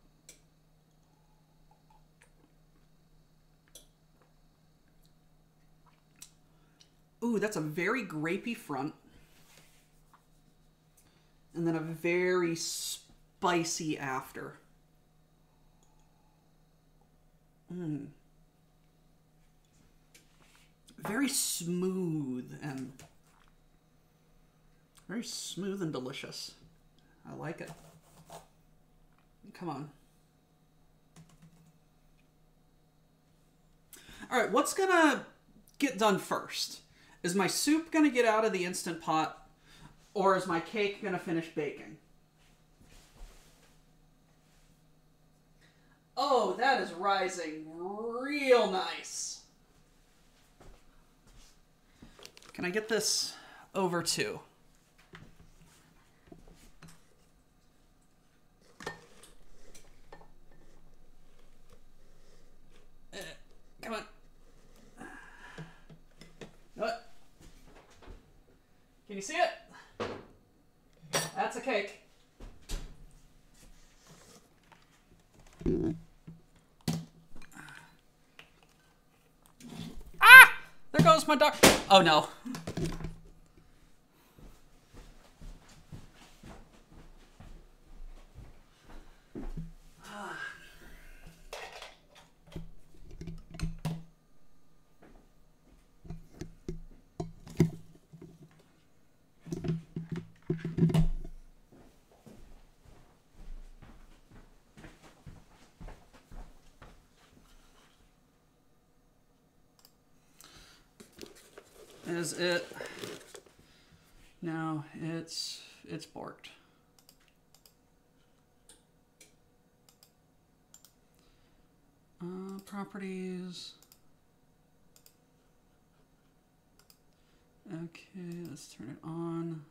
Ooh, that's a very grapey front. And then a very spicy after. Very smooth and delicious. I like it. Come on. All right, what's gonna get done first? Is my soup gonna get out of the Instant Pot, or is my cake gonna finish baking? Oh, that is rising real nice. Can I get this over too? Come on. What? Can you see it? That's a cake. Ah! There goes my dog. Oh no. Is it? No, it's borked. Properties. Okay, let's turn it on.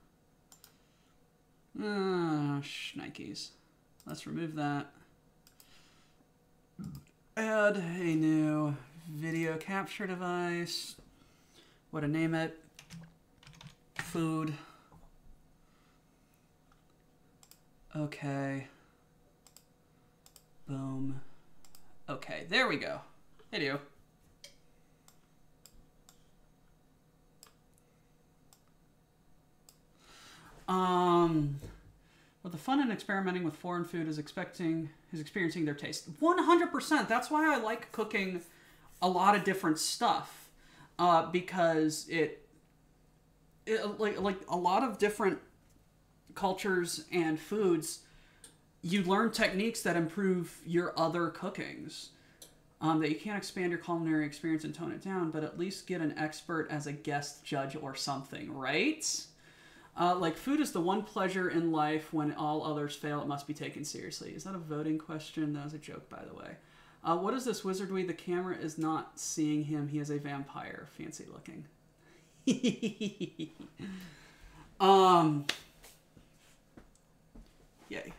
Shnikes. Let's remove that. Add a new video capture device. What to name it? Food. Okay. Boom. Okay, there we go. Hey, do. But the fun in experimenting with foreign food is experiencing their taste. 100%. That's why I like cooking a lot of different stuff, because it like a lot of different cultures and foods, you learn techniques that improve your other cookings. That you can't expand your culinary experience and tone it down, but at least get an expert as a guest judge or something, right? Like, food is the one pleasure in life. When all others fail, it must be taken seriously. Is that a voting question? That was a joke, by the way. What is this wizardry? The camera is not seeing him. He is a vampire. Fancy looking. Yay.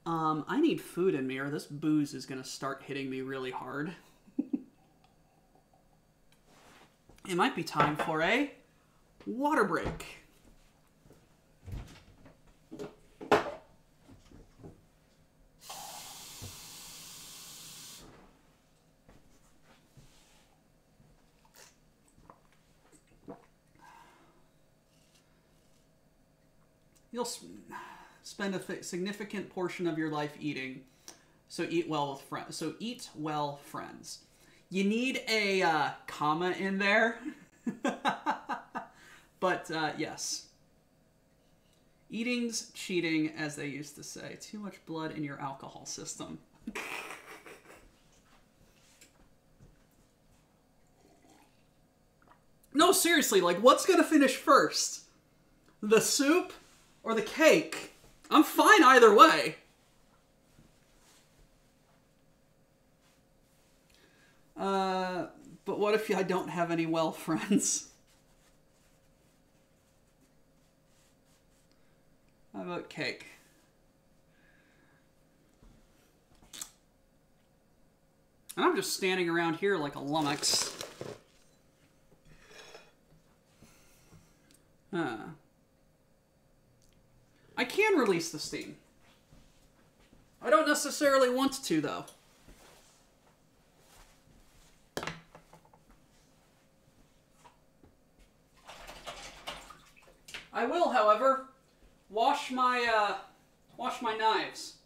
I need food in me, or this booze is going to start hitting me really hard. It might be time for a water break. You'll spend a significant portion of your life eating, so eat well with friends. So eat well, friends. You need a comma in there, but yes. Eating's cheating, as they used to say. Too much blood in your alcohol system. No, seriously, like, what's gonna finish first? The soup or the cake? I'm fine either way. But what if I don't have any well friends? How about cake? And I'm just standing around here like a lummox. I can release the steam. I don't necessarily want to, though. I will, however, wash my knives.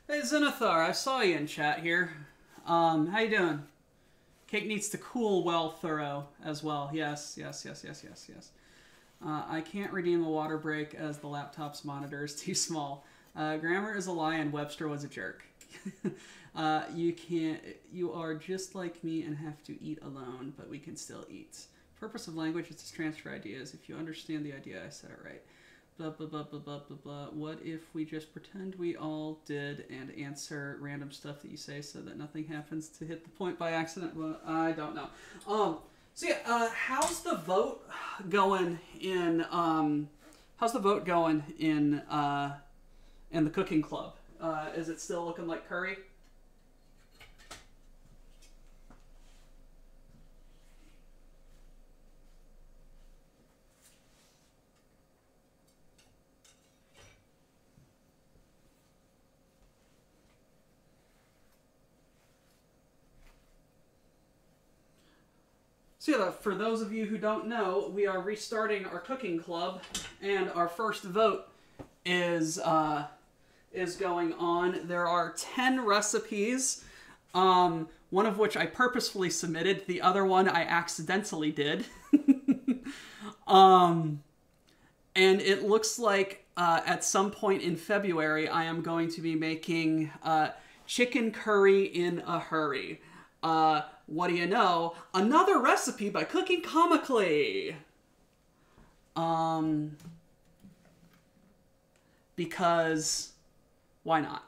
Hey Zenithar, I saw you in chat here. How you doing? Cake needs to cool well thorough as well. Yes. I can't redeem a water break as the laptop's monitor is too small. Grammar is a lie and Webster was a jerk. You are just like me and have to eat alone, but we can still eat. Purpose of language is to transfer ideas. If you understand the idea, I said it right. Blah, blah, blah, blah, blah, blah, blah. What if we just pretend we all did and answer random stuff that you say so that nothing happens to hit the point by accident? Well, I don't know. So yeah, how's the vote going in, in the cooking club? Is it still looking like curry? So yeah, for those of you who don't know, we are restarting our cooking club, and our first vote is going on. There are 10 recipes, one of which I purposefully submitted, the other one I accidentally did. And it looks like at some point in February I am going to be making chicken curry in a hurry. What do you know? Another recipe by Cooking Comically. Because why not?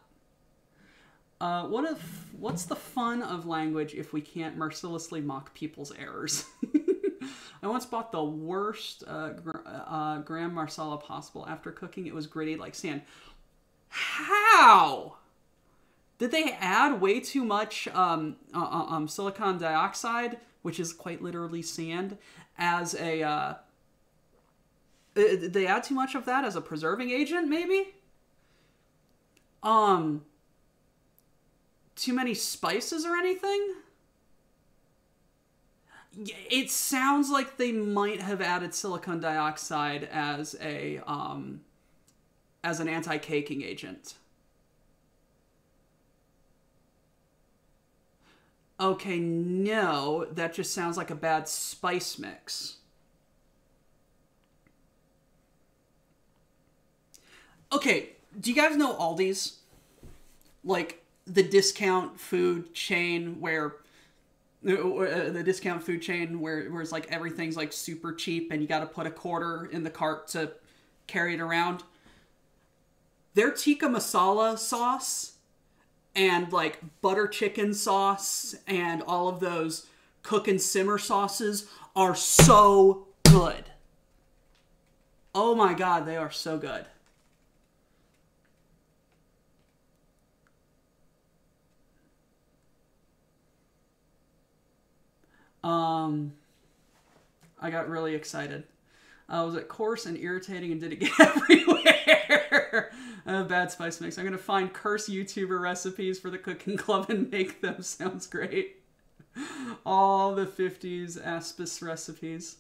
What's the fun of language if we can't mercilessly mock people's errors? I once bought the worst Graham Marsala possible. After cooking, it was gritty like sand. How? Did they add way too much silicon dioxide, which is quite literally sand, as a... did they add too much of that as a preserving agent, maybe? Too many spices or anything? It sounds like they might have added silicon dioxide as a as an anti-caking agent. Okay, no, that just sounds like a bad spice mix. Okay, do you guys know Aldi's? Like, the discount food chain where... the discount food chain where it's like everything's like super cheap and you gotta put a quarter in the cart to carry it around. Their tikka masala sauce and like butter chicken sauce and all of those cook and simmer sauces are so good. Oh my god, they are so good. I got really excited. Was it coarse and irritating and did it get everywhere? Bad spice mix. I'm going to find curse YouTuber recipes for the cooking club and make them. Sounds great. All the 50s Aspis recipes.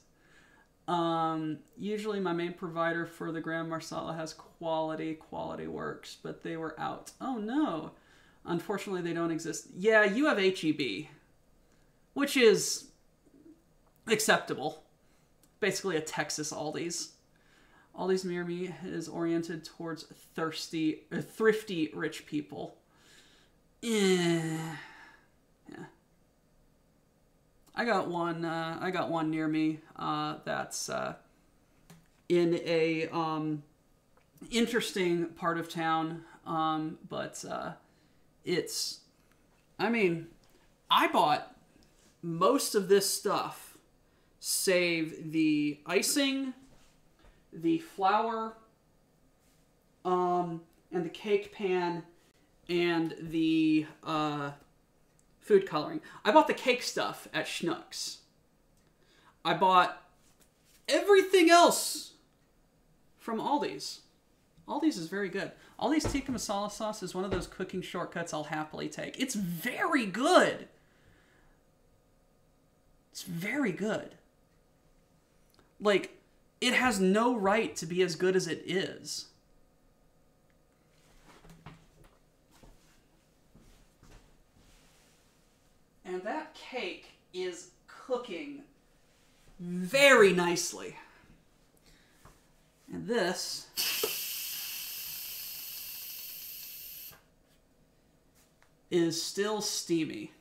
Usually my main provider for the Graham Marsala has Quality Works, but they were out. Oh no. Unfortunately, they don't exist. Yeah, you have HEB, which is acceptable. Basically a Texas Aldi's. Aldi's near me is oriented towards thrifty rich people. Yeah. I got one near me that's in a interesting part of town, but it's... I mean, I bought most of this stuff, save the icing, the flour, and the cake pan, and the food coloring. I bought the cake stuff at Schnucks. I bought everything else from Aldi's. Aldi's is very good. Aldi's tikka masala sauce is one of those cooking shortcuts I'll happily take. It's very good. It's very good. Like, it has no right to be as good as it is. And that cake is cooking very nicely. And this is still steamy.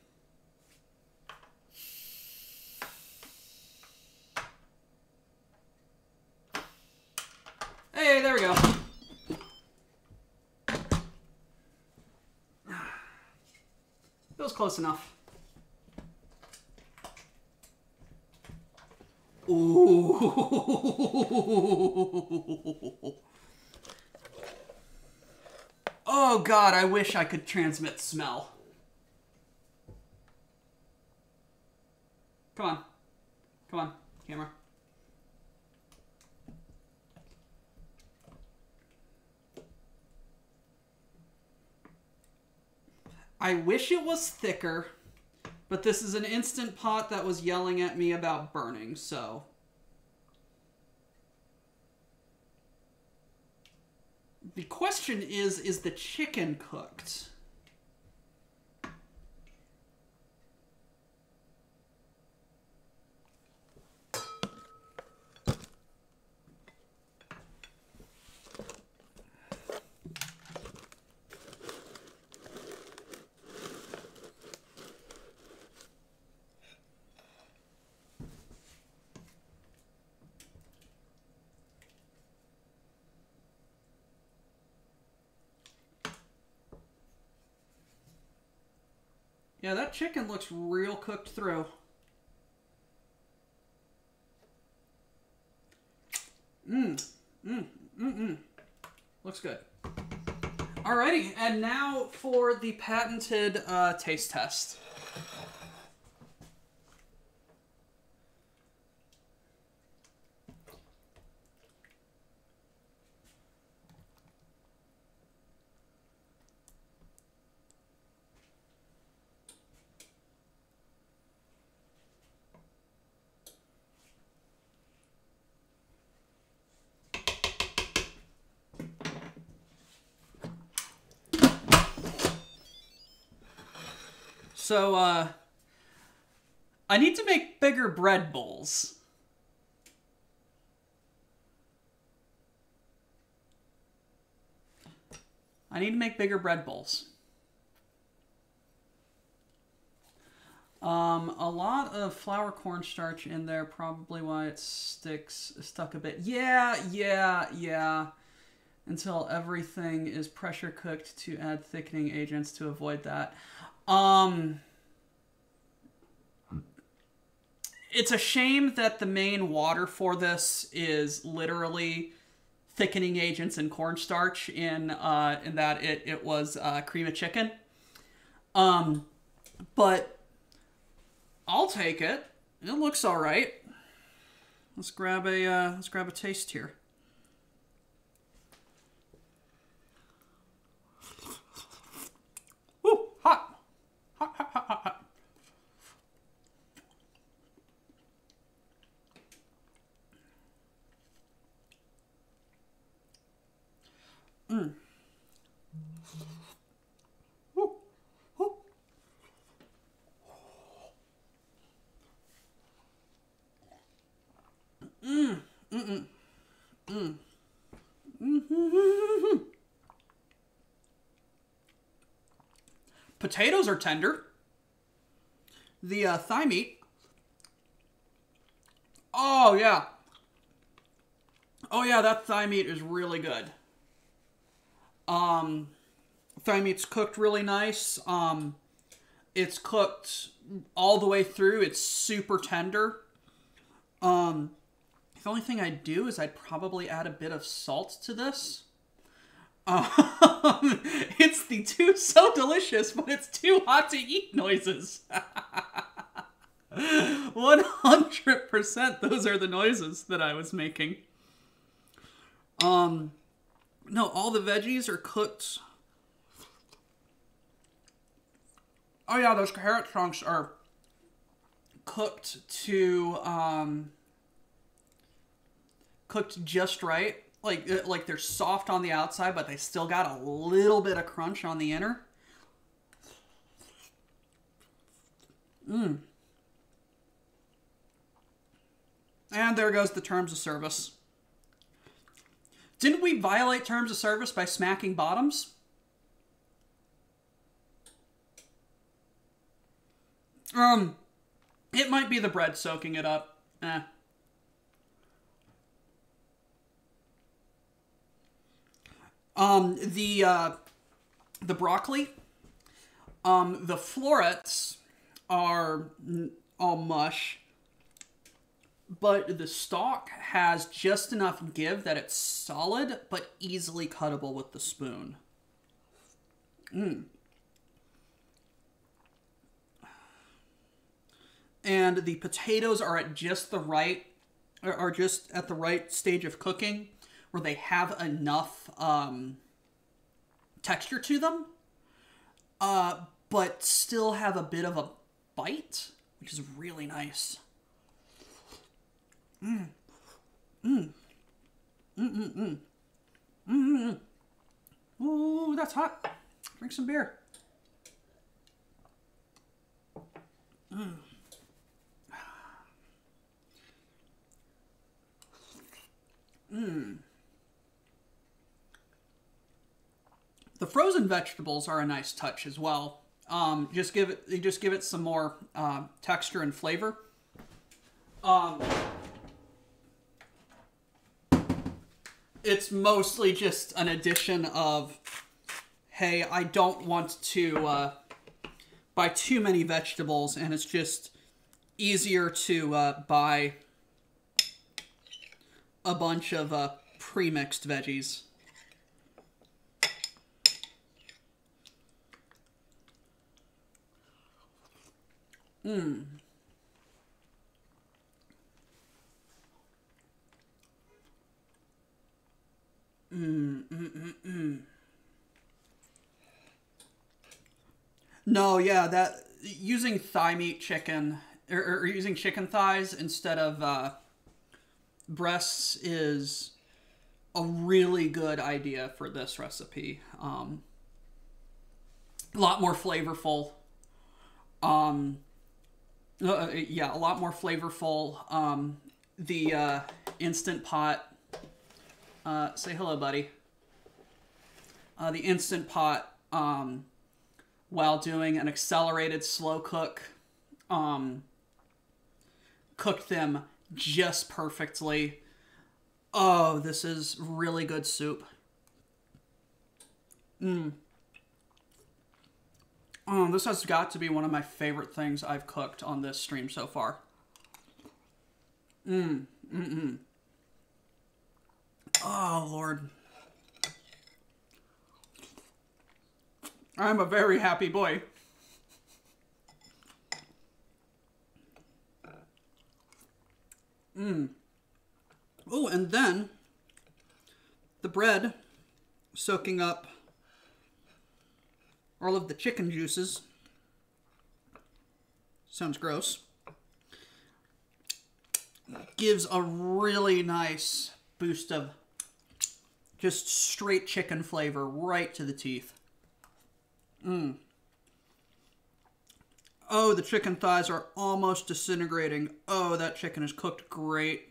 Hey, there we go. Feels close enough. Ooh. Oh God, I wish I could transmit smell. Come on. Come on, camera. I wish it was thicker, but this is an Instant Pot that was yelling at me about burning, so. The question is the chicken cooked? Yeah, that chicken looks real cooked through. Looks good. Alrighty, and now for the patented taste test. So, I need to make bigger bread bowls. I need to make bigger bread bowls. A lot of flour cornstarch in there, probably why it stuck a bit. Yeah. Until everything is pressure cooked to add thickening agents to avoid that. It's a shame that the main water for this is literally thickening agents and cornstarch in that it was cream of chicken. But I'll take it. It looks all right. Let's grab a taste here. Ooh, hot. Hot. Potatoes are tender. The thigh meat. Oh yeah, that thigh meat is really good. Thigh meat's cooked really nice. It's cooked all the way through. It's super tender. The only thing I'd do is I'd probably add a bit of salt to this. It's the too so delicious, but it's too hot to eat noises. 100% those are the noises that I was making. No, all the veggies are cooked. Oh yeah, those carrot chunks are cooked to cooked just right. Like they're soft on the outside, but they still got a little bit of crunch on the inner. And there goes the terms of service. Didn't we violate terms of service by smacking bottoms? It might be the bread soaking it up. The broccoli, the florets are all mush, but the stalk has just enough give that it's solid, but easily cuttable with the spoon. And the potatoes are at just the right stage of cooking where they have enough texture to them, but still have a bit of a bite, which is really nice. Ooh, that's hot. Drink some beer. The frozen vegetables are a nice touch as well. Just give it some more texture and flavor. It's mostly just an addition of, hey, I don't want to buy too many vegetables, and it's just easier to buy a bunch of pre-mixed veggies. No, yeah, that using thigh meat chicken or using chicken thighs instead of breasts is a really good idea for this recipe. A lot more flavorful. Yeah, a lot more flavorful. The Instant Pot. Say hello, buddy. The Instant Pot, while doing an accelerated slow cook, cooked them just perfectly. Oh, this is really good soup. Oh, this has got to be one of my favorite things I've cooked on this stream so far. Oh, Lord. I'm a very happy boy. Oh, and then the bread soaking up all of the chicken juices. Sounds gross. Gives a really nice boost of just straight chicken flavor right to the teeth. Oh, the chicken thighs are almost disintegrating. Oh, that chicken is cooked great.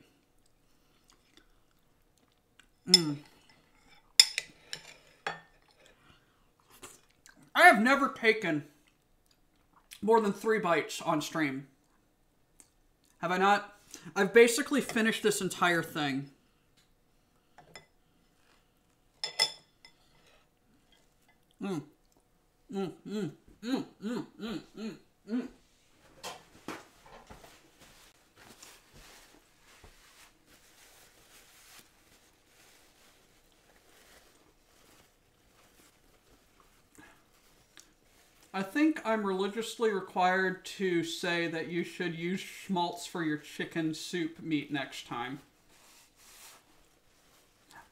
I have never taken more than 3 bites on stream. Have I not? I've basically finished this entire thing. I think I'm religiously required to say that you should use schmaltz for your chicken soup meat next time.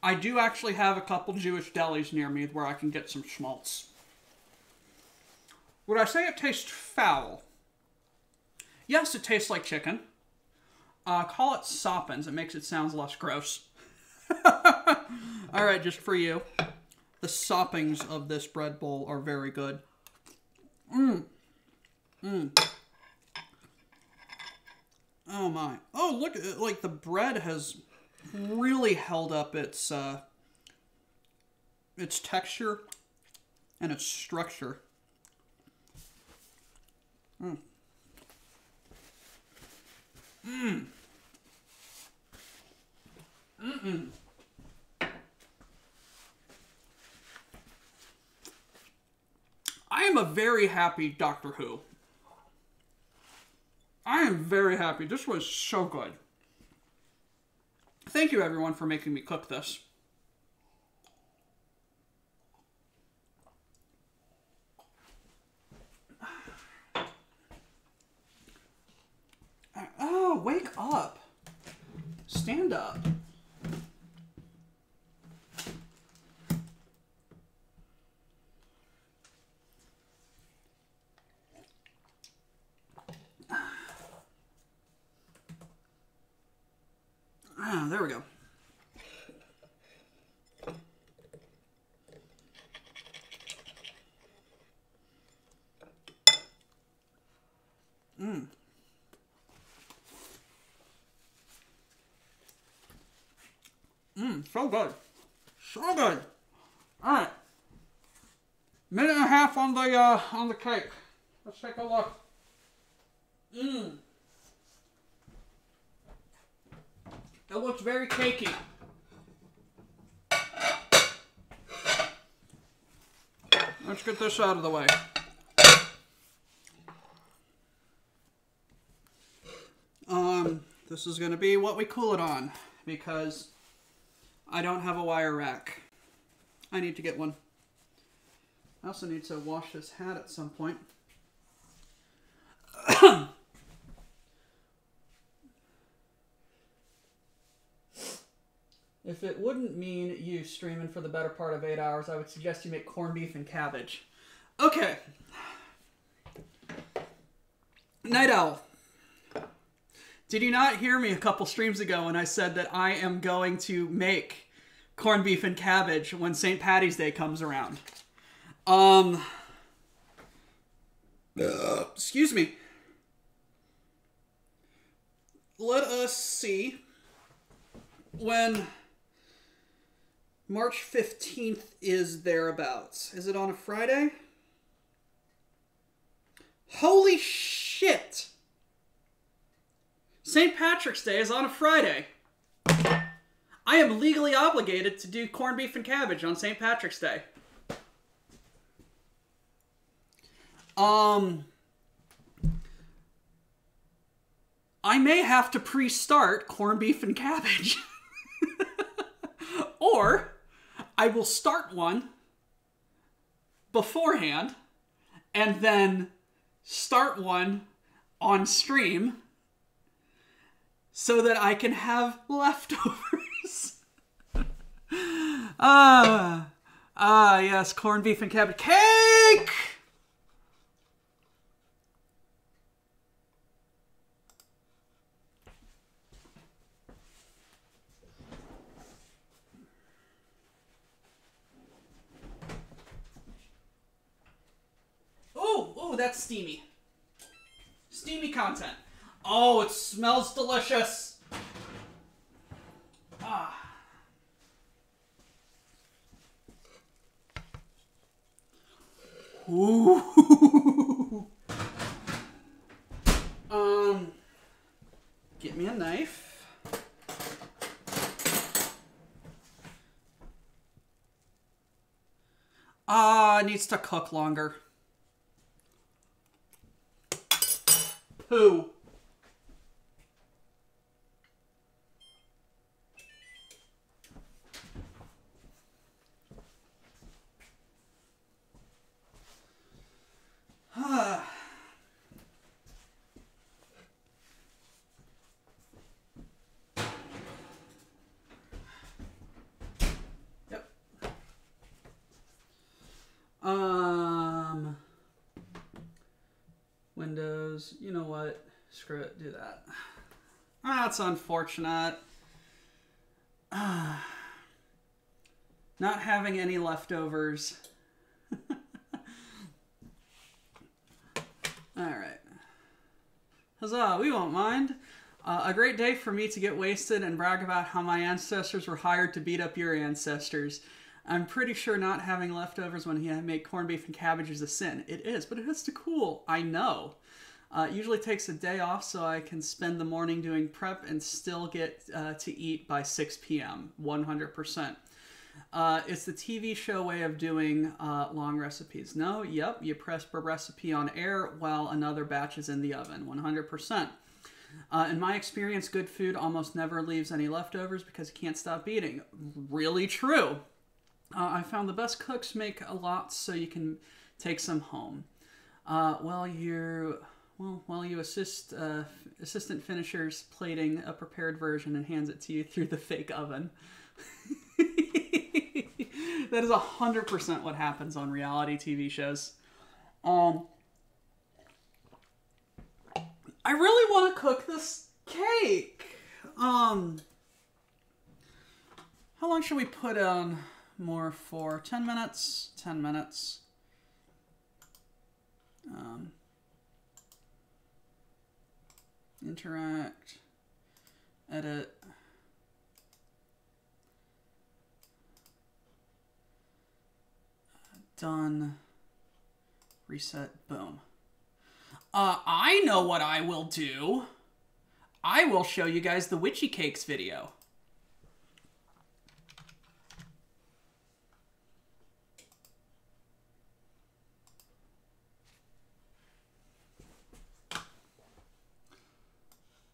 I do actually have a couple Jewish delis near me where I can get some schmaltz. Would I say it tastes foul? Yes, it tastes like chicken. Call it soppins. It makes it sound less gross. Alright, just for you. The soppings of this bread bowl are very good. Oh my. Oh, look, like the bread has really held up its texture and its structure. I am a very happy Doctor Who. I am very happy. This was so good. Thank you, everyone, for making me cook this. Oh, wake up. Stand up. Ah, there we go. So good. So good. Alright. Minute and a half on the cake. Let's take a look. It looks very cakey. Let's get this out of the way. This is going to be what we cool it on, because I don't have a wire rack. I need to get one. I also need to wash this hat at some point. If it wouldn't mean you streaming for the better part of 8 hours, I would suggest you make corned beef and cabbage. Okay. Night Owl. Did you not hear me a couple streams ago when I said that I am going to make corned beef and cabbage when St. Patty's Day comes around? Excuse me. Let us see when March 15th is thereabouts. Is it on a Friday? Holy shit! St. Patrick's Day is on a Friday. I am legally obligated to do corned beef and cabbage on St. Patrick's Day. I may have to pre-start corned beef and cabbage. Or I will start one beforehand and then start one on stream so that I can have leftovers. Yes, corned beef and cabbage. Cake! Oh, that's steamy. Steamy content. Oh, it smells delicious. Ah. Ooh. Get me a knife. It needs to cook longer. Who? Yep. Windows, you know what? Screw it, do that. That's unfortunate. Not having any leftovers. Alright. Huzzah, we won't mind. A great day for me to get wasted and brag about how my ancestors were hired to beat up your ancestors. I'm pretty sure not having leftovers when you make corned beef and cabbage is a sin. It is, but it has to cool. I know. Usually takes a day off so I can spend the morning doing prep and still get to eat by 6 p.m. 100%. It's the TV show way of doing long recipes. No, yep, you press a recipe on air while another batch is in the oven. 100%. In my experience, good food almost never leaves any leftovers because you can't stop eating. Really true. I found the best cooks make a lot so you can take some home. While you assist assistant finishers plating a prepared version and hands it to you through the fake oven. That is 100% what happens on reality TV shows. I really want to cook this cake. How long should we put on more for? 10 minutes? 10 minutes. Interact. Edit. Done. Reset. Boom. I know what I will do. I will show you guys the witchy cakes video.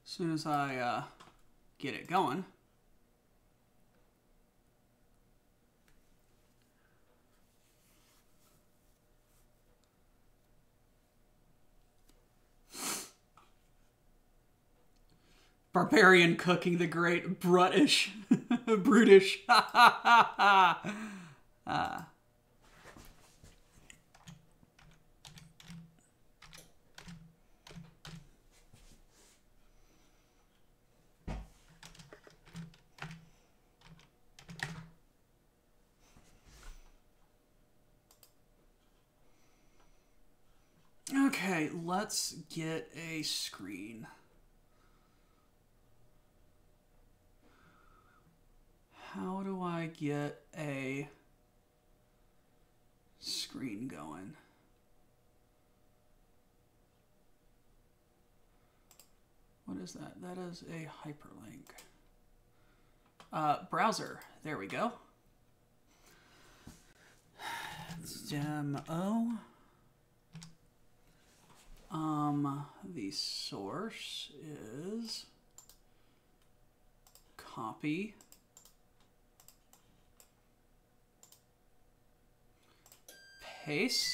As soon as I get it going. Barbarian cooking the great brutish. Brutish. Okay, let's get a screen. How do I get a screen going? What is that? That is a hyperlink. Browser. There we go. Demo. The source is copy. Paste.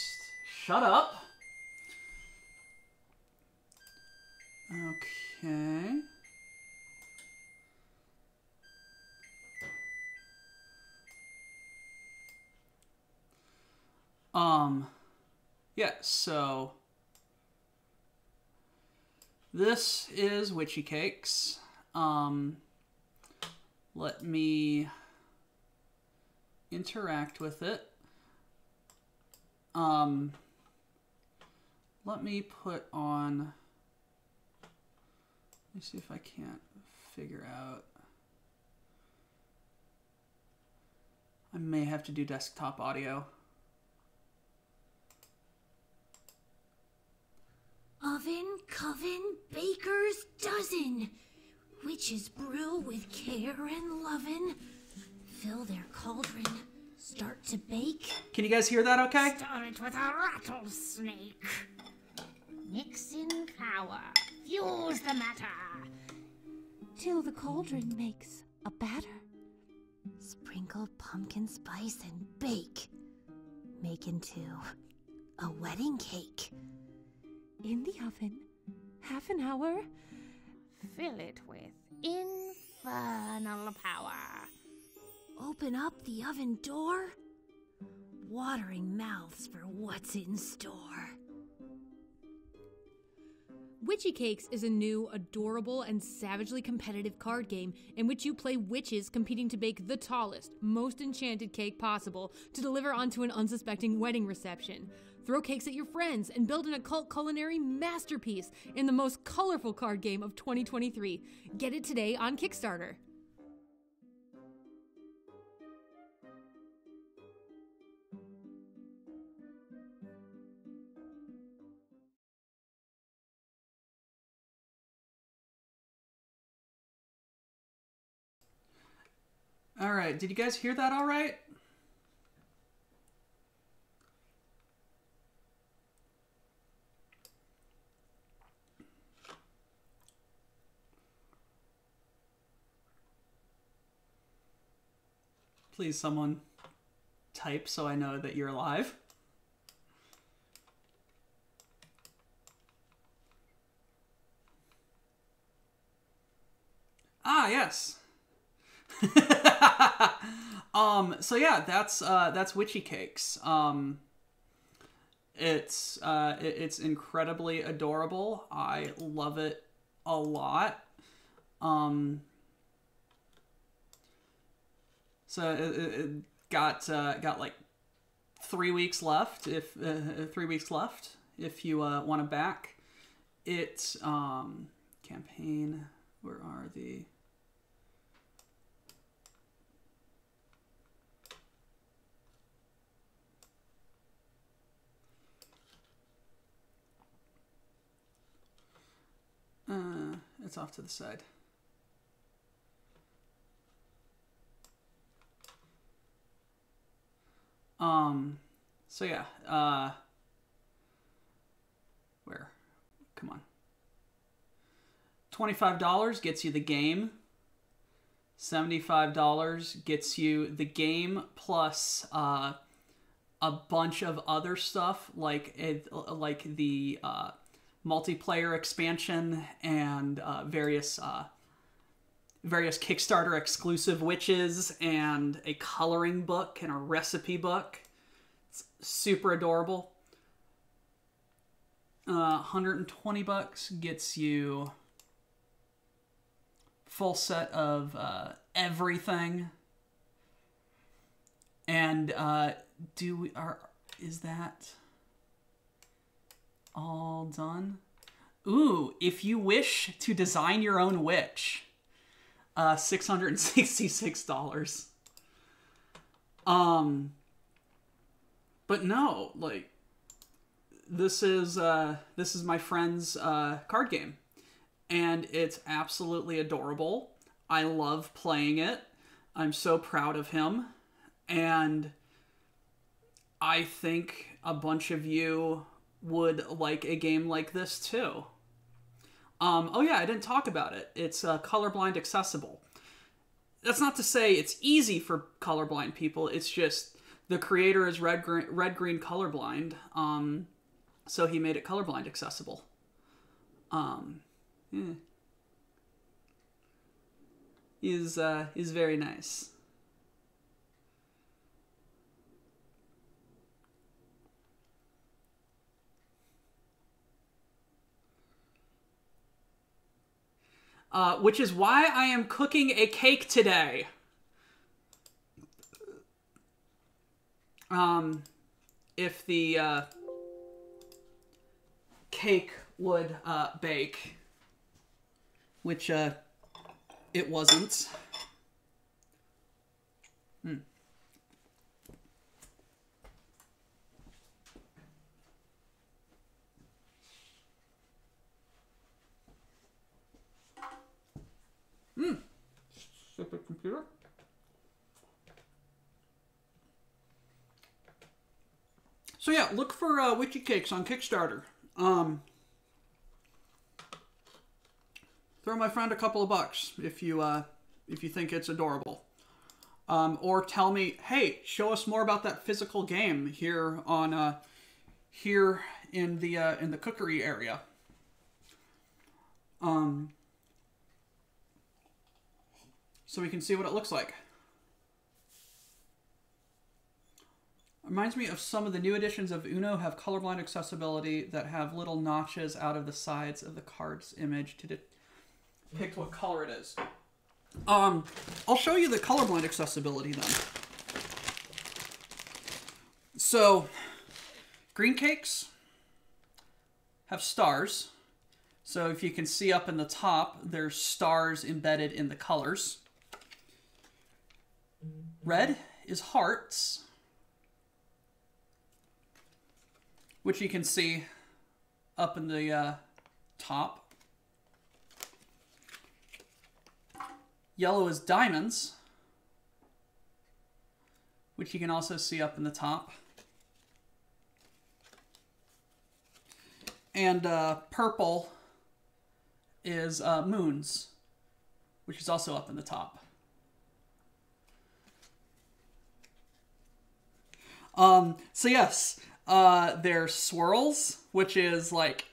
Shut up. Okay. Yeah, so this is Witchy Cakes. Let me interact with it. Let me put on, let me see if I can't figure out. I may have to do desktop audio. Oven, coven, baker's dozen. Witches brew with care and lovin'. Fill their cauldron, start to bake. Can you guys hear that okay? Start with a rattlesnake. Mix in flour, fuse the matter. Till the cauldron makes a batter. Sprinkle pumpkin spice and bake. Make into a wedding cake. In the oven, half an hour. Fill it with infernal power. Open up the oven door. Watering mouths for what's in store. Witchy Cakes is a new, adorable, and savagely competitive card game in which you play witches competing to bake the tallest, most enchanted cake possible to deliver onto an unsuspecting wedding reception. Throw cakes at your friends and build an occult culinary masterpiece in the most colorful card game of 2023. Get it today on Kickstarter. All right, did you guys hear that all right? Please, someone type so I know that you're alive. Ah, yes. So yeah, that's Witchy Cakes. It's incredibly adorable. I love it a lot. So it got like 3 weeks left. If 3 weeks left, if you want to back it. Campaign. Where are the? It's off to the side. So yeah, where? Come on. $25 gets you the game. $75 gets you the game plus a bunch of other stuff like the multiplayer expansion and various Kickstarter exclusive witches and a coloring book and a recipe book. It's super adorable. $120 gets you full set of everything. And is that all done? Ooh, if you wish to design your own witch, $666. But no, like this is my friend's card game, and it's absolutely adorable. I love playing it. I'm so proud of him, and I think a bunch of you would like a game like this too. Oh yeah, I didn't talk about it. It's colorblind accessible. That's not to say it's easy for colorblind people. It's just the creator is red-green colorblind, so he made it colorblind accessible. Yeah. He's very nice. Which is why I am cooking a cake today. If the cake would bake, which it wasn't. Stupid computer. So yeah, look for Witchy Cakes on Kickstarter. Throw my friend a couple of bucks if you think it's adorable. Or tell me, hey, show us more about that physical game here on here in the cookery area. So we can see what it looks like. Reminds me of some of the new editions of Uno have colorblind accessibility that have little notches out of the sides of the card's image to depict what color it is. I'll show you the colorblind accessibility then. So, green cakes have stars. So if you can see up in the top, there's stars embedded in the colors. Red is hearts, which you can see up in the top. Yellow is diamonds. which you can also see up in the top. And purple is moons, which is also up in the top. So yes, there's swirls, which is like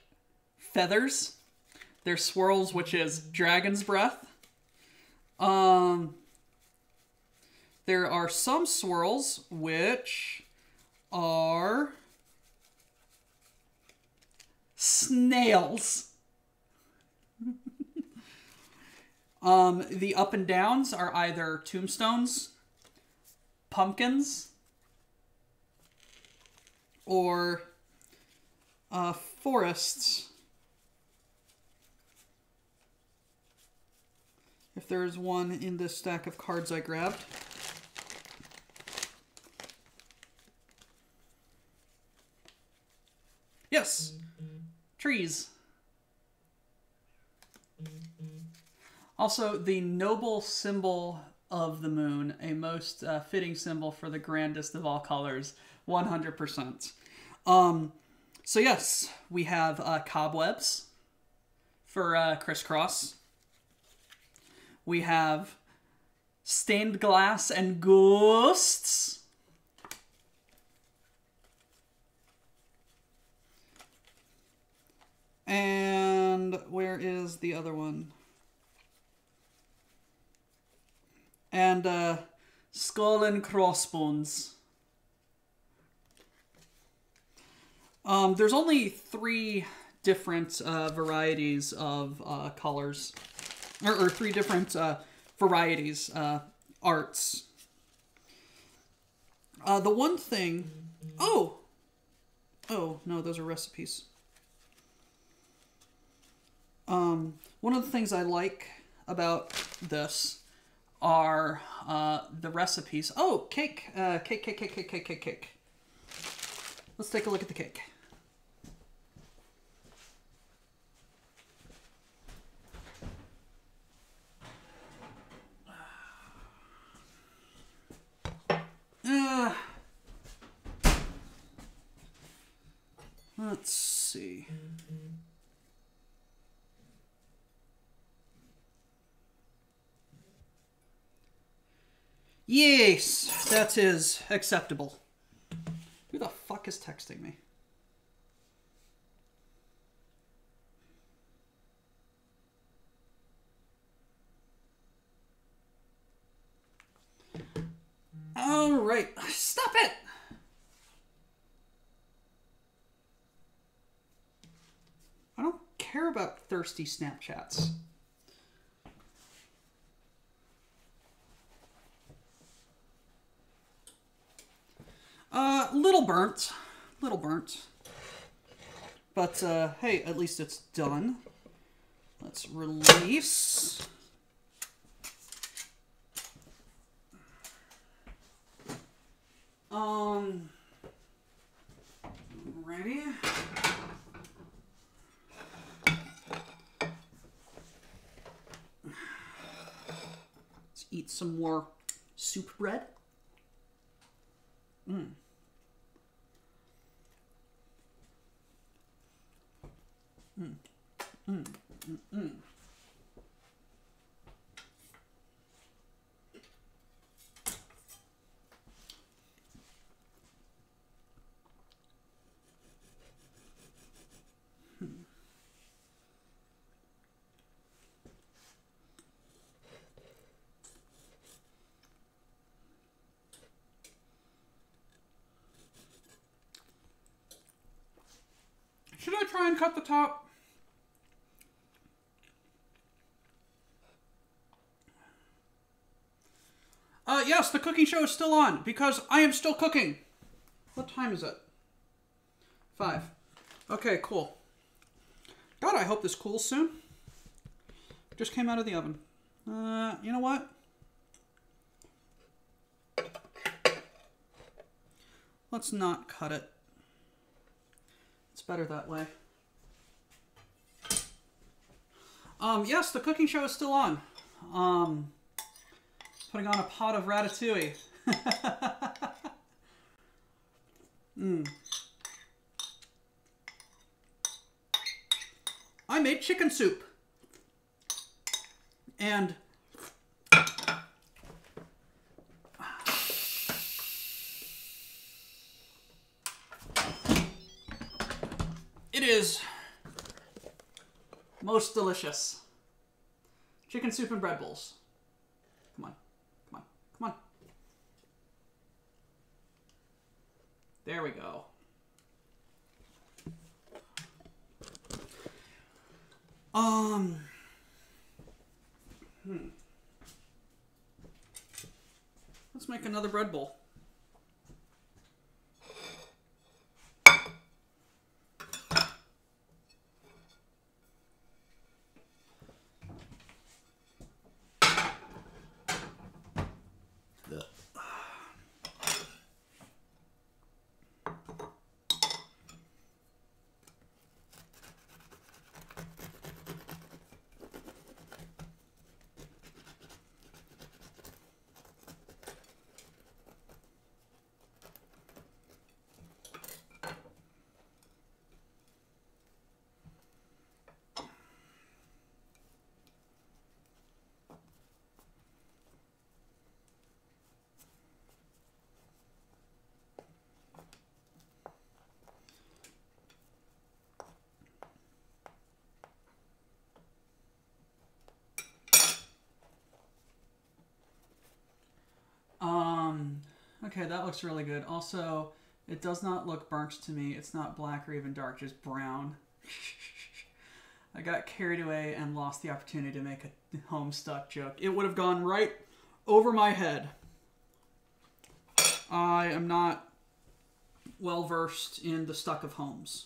feathers. There's swirls, which is dragon's breath. There are some swirls which are snails. The up and downs are either tombstones, pumpkins, or forests. If there's one in this stack of cards I grabbed. Yes, trees. Also, the noble symbol of the moon, a most fitting symbol for the grandest of all colors, 100%. So yes, we have cobwebs for crisscross. We have stained glass and ghosts. And where is the other one? And skull and crossbones. There's only 3 different varieties of colors. Or 3 different varieties, arts. The one thing... Oh, no, those are recipes. One of the things I like about this are the recipes. Oh, cake. Cake. Let's take a look at the cake. Let's see. Yes, that is acceptable. Who the fuck is texting me? All right, stop it. I don't care about thirsty Snapchats. Little burnt. But, hey, at least it's done. Let's release. Ready? Let's eat some more soup bread. Should I try and cut the top? Yes, the cooking show is still on because I am still cooking. What time is it? 5. Okay, cool. God, I hope this cools soon. Just came out of the oven. You know what? Let's not cut it. It's better that way. Yes, the cooking show is still on. Putting on a pot of ratatouille. I made chicken soup. And it is most delicious. Chicken soup and bread bowls. Come on. Come on. Come on. There we go. Let's make another bread bowl. Okay, that looks really good. Also, it does not look burnt to me. It's not black or even dark, just brown. I got carried away and lost the opportunity to make a Homestuck joke. It would have gone right over my head. I am not well versed in the stuck of homes.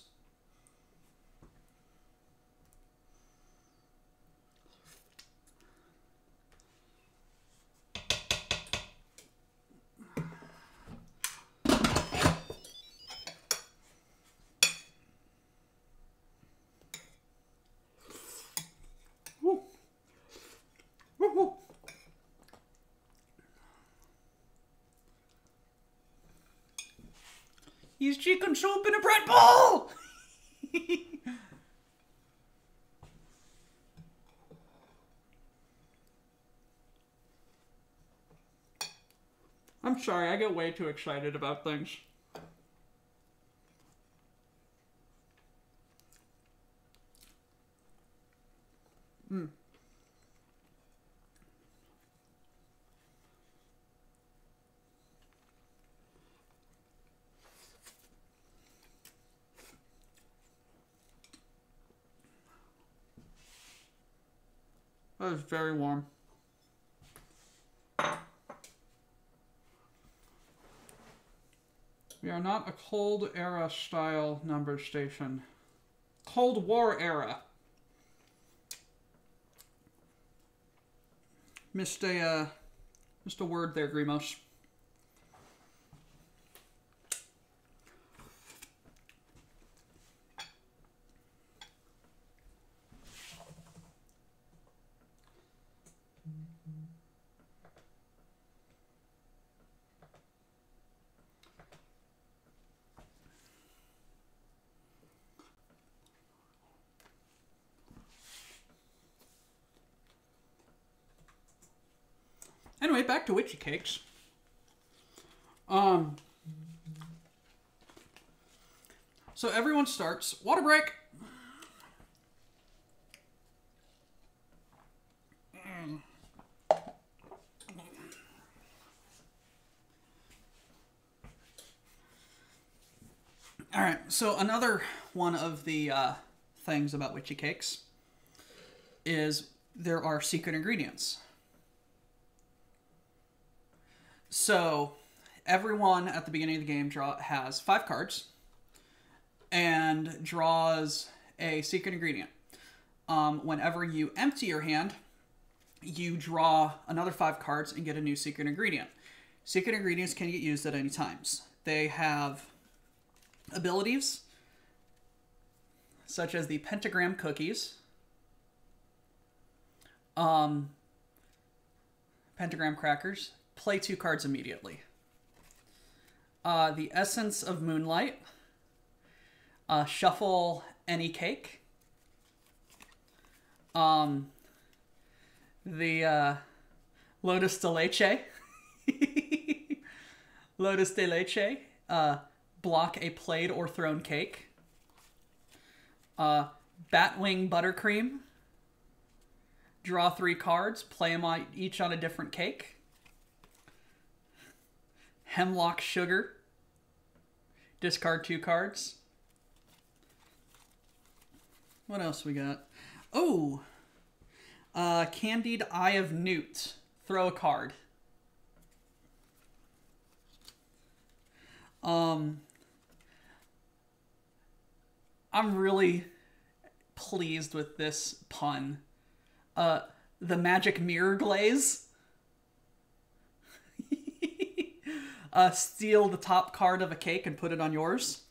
Use chicken soup in a bread bowl! I'm sorry, I get way too excited about things. That is very warm. We are not a Cold Era style number station. Cold War era. Missed a word there, Grimos. Anyway, back to witchy cakes. So everyone starts. Water break! Alright, so another one of the things about witchy cakes is there are secret ingredients. So, everyone at the beginning of the game has 5 cards and draws a secret ingredient. Whenever you empty your hand, you draw another 5 cards and get a new secret ingredient. Secret ingredients can get used at any times. They have abilities such as the pentagram cookies, pentagram crackers. Play 2 cards immediately. The Essence of Moonlight, Shuffle Any Cake, the Lotus de Leche, Lotus de Leche, Block a Played or Thrown Cake, Batwing Buttercream, draw 3 cards, play them each on a different cake, Hemlock Sugar, discard 2 cards. What else we got? Oh! Candied Eye of Newt. Throw a card. I'm really pleased with this pun. The Magic Mirror Glaze. Steal the top card of a cake and put it on yours.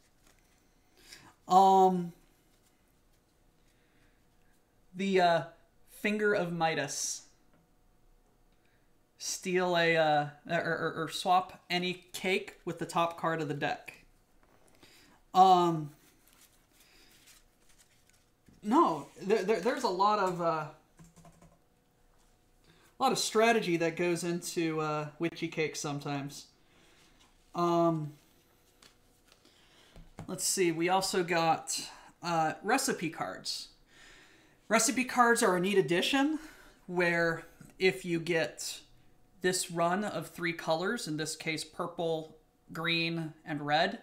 The Finger of Midas. Steal or swap any cake with the top card of the deck. No, there's a lot of strategy that goes into witchy cakes sometimes. Let's see. We also got recipe cards. Recipe cards are a neat addition where if you get this run of 3 colors, in this case purple, green, and red,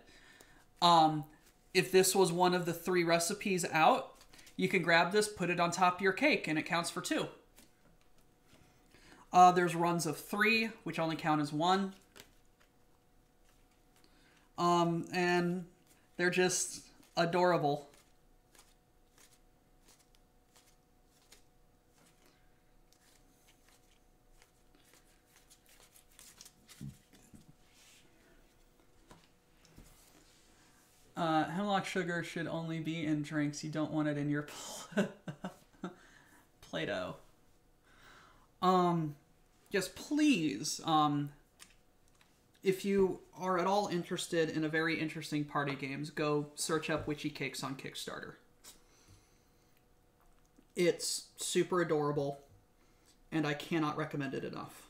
if this was one of the 3 recipes out, you can grab this, put it on top of your cake, and it counts for 2. There's runs of 3, which only count as 1. And they're just adorable. Hemlock sugar should only be in drinks. You don't want it in your Play-Doh. Yes, please. If you are at all interested in a very interesting party games, go search up Witchy Cakes on Kickstarter. It's super adorable, and I cannot recommend it enough.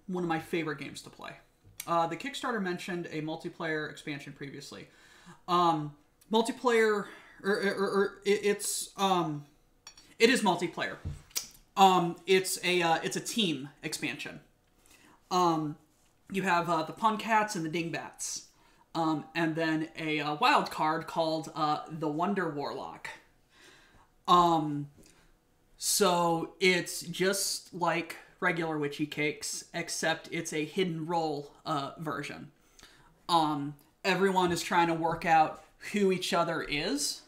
One of my favorite games to play. The Kickstarter mentioned a multiplayer expansion previously. Multiplayer, it is multiplayer. It's a team expansion. You have the Puncats and the Dingbats, and then a wild card called the Wonder Warlock. So it's just like regular Witchy Cakes, except it's a hidden role version. Everyone is trying to work out who each other is,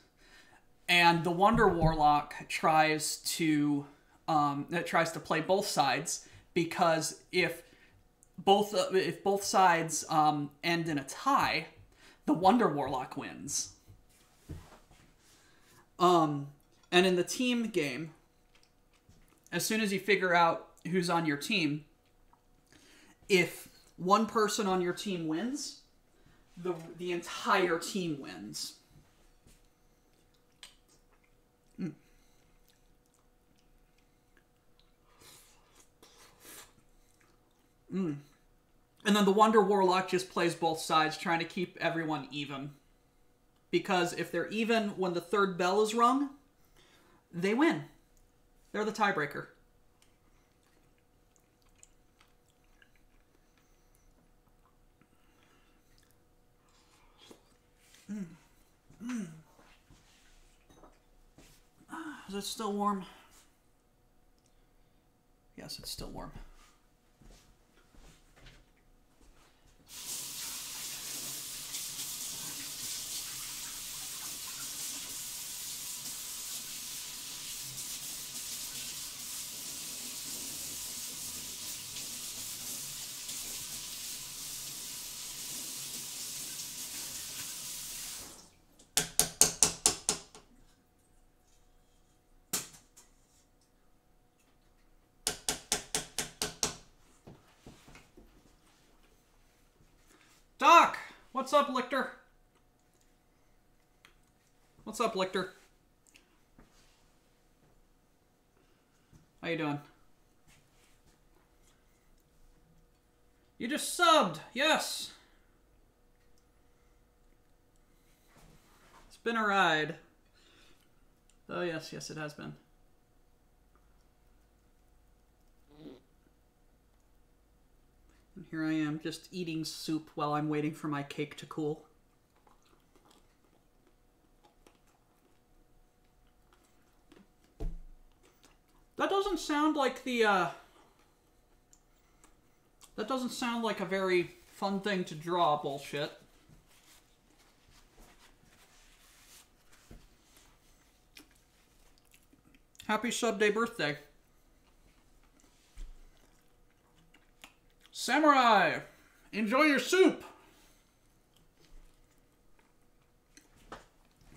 and the Wonder Warlock tries to play both sides, because if both sides end in a tie, the Wonder Warlock wins. And in the team game, as soon as you figure out who's on your team, if one person on your team wins, the entire team wins. And then the Wonder Warlock just plays both sides, trying to keep everyone even. Because if they're even when the 3rd bell is rung, they win. They're the tiebreaker. Is it still warm? Yes, it's still warm. What's up, Lictor? What's up, Lictor? How you doing? You just subbed. Yes. It's been a ride. Oh, yes, yes, it has been. And here I am, just eating soup while I'm waiting for my cake to cool. That doesn't sound like the, that doesn't sound like a very fun thing to draw, bullshit. Happy sub-day birthday. Samurai, enjoy your soup.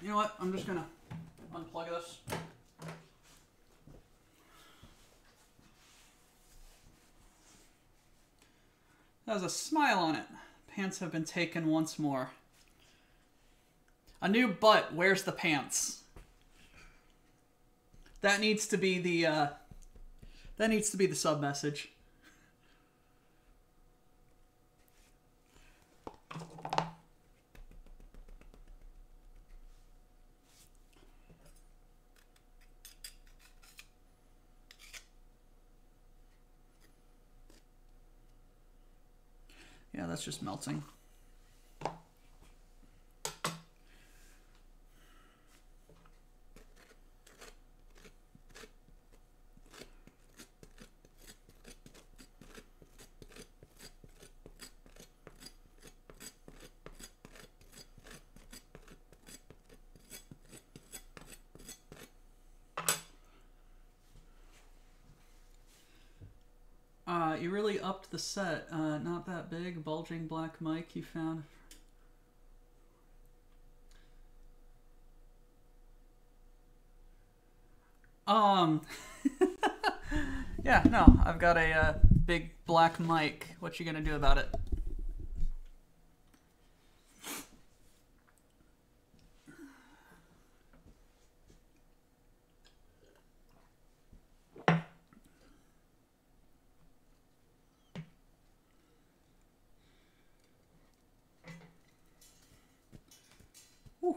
You know what? I'm just gonna unplug this. That has a smile on it. Pants have been taken once more. A new butt. Where's the pants? That needs to be the sub message. Yeah, that's just melting. You really upped the set. Not that big, bulging black mic you found. Yeah, no, I've got a big black mic. What you gonna do about it? Whew.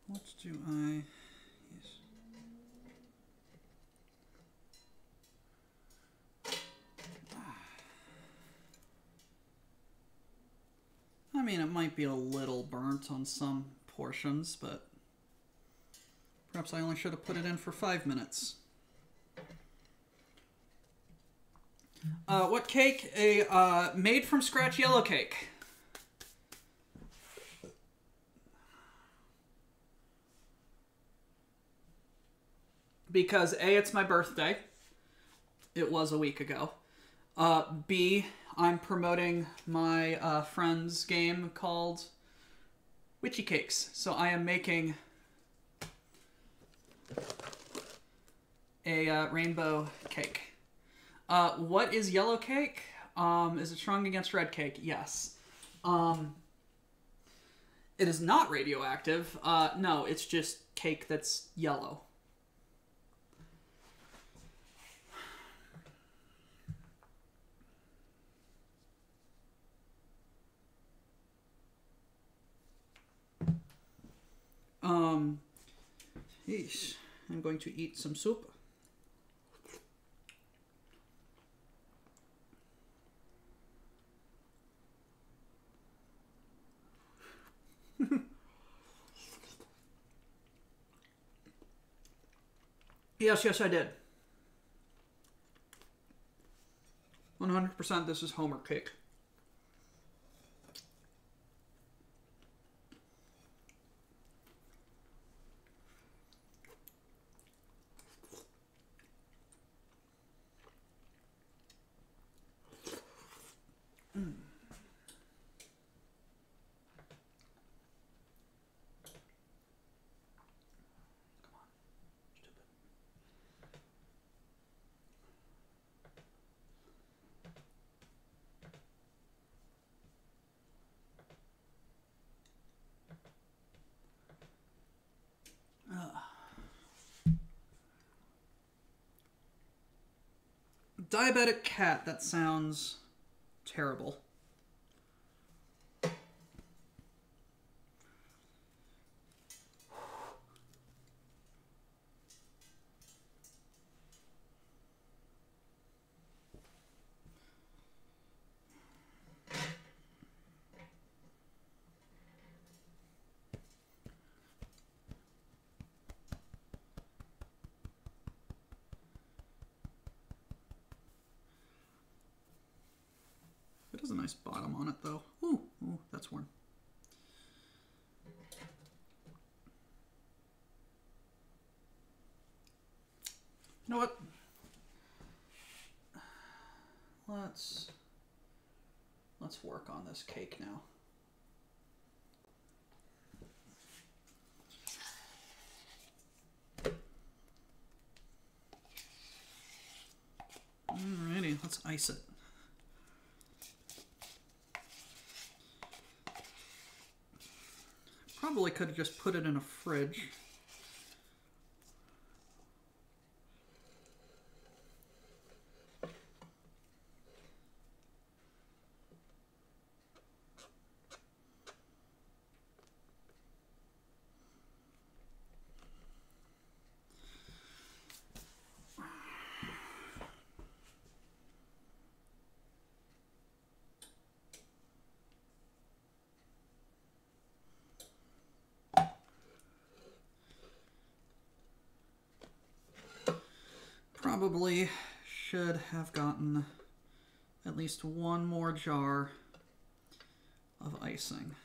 What do I use? I mean, it might be a little burnt on some portions, but perhaps I only should have put it in for 5 minutes. What cake? A made from scratch yellow cake. Because A, it's my birthday. It was a week ago. B, I'm promoting my friend's game called Witchy Cakes. So I am making a rainbow cake. What is yellow cake? Is it strong against red cake? Yes. It is not radioactive. No, it's just cake that's yellow. Yeesh. I'm going to eat some soup. Yes, I did. 100% this is Homer cake. Diabetic cat. That sounds terrible. It has a nice bottom on it, though. Ooh, that's worn. You know what? Let's work on this cake now. Alrighty, let's ice it. Probably could have just put it in a fridge. Probably should have gotten at least one more jar of icing.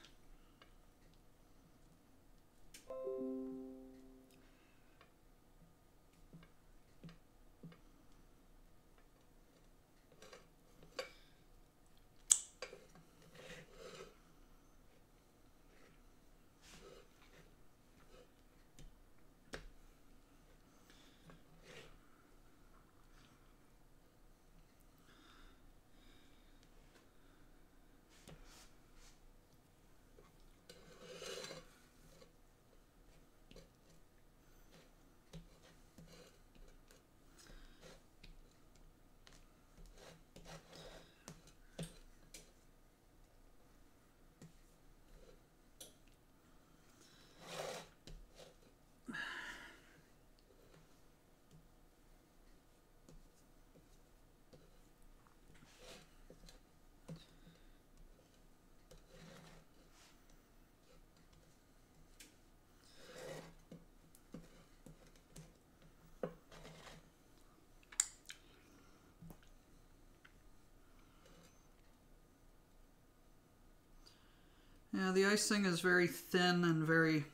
Yeah, the icing is very thin and very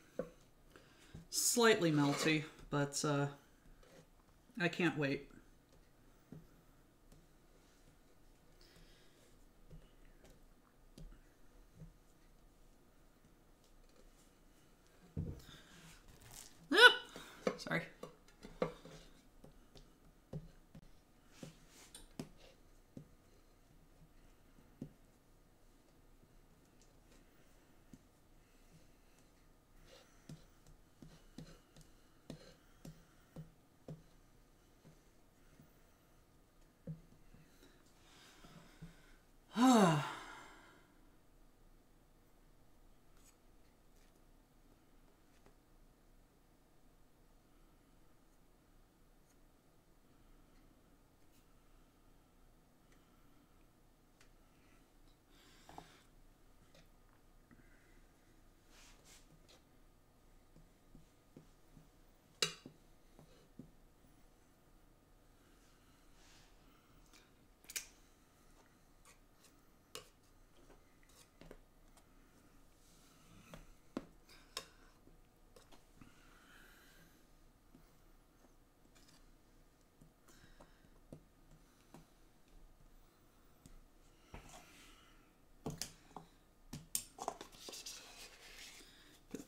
slightly melty, but I can't wait. Sorry.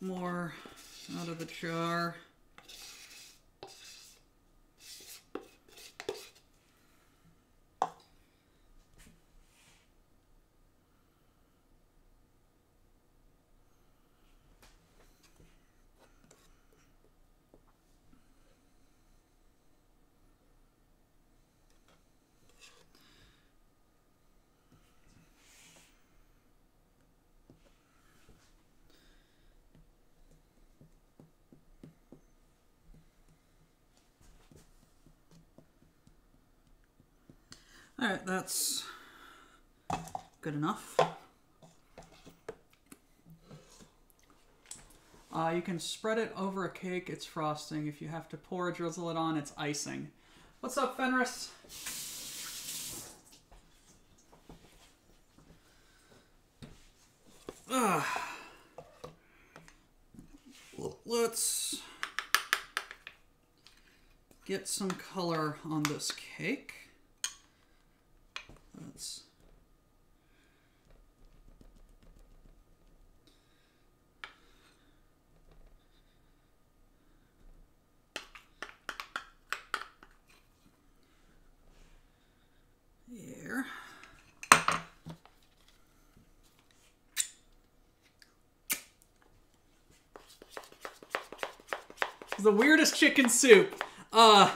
More out of the jar. Alright, that's good enough. You can spread it over a cake, it's frosting. If you have to pour or drizzle it on, it's icing. What's up, Fenris? Let's get some color on this cake. Let's here. The weirdest chicken soup. I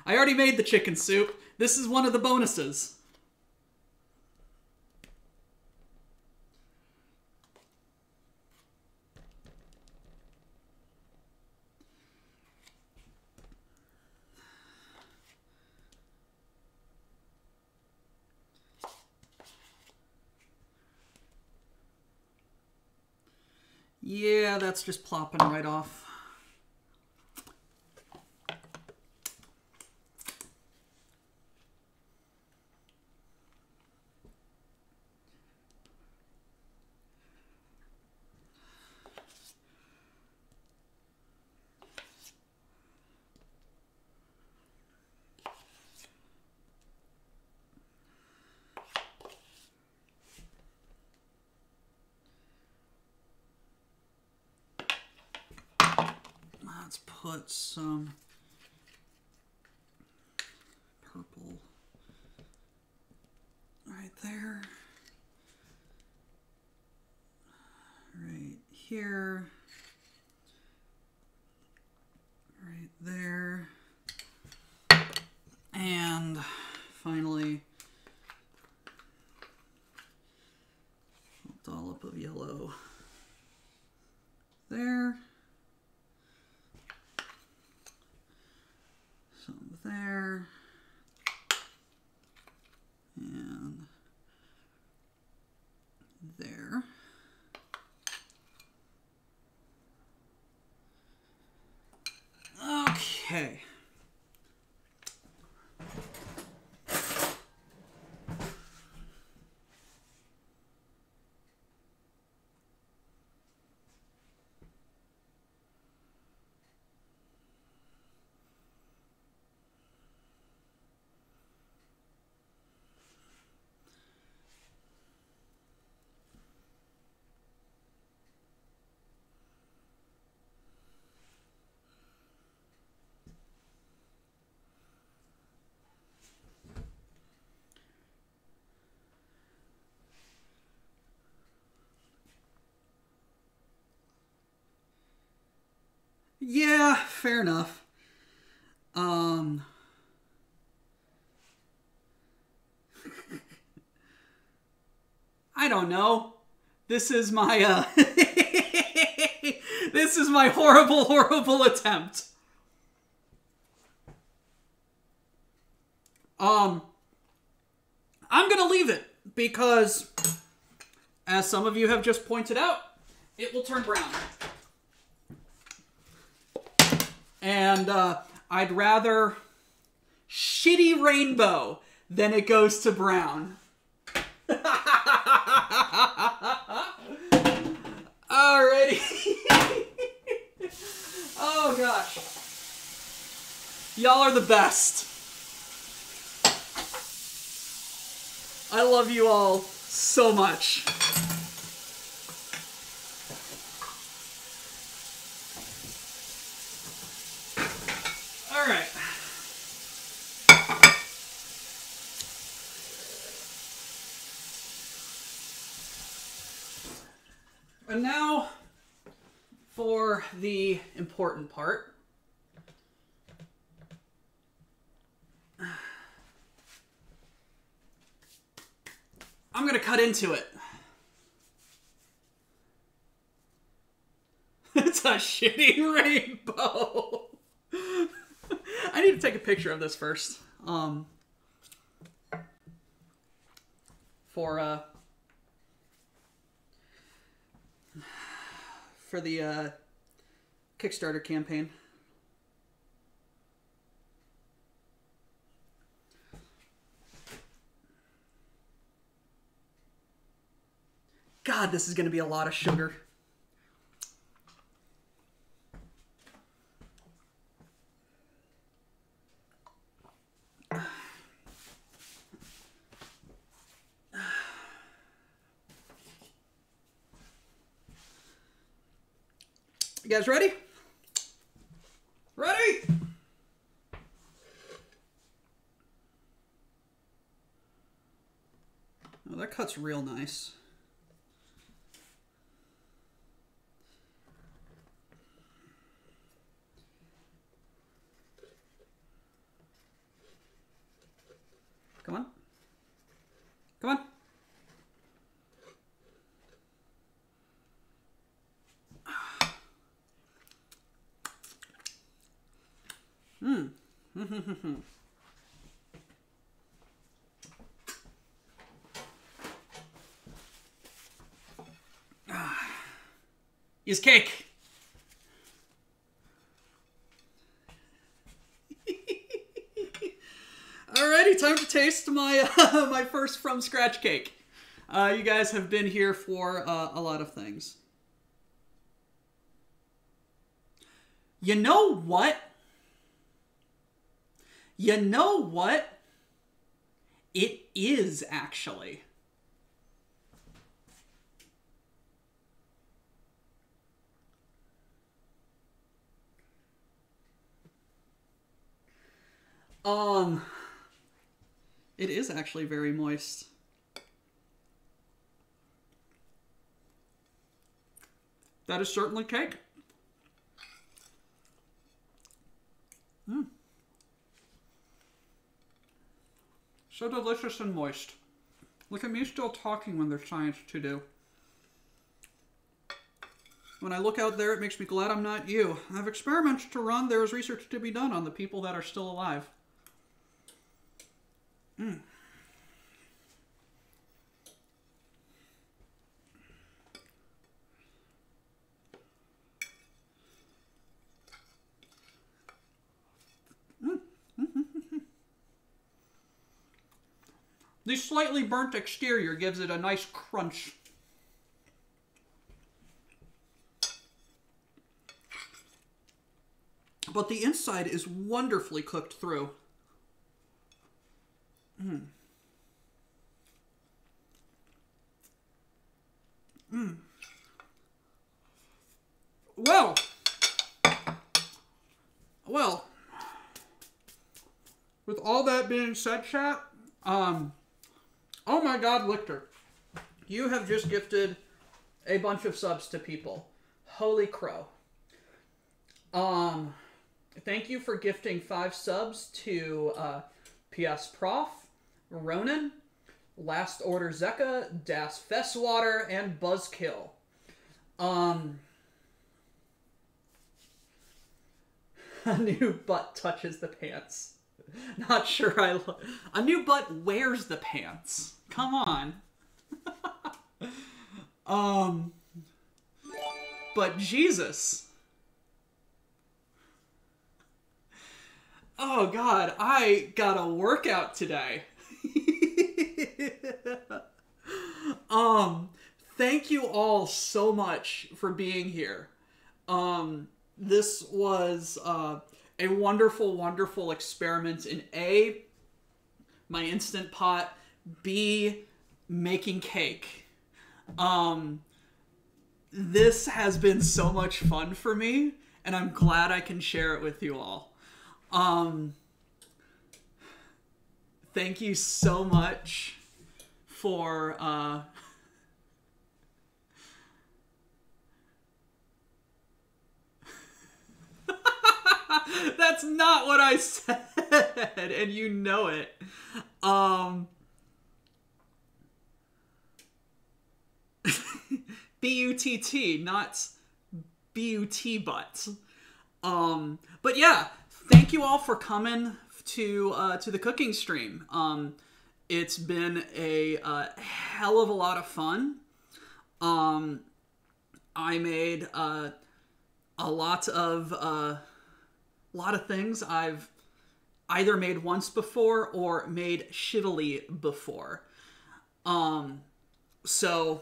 already made the chicken soup. This is one of the bonuses. Yeah, that's just plopping right off. Let's put some purple right there, right here, right there, and finally a dollop of yellow there. Some there, and there. Okay. Yeah, fair enough. I don't know. This is my, this is my horrible, horrible attempt. I'm gonna leave it because, as some of you have just pointed out, it will turn brown. And I'd rather shitty rainbow than it goes to brown. Alrighty. Oh gosh. Y'all are the best. I love you all so much. Alright. And now for the important part. I'm gonna cut into it. It's a shitty rainbow. I need to take a picture of this first. for the Kickstarter campaign. God, this is going to be a lot of sugar. You guys ready? Ready? Oh, that cut's real nice. Come on. Come on. Is cake. Alrighty, time to taste my my first from scratch cake. You guys have been here for a lot of things. You know what? You know what? It is actually. It is actually very moist. That is certainly cake. So delicious and moist. Look at me still talking when there's science to do. When I look out there, it makes me glad I'm not you. I have experiments to run. There is research to be done on the people that are still alive. The slightly burnt exterior gives it a nice crunch. But the inside is wonderfully cooked through. Well, with all that being said, chat, oh my God, Lichter, you have just gifted a bunch of subs to people. Holy crow. Thank you for gifting 5 subs to PS Prof, Ronan, Last Order Zeka, Das Fesswater, and Buzzkill. A new butt touches the pants. Not sure a new butt wears the pants. Come on. But Jesus. Oh God, I got a workout today. Thank you all so much for being here. This was a wonderful, wonderful experiment in A, my Instant Pot, B, making cake. This has been so much fun for me, and I'm glad I can share it with you all. Thank you so much for, That's not what I said, and you know it. B-U-T-T, not B-U-T butt. But yeah, thank you all for coming to the cooking stream. It's been a hell of a lot of fun. I made a lot of things I've either made once before or made shittily before. So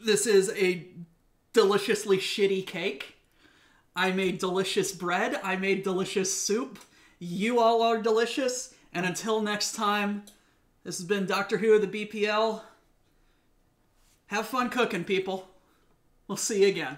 this is a deliciously shitty cake. I made delicious bread. I made delicious soup. You all are delicious. And until next time, this has been Doctor Who of the BPL. Have fun cooking, people. We'll see you again.